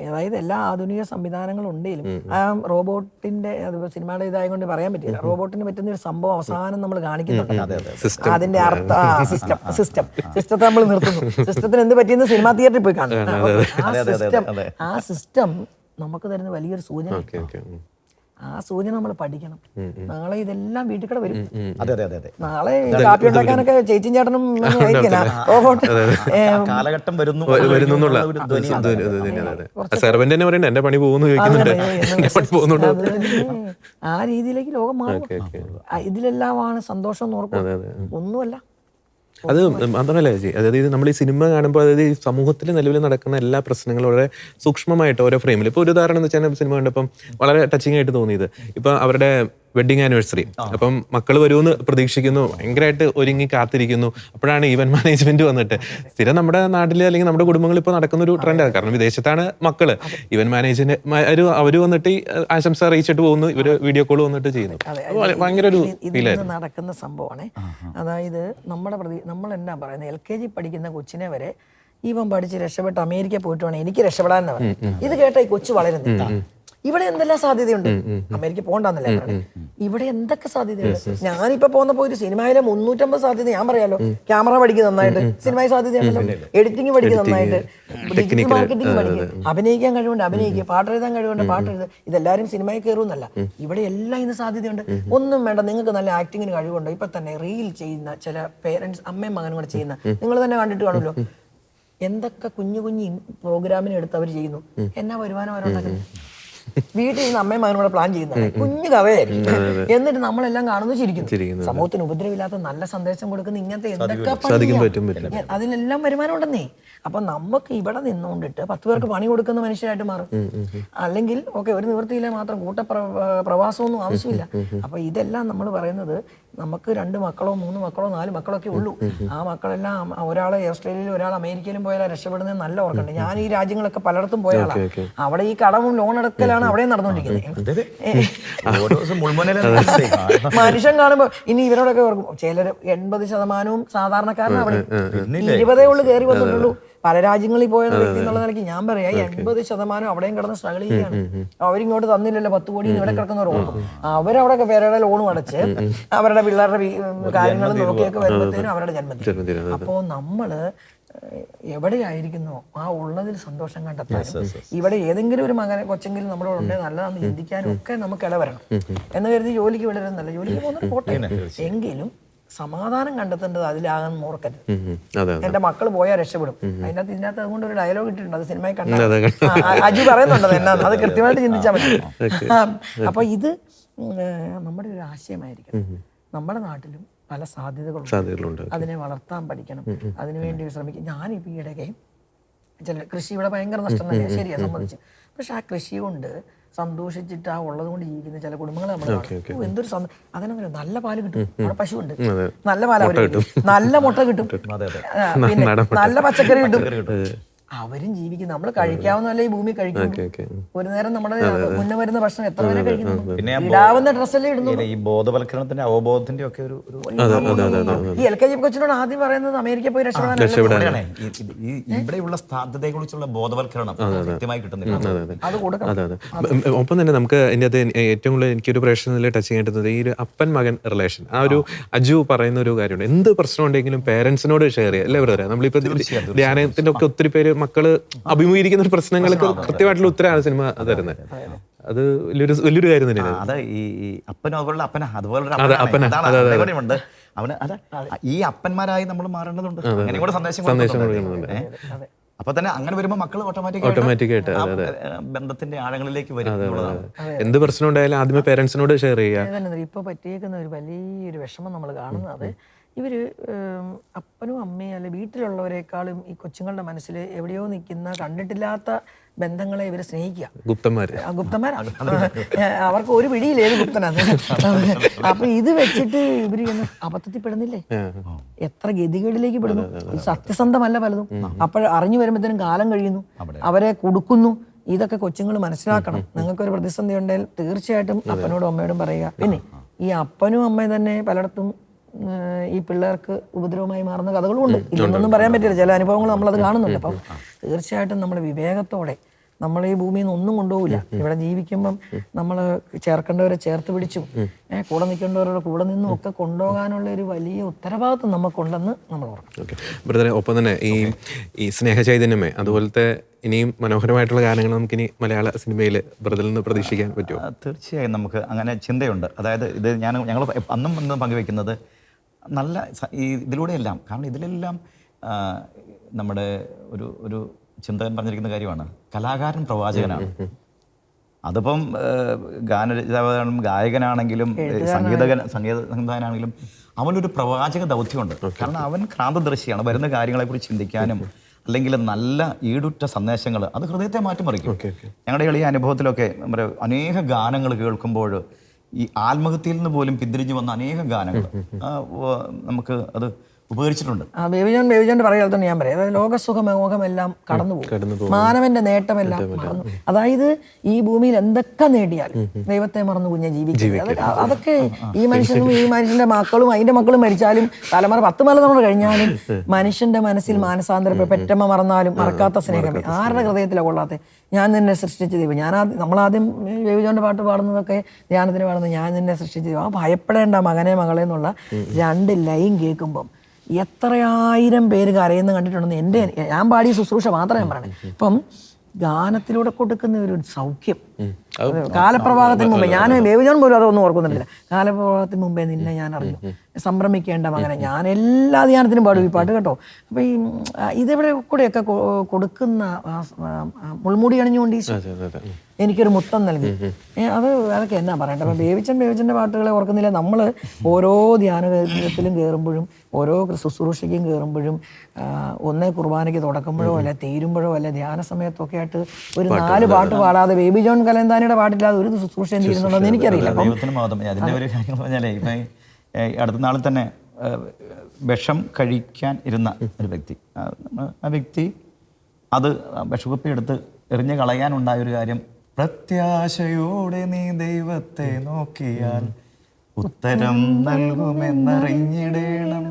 അതായത് എല്ലാ ആധുനിക സംവിധാനങ്ങളും ഉണ്ടെങ്കിലും ആ റോബോട്ട് റോബോട്ടിന്റെ അതിപ്പോ സിനിമയുടെ ഇതായതുകൊണ്ട് പറയാൻ പറ്റില്ല. റോബോട്ടിന് പറ്റുന്ന ഒരു സംഭവം അവസാനം നമ്മൾ കാണിക്കുന്നുണ്ട്. അതിന്റെ അർത്ഥ സിസ്റ്റത്തെ നമ്മൾ നിർത്തുന്നു. സിസ്റ്റത്തിന് എന്ത് പറ്റിയെന്ന് സിനിമാ തിയേറ്ററിൽ പോയി കാണും. ആ സിസ്റ്റം നമുക്ക് തരുന്ന വലിയൊരു സൂചന. ആ സൂചന നമ്മൾ പഠിക്കണം. നാളെ ഇതെല്ലാം വീട്ടിൽ കൂടെ വരും. നാളെ കാപ്പി ഉണ്ടാക്കാനൊക്കെ ചേച്ചിയും ചേട്ടനും കാലഘട്ടം വരുന്നു. ആ രീതിയിലേക്ക് ലോകം മാറും. ഇതിലെല്ലാമാണ് സന്തോഷം എന്ന് ഓർക്കും. ഒന്നുമല്ല. അത് മാത്രമല്ല ചേച്ചി, അതായത് നമ്മൾ ഈ സിനിമ കാണുമ്പോൾ അതായത് ഈ സമൂഹത്തിൽ നിലവിൽ നടക്കുന്ന എല്ലാ പ്രശ്നങ്ങളും വളരെ സൂക്ഷ്മമായിട്ട് ഓരോ ഫ്രെയിമിൽ. ഇപ്പോൾ ഒരു ഉദാഹരണം എന്ന് വെച്ചാൽ സിനിമ കണ്ടപ്പം വളരെ ടച്ചിങ് ആയിട്ട് തോന്നിയത് ഇപ്പം അവരുടെ വെഡിങ് ആനിവേഴ്സറി. അപ്പം മക്കൾ വരുമെന്ന് പ്രതീക്ഷിക്കുന്നു, ഭയങ്കരമായിട്ട് ഒരുങ്ങി കാത്തിരിക്കുന്നു. അപ്പോഴാണ് ഈവന്റ് മാനേജ്മെന്റ് വന്നിട്ട്, സ്ഥിരം നമ്മുടെ നാട്ടിൽ അല്ലെങ്കിൽ നമ്മുടെ കുടുംബങ്ങളിൽ ഇപ്പോൾ നടക്കുന്ന ഒരു ട്രെൻഡാണ്. കാരണം വിദേശത്താണ് മക്കള്, ഈവന്റ് മാനേജ്മെന്റ് അവർ വന്നിട്ട് ആശംസ അറിയിച്ചിട്ട് പോകുന്നു, ഇവര് വീഡിയോ കോൾ വന്നിട്ട് ചെയ്യുന്നു. ഭയങ്കര ഒരു ഫീലായിരുന്നു. നടക്കുന്ന സംഭവമാണ്. അതായത് നമ്മൾ എന്നാ പറയുന്നത്, LKG പഠിക്കുന്ന കൊച്ചിനെ വരെ ഇവൻ പഠിച്ച് രക്ഷപ്പെട്ട് അമേരിക്ക പോയിട്ട് വേണം എനിക്ക് രക്ഷപ്പെടാൻ എന്ന് പറയും. ഇത് കേട്ട ഈ കൊച്ചു വളരുന്നില്ല. ഇവിടെ എന്തെല്ലാം സാധ്യതയുണ്ട്. അമേരിക്ക പോകണ്ടെന്നല്ലേ പറഞ്ഞത്, ഇവിടെ എന്തൊക്കെ സാധ്യതയുണ്ട്. ഞാനിപ്പോ പോകുന്നപ്പോ ഒരു സിനിമയിലെ 350 സാധ്യത ഞാൻ പറയാലോ. ക്യാമറ പഠിക്കും നന്നായിട്ട്, സിനിമയിൽ സാധ്യതയുണ്ടല്ലോ. എഡിറ്റിംഗ് പഠിക്കും നന്നായിട്ട്, ഡിജിറ്റൽ മാർക്കറ്റിംഗ് പഠിക്കും, അഭിനയിക്കാൻ കഴിവുണ്ട് അഭിനയിക്കുക, പാട്ടെഴുതാൻ കഴിവുണ്ട് പാട്ടെഴുതുക. ഇതെല്ലാവരും സിനിമയിൽ കയറുമെന്നല്ല, ഇവിടെ എല്ലാം ഇന്ന് സാധ്യതയുണ്ട്. ഒന്നും വേണ്ട, നിങ്ങൾക്ക് നല്ല ആക്ടിങ്ങിന് കഴിവുണ്ടോ. ഇപ്പൊ തന്നെ റീൽ ചെയ്യുന്ന ചില പേരൻസ്, അമ്മയും മകനും കൂടെ ചെയ്യുന്ന, നിങ്ങൾ തന്നെ കണ്ടിട്ട് കാണുമല്ലോ. എന്തൊക്കെ കുഞ്ഞു കുഞ്ഞു പ്രോഗ്രാമിന് എടുത്ത് അവർ ചെയ്യുന്നു. എന്നാ വരുമാനം അവരുണ്ടാക്കുന്നത്. വീട്ടിൽ നിന്ന് അമ്മയും മകനും കൂടെ പ്ലാൻ ചെയ്യുന്നത് കുഞ്ഞു കഥയായിരിക്കും. എന്നിട്ട് നമ്മളെല്ലാം കാണുന്നു, ചിരിക്കുന്നു. സമൂഹത്തിന് ഉപദ്രവമില്ലാത്ത നല്ല സന്ദേശം കൊടുക്കുന്ന ഇങ്ങനത്തെ എന്തൊക്കെ അതിനെല്ലാം വരുമാനം ഉണ്ടെന്നേ. അപ്പൊ നമുക്ക് ഇവിടെ നിന്നുകൊണ്ടിട്ട് 10 പേർക്ക് പണി കൊടുക്കുന്ന മനുഷ്യരായിട്ട് മാറും. അല്ലെങ്കിൽ ഓക്കെ, ഒരു നിവൃത്തിയിലെ മാത്രം പ്രവാസമൊന്നും ആവശ്യമില്ല. അപ്പൊ ഇതെല്ലാം നമ്മൾ പറയുന്നത്, നമുക്ക് 2 മക്കളോ 3 മക്കളോ 4 മക്കളോ ഒക്കെ ഉള്ളൂ. ആ മക്കളെല്ലാം ഒരാൾ ഓസ്ട്രേലിയയിലും ഒരാൾ അമേരിക്കയിലും പോയാൽ രക്ഷപ്പെടുന്നത് നല്ല ഓർക്കണ്ടേ. ഞാൻ ഈ രാജ്യങ്ങളൊക്കെ പലയിടത്തും പോയ ആളാണ്. അവിടെ ഈ കടവും ലോൺ അടക്കലാണ് അവിടെ നടന്നുകൊണ്ടിരിക്കുന്നത്. മനുഷ്യൻ കാണുമ്പോ ഇനി ഇവരോടൊക്കെ ഓർക്കും. ചിലർ 80% സാധാരണക്കാരനാണ്. അവിടെ 20 കയറി വന്നിട്ടുള്ളൂ. പല രാജ്യങ്ങളിൽ പോയ വ്യക്തി എന്നുള്ള നിലയ്ക്ക് ഞാൻ പറയാം, 80% അവിടെയും കിടന്ന് സ്ട്രഗിൾ ചെയ്യുകയാണ്. അവരിങ്ങോട്ട് തന്നില്ലല്ലോ 10 കോടി ഇവിടെ കിടക്കുന്നവർ ഓർക്കും. അവരവിടെ പേരുടെ ലോണും അടച്ച് അവരുടെ പിള്ളേരുടെ കാര്യങ്ങൾ നോക്കിയൊക്കെ വരുമ്പോഴത്തേനും അവരുടെ ജന്മദിനം. അപ്പോ നമ്മള് എവിടെയായിരിക്കുന്നോ ആ ഉള്ളതിൽ സന്തോഷം കണ്ടെത്താനും, ഇവിടെ ഏതെങ്കിലും ഒരു മകനെ കൊച്ചെങ്കിലും നമ്മുടെ ഉണ്ടെങ്കിൽ നല്ലതാണെന്ന് ചിന്തിക്കാനും ഒക്കെ നമുക്ക് ഇടവരണം. എന്ന് കരുതി ജോലിക്ക് വിടരുന്നല്ല, ജോലിക്ക് പോകുന്നത് പോട്ടെ, എങ്കിലും സമാധാനം കണ്ടെത്തേണ്ടത് അതിലാകാൻ ഓർക്കരുത്. എന്റെ മക്കള് പോയാൽ രക്ഷപ്പെടും. ഇതിനകത്ത് അതുകൊണ്ട് ഒരു ഡയലോഗ് ഇട്ടിട്ടുണ്ട്, അത് സിനിമയിൽ കണ്ട അജു പറയുന്നുണ്ടത് എന്നാന്ന്, അത് കൃത്യമായിട്ട് ചിന്തിച്ചാൽ പറ്റും. അപ്പൊ ഇത് നമ്മുടെ ഒരു ആശയമായിരിക്കണം. നമ്മുടെ നാട്ടിലും പല സാധ്യതകളുണ്ട്, അതിനെ വളർത്താൻ പഠിക്കണം, അതിനുവേണ്ടി ശ്രമിക്കും. ഞാനിപ്പോൾ ഈയിടയ്ക്ക് ചില കൃഷി ഇവിടെ ഭയങ്കര നഷ്ടം തന്നെയാണ്, ശരിയാ സമ്മതിച്ചു. പക്ഷെ ആ കൃഷി കൊണ്ട് സന്തോഷിച്ചിട്ട് ആ ഉള്ളത് കൊണ്ട് ജീവിക്കുന്ന ചില കുടുംബങ്ങൾ നമ്മൾ എന്തൊരു അതിനൊന്നും നല്ല പാല് കിട്ടും. അവിടെ പശുവുണ്ട്, നല്ല പാൽ അവർ കിട്ടും, നല്ല മുട്ട കിട്ടും, പിന്നെ നല്ല പച്ചക്കറി കിട്ടും. അവരും ജീവിക്കും. നമ്മൾ കഴിക്കാവുന്നല്ലേ ഈ ഭൂമി കഴിക്കും. ഒരു നേരം നമ്മുടെ മുന്നേ വരുന്ന ഭക്ഷണം എത്ര പേരെ കഴിക്കുന്നു. ഇടാവുന്ന ഡ്രസ്സല്ലേ ഇടുന്നു. ഈ ബോധവൽക്കരണത്തിന്റെ അവബോധത്തിന്റെ ഒക്കെ ഒരു ഈ LKG കൊച്ചിനോട് ആദ്യം പറയുന്നത് അമേരിക്ക പോയി രക്ഷപ്പെടാനാണ്. ഇവിടെയുള്ള സാധ്യതയെ കുറിച്ചുള്ള ബോധവൽക്കരണം കൃത്യമായി കിട്ടുന്നില്ല. അത് കൊടുക്കണം. ഒപ്പം തന്നെ നമുക്ക് ഇതിൻ്റെ അത് ഏറ്റവും കൂടുതൽ എനിക്കൊരു പ്രശ്നത്തിൽ ടച്ച് ചെയ്യേണ്ടത് ഈ ഒരു അപ്പൻ മകൻ റിലേഷൻ. ആ ഒരു അജു പറയുന്ന ഒരു കാര്യമുണ്ട്, എന്ത് പ്രശ്നം ഉണ്ടെങ്കിലും പേരൻസിനോട് ഷെയർ ചെയ്യുക അല്ലേ പറയാം. നമ്മളിപ്പോ ധ്യാനത്തിന്റെ ഒക്കെ ഒത്തിരി പേര് മക്കള് അഭിമുഖീകരിക്കുന്ന പ്രശ്നങ്ങൾക്ക് കൃത്യമായിട്ടുള്ള ഉത്തരമാണ് സിനിമ തരുന്നത്. അത് വലിയൊരു കാര്യം തന്നെയാണ്. അത് ഈ അപ്പനോടുള്ള അപ്പന അതുപോലുള്ള അവന് അതെ ഈ അപ്പന്മാരായി നമ്മൾ മാറേണ്ടതുണ്ട്. അങ്ങനെ കൂടെ സന്ദേശം കൊടുക്കുന്നുണ്ട്. അപ്പൊ തന്നെ അങ്ങനെ വരുമ്പോ മക്കൾ ഓട്ടോമാറ്റിക്കായിട്ട് ബന്ധത്തിന്റെ ആഴങ്ങളിലേക്ക് വരും. എന്ത് പ്രശ്നം ഉണ്ടായാലും ആദ്യമേ പേരൻസിനോട് ഷെയർ ചെയ്യുക. ഇപ്പൊ പറ്റിയേക്കുന്ന ഒരു വലിയൊരു വിഷമം നമ്മൾ കാണുന്നത്, ഇവര് അപ്പനും അമ്മയും അല്ലെ വീട്ടിലുള്ളവരെക്കാളും ഈ കൊച്ചുങ്ങളുടെ മനസ്സിൽ എവിടെയോ നിൽക്കുന്ന കണ്ടിട്ടില്ലാത്ത ബന്ധങ്ങളെ ഇവര് സ്നേഹിക്കുക. ഗുപ്തന്മാരാണ്. അവർക്ക് ഒരു പിടിയില്ല ഏത് ഗുപ്തനാണ്. അപ്പൊ ഇത് വെച്ചിട്ട് ഇവര് അബദ്ധത്തിൽ പെടുന്നില്ലേ, എത്ര ഗതികളിലേക്ക് പെടുന്നു. സത്യസന്ധമല്ല പലതും. അപ്പോൾ അറിഞ്ഞു വരുമ്പോഴത്തേനും കാലം കഴിയുന്നു, അവരെ കൊടുക്കുന്നു. ഇതൊക്കെ കൊച്ചുങ്ങൾ മനസ്സിലാക്കണം. നിങ്ങൾക്കൊരു പ്രതിസന്ധി ഉണ്ടെങ്കിൽ തീർച്ചയായിട്ടും അപ്പനോടും അമ്മയോടും പറയുക. പിന്നെ ഈ അപ്പനും അമ്മയും തന്നെ പലയിടത്തും ഈ പിള്ളേർക്ക് ഉപദ്രവമായി മാറുന്ന കഥകളും ഉണ്ട്. ഇല്ലെന്നൊന്നും പറയാൻ പറ്റില്ല, ചില അനുഭവങ്ങൾ നമ്മളത് കാണുന്നുണ്ട്. അപ്പം തീർച്ചയായിട്ടും നമ്മൾ വിവേകത്തോടെ നമ്മൾ ഈ ഭൂമിയിൽ നിന്ന് ഒന്നും കൊണ്ടുപോകില്ല. ഇവിടെ ജീവിക്കുമ്പം നമ്മൾ ചേർക്കേണ്ടവരെ ചേർത്ത് പിടിച്ചും കൂടെ നിൽക്കേണ്ടവരുടെ കൂടെ നിന്നും ഒക്കെ കൊണ്ടുപോകാനുള്ള ഒരു വലിയ ഉത്തരവാദിത്വം നമുക്കുണ്ടെന്ന് നമ്മൾ ഓർക്കണം. ഓക്കെ ബ്രദറെ, ഒപ്പം തന്നെ ഈ സ്നേഹചൈതന്യമേ അതുപോലത്തെ ഇനിയും മനോഹരമായിട്ടുള്ള ഗാനങ്ങൾ നമുക്കിനി മലയാള സിനിമയിൽ ബ്രദറിൽ നിന്ന് പ്രതീക്ഷിക്കാൻ പറ്റുമോ? തീർച്ചയായും നമുക്ക് അങ്ങനെ ചിന്തയുണ്ട്. അതായത് ഇത് ഞങ്ങൾ അന്നും ഇന്നും പങ്കുവെക്കുന്നത് നല്ല ഇതിലൂടെയെല്ലാം, കാരണം ഇതിലെല്ലാം നമ്മുടെ ഒരു ചിന്തകൻ പറഞ്ഞിരിക്കുന്ന കാര്യമാണ്, കലാകാരൻ പ്രവാചകനാണ്. അതിപ്പം ഗാനരചയിതാവാണെങ്കിലും ഗായകനാണെങ്കിലും സംഗീത സംവിധായകനാണെങ്കിലും അവനൊരു പ്രവാചക ദൗത്യമുണ്ട്. കാരണം അവൻ ക്രാന്തദർശിയാണ്. വരുന്ന കാര്യങ്ങളെക്കുറിച്ച് ചിന്തിക്കാനും അല്ലെങ്കിൽ നല്ല ഈടുറ്റ സന്ദേശങ്ങൾ അത് ഹൃദയത്തെ മാറ്റിമറിക്കും. ഞങ്ങളുടെ എളിയ അനുഭവത്തിലൊക്കെ നമ്മുടെ അനേക ഗാനങ്ങൾ കേൾക്കുമ്പോൾ ഈ ആത്മഹത്യയിൽ നിന്ന് പോലും പിന്തിരിഞ്ഞു വന്ന അനേക ഗാനങ്ങൾ നമുക്ക് അത് ഉപകരിച്ചിട്ടുണ്ട്. ബേബിജോന്റെ പറയുക തന്നെ ഞാൻ പറയാം, അതായത് ലോകസുഖമോഹമെല്ലാം കടന്നുപോകും, മാനവന്റെ നേട്ടമെല്ലാം മറന്നു. അതായത് ഈ ഭൂമിയിൽ എന്തൊക്കെ നേടിയാലും ദൈവത്തെ മറന്നു കുഞ്ഞെ ജീവിക്കുന്നത്. അതൊക്കെ ഈ മനുഷ്യന്റെ മക്കളും അതിന്റെ മക്കളും മരിച്ചാലും തലമുറ 10 തലമുറ കഴിഞ്ഞാലും മനുഷ്യന്റെ മനസ്സിൽ മാനസാന്തരപ്പെട്ട പെറ്റമ്മ മറന്നാലും മറക്കാത്ത സ്നേഹമേ. ആരുടെ ഹൃദയത്തിലാണ് കൊള്ളാത്ത? ഞാൻ നിന്നെ സൃഷ്ടിച്ച ദൈവം. നമ്മളാദ്യം ബേബിജോന്റെ പാട്ട് പാടുന്നതൊക്കെ ധ്യാനത്തിന് പാടുന്നത് ഞാൻ നിന്നെ സൃഷ്ടിച്ച ദൈവം. ആ ഭയപ്പെടേണ്ട മകനെ മകളെ എന്നുള്ള 2 ലൈൻ കേൾക്കുമ്പം എത്രയായിരം പേര് കരയുന്ന കണ്ടിട്ടുണ്ടെന്ന് ഞാൻ പാടിയ ശുശ്രൂഷ മാത്രമേ ഞാൻ പറയണേ. ഇപ്പം ഗാനത്തിലൂടെ കൊടുക്കുന്ന ഒരു സൗഖ്യം, കാലപ്രവാഹത്തിന് മുമ്പേ ഞാൻ ബേബിജോൺ പോലും അതൊന്നും ഓർക്കുന്നില്ല. കാലപ്രവാഹത്തിന് മുമ്പേ നിന്നെ ഞാൻ അറിഞ്ഞു, സംഭ്രമിക്കേണ്ട മകനെ. ഞാൻ എല്ലാ ധ്യാനത്തിനും പാടും ഈ പാട്ട് കേട്ടോ. അപ്പൊ ഈ ഇതെവിടെ കൂടെയൊക്കെ കൊടുക്കുന്ന മുൾമുടി അണിഞ്ഞുകൊണ്ട് എനിക്കൊരു മുത്തം നൽകി. അതൊക്കെ എന്നാ പറയണ്ടേ. അപ്പൊ ബേബിച്ചന്റെ പാട്ടുകളെ ഓർക്കുന്നില്ല. നമ്മൾ ഓരോ ധ്യാനത്തിലും കയറുമ്പോഴും ഓരോ ശുശ്രൂഷയ്ക്കും കയറുമ്പോഴും ഒന്നേ കുർബാനയ്ക്ക് തുടക്കുമ്പോഴോ അല്ലെ തീരുമ്പോഴോ അല്ലെ ധ്യാന സമയത്തൊക്കെ ആയിട്ട് ഒരു 4 പാട്ട് പാടാതെ ബേബിജോൺ കലന്താനിയുടെ പാട്ടില്ലാതെ ഒരു ശുശ്രൂഷയും തീരുന്നുണ്ടോന്ന് എനിക്കറിയില്ല. അതിന്റെ ഒരു കാര്യം പറഞ്ഞാലേ ഇപ്പൊ അടുത്ത നാളിൽ തന്നെ വിഷം കഴിക്കാൻ ഇരുന്ന ഒരു വ്യക്തി, ആ വ്യക്തി അത് വിഷകുപ്പി എടുത്ത് എറിഞ്ഞു കളയാനുണ്ടായ ഒരു കാര്യം, പ്രത്യാശയോടെ നീ ദൈവത്തെ നോക്കിയാൽ ഉത്തരം നൽകുമെന്നറിഞ്ഞിടേണം,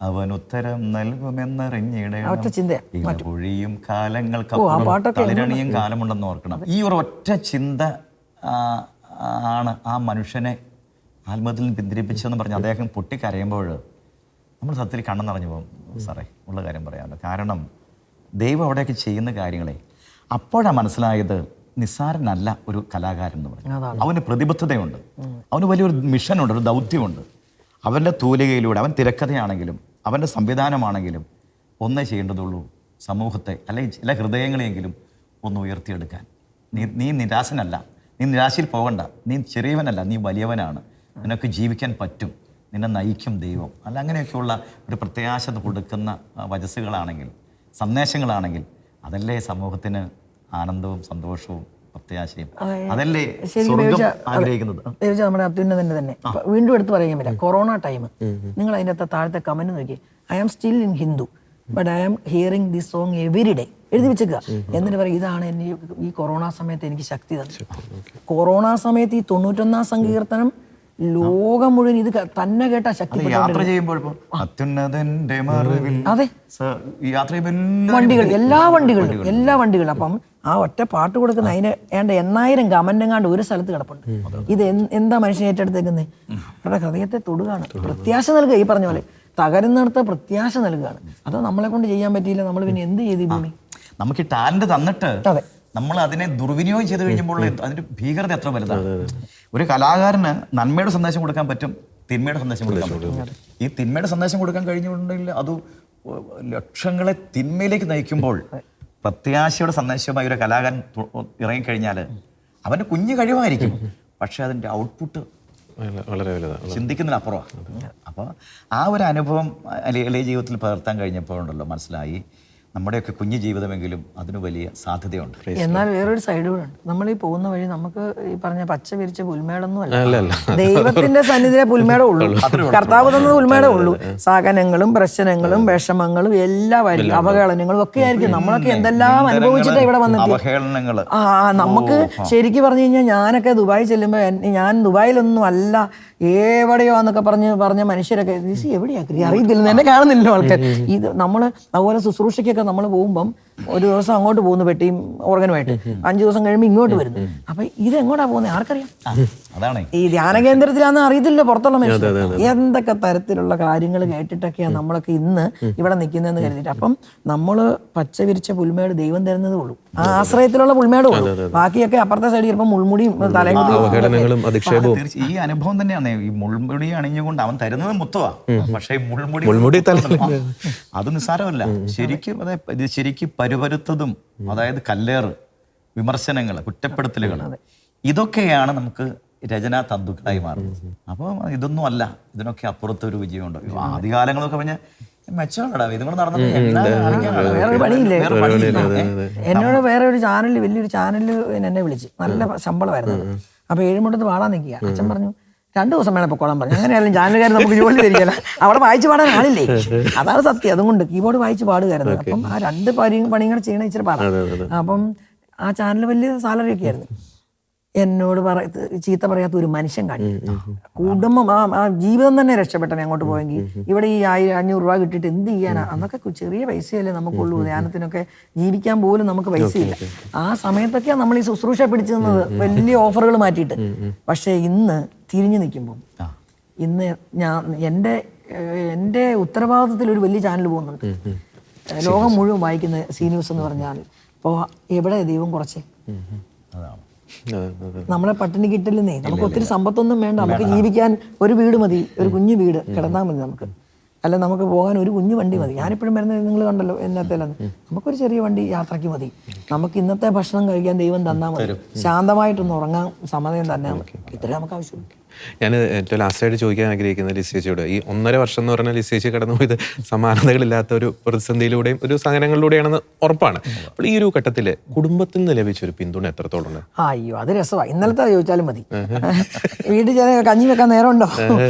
അവൻ ഉത്തരം നൽകുമെന്നറിഞ്ഞിടേണം, പൊഴിയും കാലങ്ങൾക്കപ്പുറം കാലമുണ്ടെന്ന് ഓർക്കണം. ഈ ഒരു ഒറ്റ ചിന്ത ആണ് ആ മനുഷ്യനെ ആത്മഹത്യയിൽ നിന്ന് പിന്തിരിപ്പിച്ചെന്ന് പറഞ്ഞ് അദ്ദേഹം പൊട്ടിക്കരയുമ്പോൾ നമ്മൾ സത്യത്തിൽ കണ്ണ് നിറഞ്ഞു പോകും. സാറേ ഉള്ള കാര്യം പറയാമല്ലോ. കാരണം ദൈവം അവിടെയൊക്കെ ചെയ്യുന്ന കാര്യങ്ങളെ അപ്പോഴാണ് മനസ്സിലായത്, നിസ്സാരനല്ല ഒരു കലാകാരൻ എന്ന് പറഞ്ഞു. അവന് പ്രതിബദ്ധതയുണ്ട്, അവന് വലിയൊരു മിഷനുണ്ട്, ഒരു ദൗത്യമുണ്ട്. അവൻ്റെ തൂലികയിലൂടെ അവൻ തിരക്കഥയാണെങ്കിലും അവൻ്റെ സംവിധാനമാണെങ്കിലും ഒന്നേ ചെയ്യേണ്ടതുള്ളൂ, സമൂഹത്തെ അല്ലെങ്കിൽ ചില ഹൃദയങ്ങളെയെങ്കിലും ഒന്ന് ഉയർത്തിയെടുക്കാൻ. നീ നിരാശനല്ല, നീ നിരാശയിൽ പോകണ്ട, നീ ചെറിയവനല്ല, നീ വലിയവനാണ്, നിനക്ക് ജീവിക്കാൻ പറ്റും, നിന്നെ നയിക്കും ദൈവം. അല്ല അങ്ങനെയൊക്കെയുള്ള ഒരു പ്രത്യാശ കൊടുക്കുന്ന വചസ്സുകളാണെങ്കിൽ, സന്ദേശങ്ങളാണെങ്കിൽ അതല്ലേ സമൂഹത്തിന് ആനന്ദവും സന്തോഷവും പ്രത്യാശയും, അതല്ലേ സ്വർഗ്ഗം ആഗ്രഹിക്കുന്നത്. നമ്മുടെ അത്യുന്നതന്റെ തന്നെ വീണ്ടും എടുത്ത് പറയാൻ പറ്റില്ല. കൊറോണ ടൈം നിങ്ങൾ അതിൻ്റെ താഴത്തെ കമന്റ് നോക്കി, I am still in Hindu but I am hearing this song every day എഴുതി വെച്ചേക്കുക. എന്നിട്ട് പറയും ഇതാണ് എന്നെ ഈ കൊറോണ സമയത്ത് എനിക്ക് ശക്തി തന്നത്. കൊറോണ സമയത്ത് ഈ 91 സങ്കീർത്തനം ലോകം മുഴുവൻ ഇത് തന്നെ കേട്ടാ ശക്തി. യാത്ര ചെയ്യുമ്പോൾ അതെ, വണ്ടികൾ എല്ലാ വണ്ടികളും അപ്പം ആ ഒറ്റ പാട്ട് കൊടുക്കുന്ന അതിന് ഏണ്ട 8000 കമന്റെങ്ങാണ്ട് ഒരു സ്ഥലത്ത് കിടപ്പുണ്ട്. ഇത് എന്താ മനുഷ്യൻ ഏറ്റെടുത്തേക്കുന്നത്? അവരുടെ ഹൃദയത്തെ തൊടുകയാണ്, പ്രത്യാശ നൽകുക. ഈ പറഞ്ഞ പോലെ തകരുന്നിടത്ത് പ്രത്യാശ നൽകുകയാണ്. അത് നമ്മളെ കൊണ്ട് ചെയ്യാൻ പറ്റിയില്ല, നമ്മൾ പിന്നെ എന്ത് ചെയ്ത്? ഈ ഭൂമി നമുക്ക് ടാലന്റ് തന്നിട്ട് നമ്മൾ അതിനെ ദുർവിനിയോഗം ചെയ്ത് കഴിഞ്ഞപ്പോൾ അതിന്റെ ഭീകരത എത്ര വലുതാണ്. ഒരു കലാകാരന് നന്മയുടെ സന്ദേശം കൊടുക്കാൻ പറ്റും, തിന്മയുടെ സന്ദേശം കൊടുക്കാൻ പറ്റും. ഈ തിന്മയുടെ സന്ദേശം കൊടുക്കാൻ കഴിഞ്ഞിട്ടുണ്ടെങ്കിൽ അത് ലക്ഷങ്ങളെ തിന്മയിലേക്ക് നയിക്കുമ്പോൾ പ്രത്യാശയുടെ സന്ദേശമായി ഒരു കലാകാരൻ ഇറങ്ങിക്കഴിഞ്ഞാൽ അവൻ്റെ കുഞ്ഞു കഴിവായിരിക്കും, പക്ഷെ അതിൻ്റെ ഔട്ട്പുട്ട് വളരെ വലുതാണ്, ചിന്തിക്കുന്നതിനപ്പുറമാണ്. അപ്പോൾ ആ ഒരു അനുഭവം എളിയ ജീവിതത്തിൽ പകർത്താൻ കഴിഞ്ഞപ്പോഴുണ്ടല്ലോ മനസ്സിലായി, നമ്മുടെയൊക്കെ കുഞ്ഞു ജീവിതമെങ്കിലും അതിന് വലിയ സാധ്യതയുണ്ട്. എന്നാൽ വേറൊരു സൈഡ് കൂടെ ഉണ്ട്. നമ്മൾ ഈ പോകുന്ന വഴി നമുക്ക് ഈ പറഞ്ഞ പച്ച വിരിച്ച പുൽമേടൊന്നും അല്ല, ദൈവത്തിന്റെ സന്നിധിയിലെ പുൽമേടേ ഉള്ളൂ. കർത്താവ് തന്നത് പുൽമേടേ ഉള്ളൂ. സഹനങ്ങളും പ്രശ്നങ്ങളും വിഷമങ്ങളും എല്ലാ വരും അവഹേളനങ്ങളും ഒക്കെ ആയിരിക്കും. നമ്മളൊക്കെ എന്തെല്ലാം അനുഭവിച്ചിട്ടാണ് ഇവിടെ വന്നത്. നമുക്ക് ശരിക്കും പറഞ്ഞു കഴിഞ്ഞാൽ ഞാനൊക്കെ ദുബായി ചെല്ലുമ്പോൾ, ഞാൻ ദുബായിലൊന്നും അല്ല എവിടെയോ എന്നൊക്കെ പറഞ്ഞ മനുഷ്യരൊക്കെ എവിടെയാ അറിയത്തില്ല, എന്നെ കാണുന്നില്ല ആൾക്കാർ. ഇത് നമ്മൾ അതുപോലെ ശുശ്രൂഷയ്ക്കൊക്കെ നമ്മൾ പോകുമ്പം ഒരു ദിവസം അങ്ങോട്ട് പോകുന്നു പെട്ടിയും ഓർഗനുമായിട്ട്, 5 ദിവസം കഴിയുമ്പോൾ ഇങ്ങോട്ട് വരുന്നു. അപ്പൊ ഇത് എങ്ങോട്ടാ പോകുന്നത് ആർക്കറിയാം? അതാണ് ഈ ധ്യാന കേന്ദ്രത്തിലാണെന്ന് അറിയത്തില്ല പുറത്തുള്ള മനുഷ്യർ. എന്തൊക്കെ തരത്തിലുള്ള കാര്യങ്ങൾ കേട്ടിട്ടൊക്കെയാണ് നമ്മളൊക്കെ ഇന്ന് ഇവിടെ നിൽക്കുന്നതെന്ന് കരുതിയിട്ട്. അപ്പം നമ്മള് പച്ച വിരിച്ച പുൽമേട് ദൈവം തരുന്നതേ ഉള്ളൂ, ആ ആശ്രയത്തിലുള്ള പുൽമേടേ ഉള്ളൂ. ബാക്കിയൊക്കെ അപ്പുറത്തെ സൈഡിൽ ചിലപ്പോൾ മുൾമുടിയും അവഹേളനങ്ങളും അധിക്ഷേപവും. ഈ അനുഭവം തന്നെയാണ്. ഈ മുൾമുടി അണിഞ്ഞുകൊണ്ട് അവൻ തരുന്നത് മുത്തവാ, പക്ഷേ മുൾമുടി അത് നിസ്സാരമല്ല. ശരിക്കും ഇത് ശരിക്കും പരുപരുത്തതും, അതായത് കല്ലേറ്, വിമർശനങ്ങൾ, കുറ്റപ്പെടുത്തലുകൾ, ഇതൊക്കെയാണ് നമുക്ക് രചനാ തന്തുക്കളായി മാറുന്നത്. അപ്പോൾ ഇതൊന്നും അല്ല, ഇതിനൊക്കെ അപ്പുറത്തൊരു വിജയമുണ്ട്. ആദ്യകാലങ്ങളൊക്കെ പറഞ്ഞ മെച്ചമുണ്ടാ ഇതുകൊണ്ട് വേറൊരു പണിയില്ലേ. എന്നോട് വേറെ ഒരു ചാനലിൽ, വലിയൊരു ചാനലിൽ എന്നെ വിളിച്ച്, നല്ല ശമ്പളമായിരുന്നു. അപ്പൊ 7 മുട്ടത്ത് പാടാൻ നിൽക്കുക. അച്ഛൻ പറഞ്ഞു 2 ദിവസം വേണം പൊക്കോളാൻ പറഞ്ഞു. അങ്ങനെയാലും ചാനലുകാർ നമുക്ക് ജോലി തരികയില്ല, അവിടെ വായിച്ച് പാടാൻ ആളില്ലേ, അതാണ് സത്യം. അതുകൊണ്ട് കീബോർഡ് വായിച്ച് പാടുകയായിരുന്നു. അപ്പം ആ 2 പണിയും കൂടെ ചെയ്യണ ഇച്ചിരി പാടാം. അപ്പം ആ ചാനൽ വലിയ സാലറി ഒക്കെ ആയിരുന്നു. എന്നോട് ചീത്ത പറയാത്ത ഒരു മനുഷ്യൻ കാണിക്കും. കുടുംബം, ആ ജീവിതം തന്നെ രക്ഷപ്പെട്ടനെ അങ്ങോട്ട് പോയെങ്കിൽ. ഇവിടെ ഈ 500 രൂപ കിട്ടിയിട്ട് എന്ത് ചെയ്യാനാ? അന്നൊക്കെ ചെറിയ പൈസയല്ലേ നമുക്കുള്ളൂ, ധ്യാനത്തിനൊക്കെ ജീവിക്കാൻ പോലും നമുക്ക് പൈസയില്ല. ആ സമയത്തൊക്കെയാണ് നമ്മൾ ഈ ശുശ്രൂഷ പിടിച്ചു നിന്നത്, വലിയ ഓഫറുകൾ മാറ്റിയിട്ട്. പക്ഷെ ഇന്ന് തിരിഞ്ഞു നിൽക്കുമ്പോൾ, ഇന്ന് എൻ്റെ ഉത്തരവാദിത്തത്തിൽ ഒരു വലിയ ചാനൽ പോകുന്നുണ്ട്, ലോകം മുഴുവൻ വായിക്കുന്ന സി ന്യൂസ് എന്ന് പറഞ്ഞാൽ. അപ്പോൾ എവിടെ ദൈവം കുറച്ച് നമ്മളെ പട്ടിണി കിട്ടലെന്നേ. നമുക്ക് ഒത്തിരി സമ്പത്തൊന്നും വേണ്ട, നമുക്ക് ജീവിക്കാൻ ഒരു വീട് മതി, ഒരു കുഞ്ഞു വീട് കിടന്നാൽ മതി നമുക്ക്. അല്ല, നമുക്ക് പോകാൻ ഒരു കുഞ്ഞു വണ്ടി മതി. ഞാനിപ്പോഴും വരുന്നത് നിങ്ങൾ കണ്ടല്ലോ എന്നത്തേലെന്ന്. നമുക്കൊരു ചെറിയ വണ്ടി യാത്രയ്ക്ക് മതി. നമുക്ക് ഇന്നത്തെ ഭക്ഷണം കഴിക്കാൻ ദൈവം തന്നാൽ മതി, ശാന്തമായിട്ടൊന്ന് ഉറങ്ങാൻ സമയം തന്നെ ഇത്രയും നമുക്ക് ആവശ്യമുണ്ട്. ഞാൻ ഏറ്റവും ലാസ്റ്റായിട്ട് ചോദിക്കാൻ ആഗ്രഹിക്കുന്ന ലിസേച്ചിയോട്, ഈ 1.5 വർഷം എന്ന് പറഞ്ഞാൽ ലിസേച്ചി കടന്നു പോയത് സമാനതകളില്ലാത്ത ഒരു പ്രതിസന്ധിയിലൂടെയും ഒരു സഹനങ്ങളിലൂടെയാണെന്ന് ഉറപ്പാണ്. അപ്പോൾ ഈ ഒരു ഘട്ടത്തിൽ കുടുംബത്തിൽ നിന്ന് ലഭിച്ച ഒരു പിന്തുണ എത്രത്തോളം ഉണ്ട്? അയ്യോ, അത് രസമാണ്. ഇന്നലത്തെ ചോദിച്ചാലും മതി. വീട്ടിൽ ചില കഞ്ഞി വെക്കാൻ നേരമുണ്ടോ?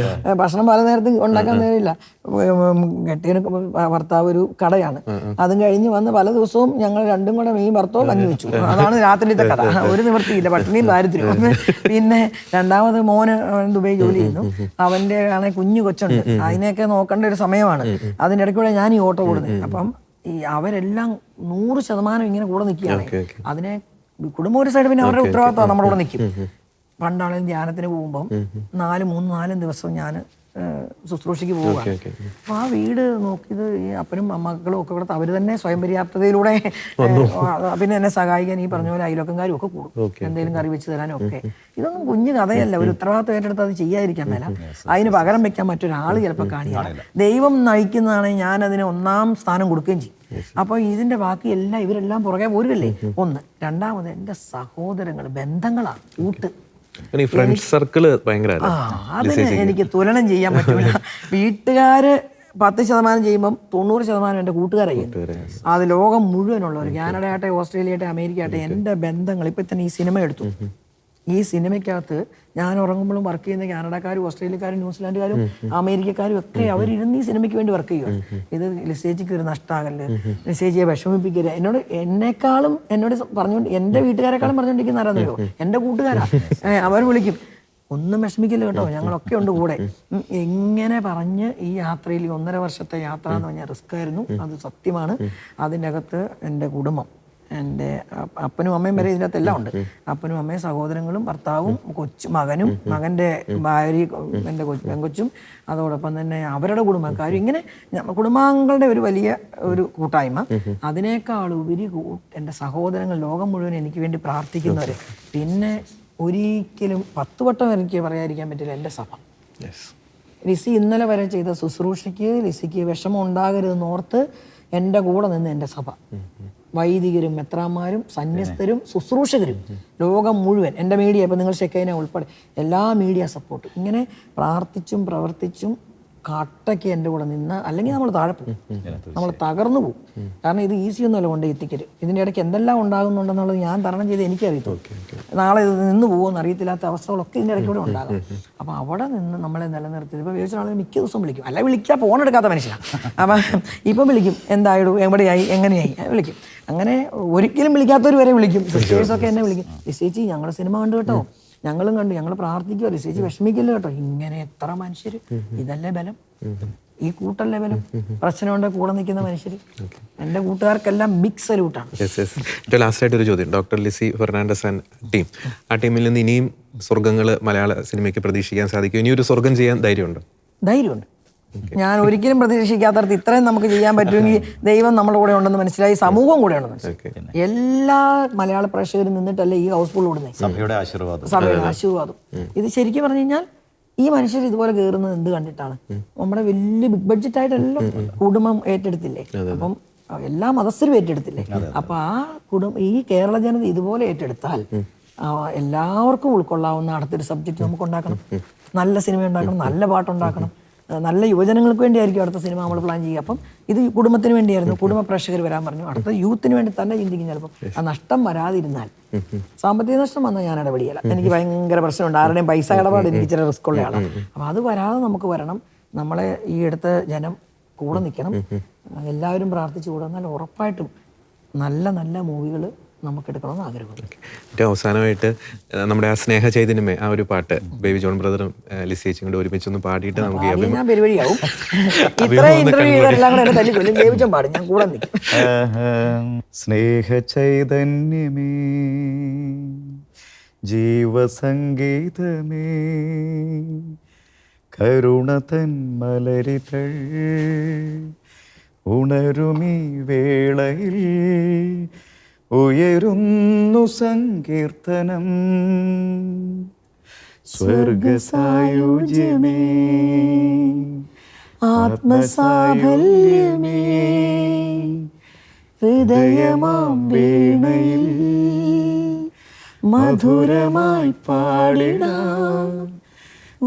ഭക്ഷണം പല നേരത്ത് ഉണ്ടാക്കാൻ നേരമില്ല. കെട്ടിയന് ഭർത്താവ് ഒരു കടയാണ്, അതും കഴിഞ്ഞ് വന്ന് പല ദിവസവും ഞങ്ങൾ രണ്ടും കൂടെ മീൻ ഭർത്തോ കഞ്ഞി വെച്ചു. അതാണ് രാത്രിയിലത്തെ കഥ. ഒരു നിവൃത്തിയില്ല, പട്ടിണിയും ദാരിദ്ര്യവും. പിന്നെ രണ്ടാമത് മോന് ദുബൈ ജോലി ചെയ്യുന്നു, അവന്റെ ആണെങ്കിൽ കുഞ്ഞു കൊച്ചുണ്ട്, അതിനെയൊക്കെ നോക്കേണ്ട ഒരു സമയമാണ്. അതിൻ്റെ ഇടയ്ക്കൂടെ ഞാൻ ഈ ഓട്ടോ ഓടുന്നത്. അപ്പം ഈ അവരെല്ലാം 100% ഇങ്ങനെ കൂടെ നിൽക്കുകയാണ്. അതിനെ കുടുംബം ഒരു സൈഡ്, പിന്നെ അവരുടെ ഉത്തരവാദിത്തം നമ്മുടെ കൂടെ നിൽക്കും. പണ്ടാണെങ്കിലും ധ്യാനത്തിന് പോകുമ്പം 4 ദിവസം ഞാൻ ശുശ്രൂഷയ്ക്ക് പോവുക. അപ്പൊ ആ വീട് നോക്കിയത് ഈ അപ്പനും മക്കളും ഒക്കെ കൂടെ അവർ തന്നെ സ്വയം പര്യാപ്തതയിലൂടെ പിന്നെ എന്നെ സഹായിക്കാൻ ഈ പറഞ്ഞ പോലെ അയൽവക്കംകാരും ഒക്കെ കൂടും, എന്തെങ്കിലും കറി വെച്ച് തരാനും ഒക്കെ. ഇതൊന്നും കുഞ്ഞു കഥയല്ല. ഒരു ഉത്തരവാദിത്വം ഏറ്റെടുത്ത് അത് ചെയ്യാതിരിക്കാൻ മേല. അതിന് പകരം വെക്കാൻ മറ്റൊരാൾ ചിലപ്പോൾ കാണില്ല. ദൈവം നയിക്കുന്നതാണെങ്കിൽ ഞാൻ അതിന് 1ാം സ്ഥാനം കൊടുക്കുകയും ചെയ്യും. അപ്പൊ ഇതിന്റെ ബാക്കി എല്ലാം ഇവരെല്ലാം പുറകെ പോരുകയല്ലേ. ഒന്ന്. രണ്ടാമത് എൻ്റെ സഹോദരങ്ങൾ, ബന്ധങ്ങളാണ് കൂട്ട്. ഫ്രണ്ട് സർക്കിള് ഭയങ്കര, അതിന് എനിക്ക് തുലനം ചെയ്യാൻ പറ്റൂല. വീട്ടുകാര് 10% ചെയ്യുമ്പം 90% എൻ്റെ കൂട്ടുകാരായി. അത് ലോകം മുഴുവനുള്ളവർ, കാനഡ ആട്ടെ, ഓസ്ട്രേലിയ ആട്ടെ, അമേരിക്ക ആട്ടെ, എൻ്റെ ബന്ധങ്ങൾ. ഇപ്പം തന്നെ ഈ സിനിമ എടുത്തു. ഈ സിനിമയ്ക്കകത്ത് ഞാൻ ഉറങ്ങുമ്പോഴും വർക്ക് ചെയ്യുന്ന കാനഡക്കാരും, ഓസ്ട്രേലിയക്കാരും, ന്യൂസിലാൻഡുകാരും, അമേരിക്കക്കാരും ഒക്കെ അവരിരുന്ന് ഈ സിനിമയ്ക്ക് വേണ്ടി വർക്ക് ചെയ്യുക. ഇത് ലിസേച്ചിക്ക് ഒരു നഷ്ടമാകല്ലേ, ലിസേച്ചിയെ വിഷമിപ്പിക്കരുത്. എന്നോട് പറഞ്ഞുകൊണ്ട്, എൻ്റെ വീട്ടുകാരെക്കാളും പറഞ്ഞുകൊണ്ടിരിക്കുന്ന ആരാന്നറിയോ? എൻ്റെ കൂട്ടുകാരാ. അവർ വിളിക്കും, ഒന്നും വിഷമിക്കില്ല കേട്ടോ, ഞങ്ങളൊക്കെ ഉണ്ട് കൂടെ. ഇങ്ങനെ പറഞ്ഞ് ഈ യാത്രയിൽ 1.5 വർഷത്തെ യാത്ര എന്ന് പറഞ്ഞാൽ റിസ്ക് ആയിരുന്നു, അത് സത്യമാണ്. അതിൻ്റെ അകത്ത് എൻ്റെ കുടുംബം, എൻ്റെ അപ്പനും അമ്മയും വരെ ഇതിനകത്ത് എല്ലാം ഉണ്ട്. അപ്പനും അമ്മയും, സഹോദരങ്ങളും, ഭർത്താവും, മകനും, മകൻ്റെ ഭാര്യ, എൻ്റെ പെങ്കൊച്ചും, അതോടൊപ്പം തന്നെ അവരുടെ കുടുംബക്കാരും, ഇങ്ങനെ കുടുംബാംഗങ്ങളുടെ ഒരു വലിയ ഒരു കൂട്ടായ്മ. അതിനേക്കാൾ ഉപരി എൻ്റെ സഹോദരങ്ങൾ, ലോകം മുഴുവൻ എനിക്ക് വേണ്ടി പ്രാർത്ഥിക്കുന്നവർ. പിന്നെ ഒരിക്കലും 10 വട്ടം എനിക്ക് പറയാതിരിക്കാൻ പറ്റില്ല എൻ്റെ സഭ. ലിസി ഇന്നലെ വരെ ചെയ്ത ശുശ്രൂഷയ്ക്ക് ലിസിക്ക് വിഷമം ഉണ്ടാകരുതെന്നോർത്ത് എൻ്റെ കൂടെ നിന്ന് എൻ്റെ സഭ, വൈദികരും, മെത്രാന്മാരും, സന്യസ്തരും, ശുശ്രൂഷകരും, ലോകം മുഴുവൻ, എൻ്റെ മീഡിയ, ഇപ്പം നിങ്ങൾ ഷെക്കൈന ഉൾപ്പെടെ എല്ലാ മീഡിയ സപ്പോർട്ട്, ഇങ്ങനെ പ്രാർത്ഥിച്ചും പ്രവർത്തിച്ചും കട്ടയ്ക്ക് എൻ്റെ കൂടെ നിന്ന്. അല്ലെങ്കിൽ നമ്മൾ താഴെ പോകും, നമ്മൾ തകർന്നു പോകും. കാരണം ഇത് ഈസി ഒന്നുമല്ല കൊണ്ട് എത്തിക്കല്. ഇതിൻ്റെ ഇടയ്ക്ക് എന്തെല്ലാം ഉണ്ടാകുന്നുണ്ടെന്നുള്ളത് ഞാൻ തരണം ചെയ്ത് എനിക്കറിയത്തുള്ളൂ. നാളെ ഇത് നിന്ന് പോകുമെന്ന് അറിയത്തില്ലാത്ത അവസ്ഥകളൊക്കെ ഇതിൻ്റെ ഇടയ്ക്കൂടെ ഉണ്ടാകും. അപ്പോൾ അവിടെ നിന്ന് നമ്മളെ നിലനിർത്തിയത്. ഇപ്പോൾ വിളിച്ച ആളുകൾ മിക്ക ദിവസം വിളിക്കും, അല്ല വിളിക്കാൻ ഫോൺ എടുക്കാത്ത മനുഷ്യനാണ്. അപ്പം ഇപ്പം വിളിക്കും, എന്തായിടും, എവിടെയായി, എങ്ങനെയായി വിളിക്കും. അങ്ങനെ ഒരിക്കലും വിളിക്കാത്തവർ വരെ വിളിക്കും. സിസ്റ്റേഴ്സൊക്കെ എന്നെ വിളിക്കും, ലിസേച്ചി ഞങ്ങളുടെ സിനിമ കണ്ടു കേട്ടോ, ഞങ്ങളും കണ്ടു, ഞങ്ങൾ പ്രാർത്ഥിക്കുമോ, ലിസേച്ചി വിഷമിക്കില്ല കേട്ടോ. ഇങ്ങനെ എത്ര മനുഷ്യർ, ഇതല്ലേ ബലം. ഈ കൂട്ട ലെവലും പ്രശ്നമുണ്ട് കൂടെ നിൽക്കുന്ന മനുഷ്യർ. എൻ്റെ കൂട്ടുകാർക്കെല്ലാം ബിഗ് സല്യൂട്ടാണ്. ഏറ്റവും ലാസ്റ്റായിട്ട് ഒരു ചോദ്യം, doctor Lissy Fernandez and team, ആ ടീമിൽ നിന്ന് ഇനിയും സ്വർഗ്ഗങ്ങൾ മലയാള സിനിമയ്ക്ക് പ്രതീക്ഷിക്കാൻ സാധിക്കും? ഇനിയൊരു സ്വർഗം ചെയ്യാൻ ധൈര്യമുണ്ട്? ധൈര്യമുണ്ട്. ഞാൻ ഒരിക്കലും പ്രതീക്ഷിക്കാത്തടത്ത് ഇത്രയും നമുക്ക് ചെയ്യാൻ പറ്റുമെങ്കിൽ ദൈവം നമ്മുടെ കൂടെ ഉണ്ടെന്ന് മനസ്സിലായി, സമൂഹം കൂടെ ഉണ്ടെന്ന് മനസ്സിലായി. എല്ലാ മലയാള പ്രേക്ഷകരും നിന്നിട്ടല്ലേ ഈ ഹൗസ്ഫുൾ ഓടുന്നത്. സഭയുടെ ആശീർവാദം. ഇത് ശരിക്കും പറഞ്ഞു കഴിഞ്ഞാൽ ഈ മനുഷ്യർ ഇതുപോലെ കയറുന്നത് എന്ത് കണ്ടിട്ടാണ്? നമ്മുടെ വലിയ ബിഗ് ബഡ്ജറ്റ് ആയിട്ടെല്ലാം കുടുംബം ഏറ്റെടുത്തില്ലേ, അപ്പം എല്ലാ മതസ്ഥരും ഏറ്റെടുത്തില്ലേ. അപ്പൊ ആ ഈ കേരള ജനത ഇതുപോലെ ഏറ്റെടുത്താൽ എല്ലാവർക്കും ഉൾക്കൊള്ളാവുന്ന അടുത്തൊരു സബ്ജക്റ്റ് നമുക്ക് ഉണ്ടാക്കണം. നല്ല സിനിമ ഉണ്ടാക്കണം, നല്ല പാട്ടുണ്ടാക്കണം, നല്ല യുവജനങ്ങൾക്ക് വേണ്ടിയായിരിക്കും അടുത്ത സിനിമ നമ്മൾ പ്ലാൻ ചെയ്യുക. അപ്പം ഇത് കുടുംബത്തിന് വേണ്ടിയായിരുന്നു, കുടുംബ പ്രേക്ഷകർ വരാൻ പറഞ്ഞു. അടുത്ത യൂത്തിന് വേണ്ടി തന്നെ ചിന്തിക്കും. ചിലപ്പോൾ ആ നഷ്ടം വരാതിരുന്നാൽ, സാമ്പത്തിക നഷ്ടം വന്നാൽ ഞാൻ ഇടപെടിയല്ല, എനിക്ക് ഭയങ്കര പ്രശ്നമുണ്ട്. ആരുടെയും പൈസ ഇടപാട് എനിക്ക് ഇച്ചിരി റിസ്ക് ഉള്ള ആളാണ്. അപ്പം അത് വരാതെ നമുക്ക് വരണം. നമ്മളെ ഈ അടുത്ത ജനം കൂടെ നിൽക്കണം, എല്ലാവരും പ്രാർത്ഥിച്ചു കൂടെ വന്നാൽ ഉറപ്പായിട്ടും നല്ല നല്ല മൂവികൾ നമുക്ക് എടുക്കണമെന്ന് ആഗ്രഹമുണ്ട്. ഏറ്റവും അവസാനമായിട്ട് നമ്മുടെ ആ സ്നേഹ ചൈതന്യമേ ആ ഒരു പാട്ട് ബേബി ജോൺ ബ്രദറും ലിസി ചേച്ചിയും കൂടെ ഒരുമിച്ചൊന്ന് പാടിയിട്ട് നമുക്ക് ഞാൻ പരിപാടിയാവും. ഇത്ര ഇന്റർവ്യൂ എല്ലാം കൂടെ തല്ലി കൊല്ലും. ബേബിച്ചൻ പാടും, ഞാൻ കൂടെ നിൽക്കും. സ്നേഹ ചൈതന്യമേ, ജീവസംഗീതമേ, കരുണ തൻ മലരിതൾ ഉണരുമീ വേളയിൽ ഉയരുന്നു സങ്കീർത്തനം. സ്വർഗസായുജ്യമേ, ആത്മസാഫല്യമേ, ഹൃദയമാം വീണയിൽ മധുരമായി പാടിടാം,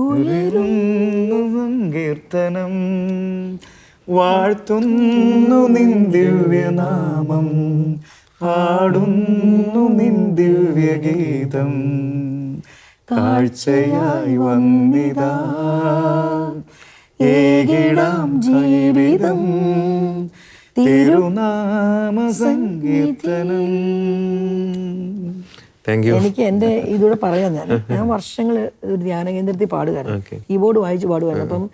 ഉയരുന്നു സങ്കീർത്തനം. വാഴ്ത്തുന്നു നിൻ ദിവ്യനാമം, പാടുന്നു നിൻ ദിവ്യഗീതം. കാഴ്ചയായി വന്നിതാ ഏകിടാം ജീവിതം, തിരുനാമ സങ്കീർത്തനം. എനിക്ക് എൻ്റെ ഇതൂടെ പറയാൻ ഞാൻ വർഷങ്ങൾ ഒരു ധ്യാന കേന്ദ്രത്തിൽ പാടുകയായിരുന്നു, കീബോർഡ് വായിച്ച് പാടുമായിരുന്നു. അപ്പം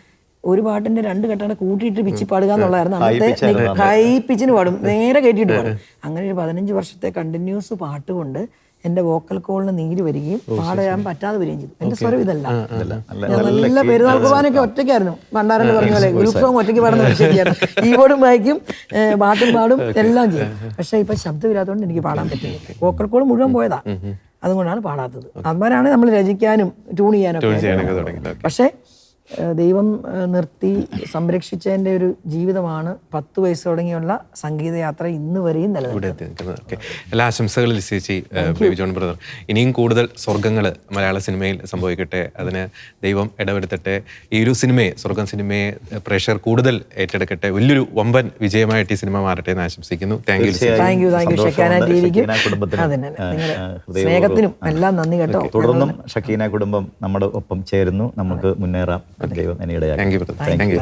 ഒരു പാട്ടിന്റെ 2 ഘട്ടം കൂട്ടിയിട്ട് പിച്ചി പാടുക എന്നുള്ളതായിരുന്നു. അന്നത്തെ ഹൈ പിച്ചിന് പാടും, നേരെ കയറ്റിയിട്ട് പാടും. അങ്ങനെ ഒരു 15 വർഷത്തെ കണ്ടിന്യൂസ് പാട്ടുകൊണ്ട് എൻ്റെ വോക്കൽ കോളിന് നീര് വരികയും പാടാൻ പറ്റാതെ വരികയും ചെയ്തു. എൻ്റെ സ്വരം ഇതല്ല. നല്ല പെരുന്നാൾ കുർബാനയൊക്കെ ഒറ്റയ്ക്കായിരുന്നു. പണ്ടാരണ്ട് പറഞ്ഞ പോലെ ഗ്രൂപ്പ് സോങ് ഒറ്റയ്ക്ക് പാടുന്ന ഒറ്റയ്ക്കായിരുന്നു. കീബോർഡും വായിക്കും, പാട്ടും പാടും, എല്ലാം ചെയ്യും. പക്ഷെ ഇപ്പൊ ശബ്ദമില്ലാത്തതുകൊണ്ട് എനിക്ക് പാടാൻ പറ്റുന്നില്ല. വോക്കൽ കോൾ മുഴുവൻ പോയതാ, അതുകൊണ്ടാണ് പാടാത്തത്. അതുമാരാണ് നമ്മൾ രചിക്കാനും ട്യൂൺ ചെയ്യാനൊക്കെ. പക്ഷേ ദൈവം നിർത്തി സംരക്ഷിച്ചതിൻ്റെ ഒരു ജീവിതമാണ് 10 വയസ്സ് തുടങ്ങിയുള്ള സംഗീതയാത്ര ഇന്ന് വരെയും നിലനിൽക്കുന്നത്. എല്ലാ ആശംസകളും ലിസി, ബേബി ജോൺ ബ്രദർ. ഇനിയും കൂടുതൽ സ്വർഗ്ഗങ്ങൾ മലയാള സിനിമയിൽ സംഭവിക്കട്ടെ, അതിന് ദൈവം ഇടപെടുത്തട്ടെ. ഈ ഒരു സിനിമയെ, സ്വർഗ്ഗം സിനിമയെ പ്രേക്ഷകർ കൂടുതൽ ഏറ്റെടുക്കട്ടെ, വലിയൊരു വമ്പൻ വിജയമായിട്ട് ഈ സിനിമ മാറട്ടെ എന്ന് ആശംസിക്കുന്നു. Thank you. ഷക്കീന ടിവിക്കും സ്നേഹത്തിനും എല്ലാം നന്ദി കേട്ടോ. തുടർന്നും ഷക്കീന കുടുംബം നമ്മുടെ ഒപ്പം ചേരുന്നു, നമുക്ക് മുന്നേറാം. ദൈവം ഇടയാക്കട്ടെ. Thank you.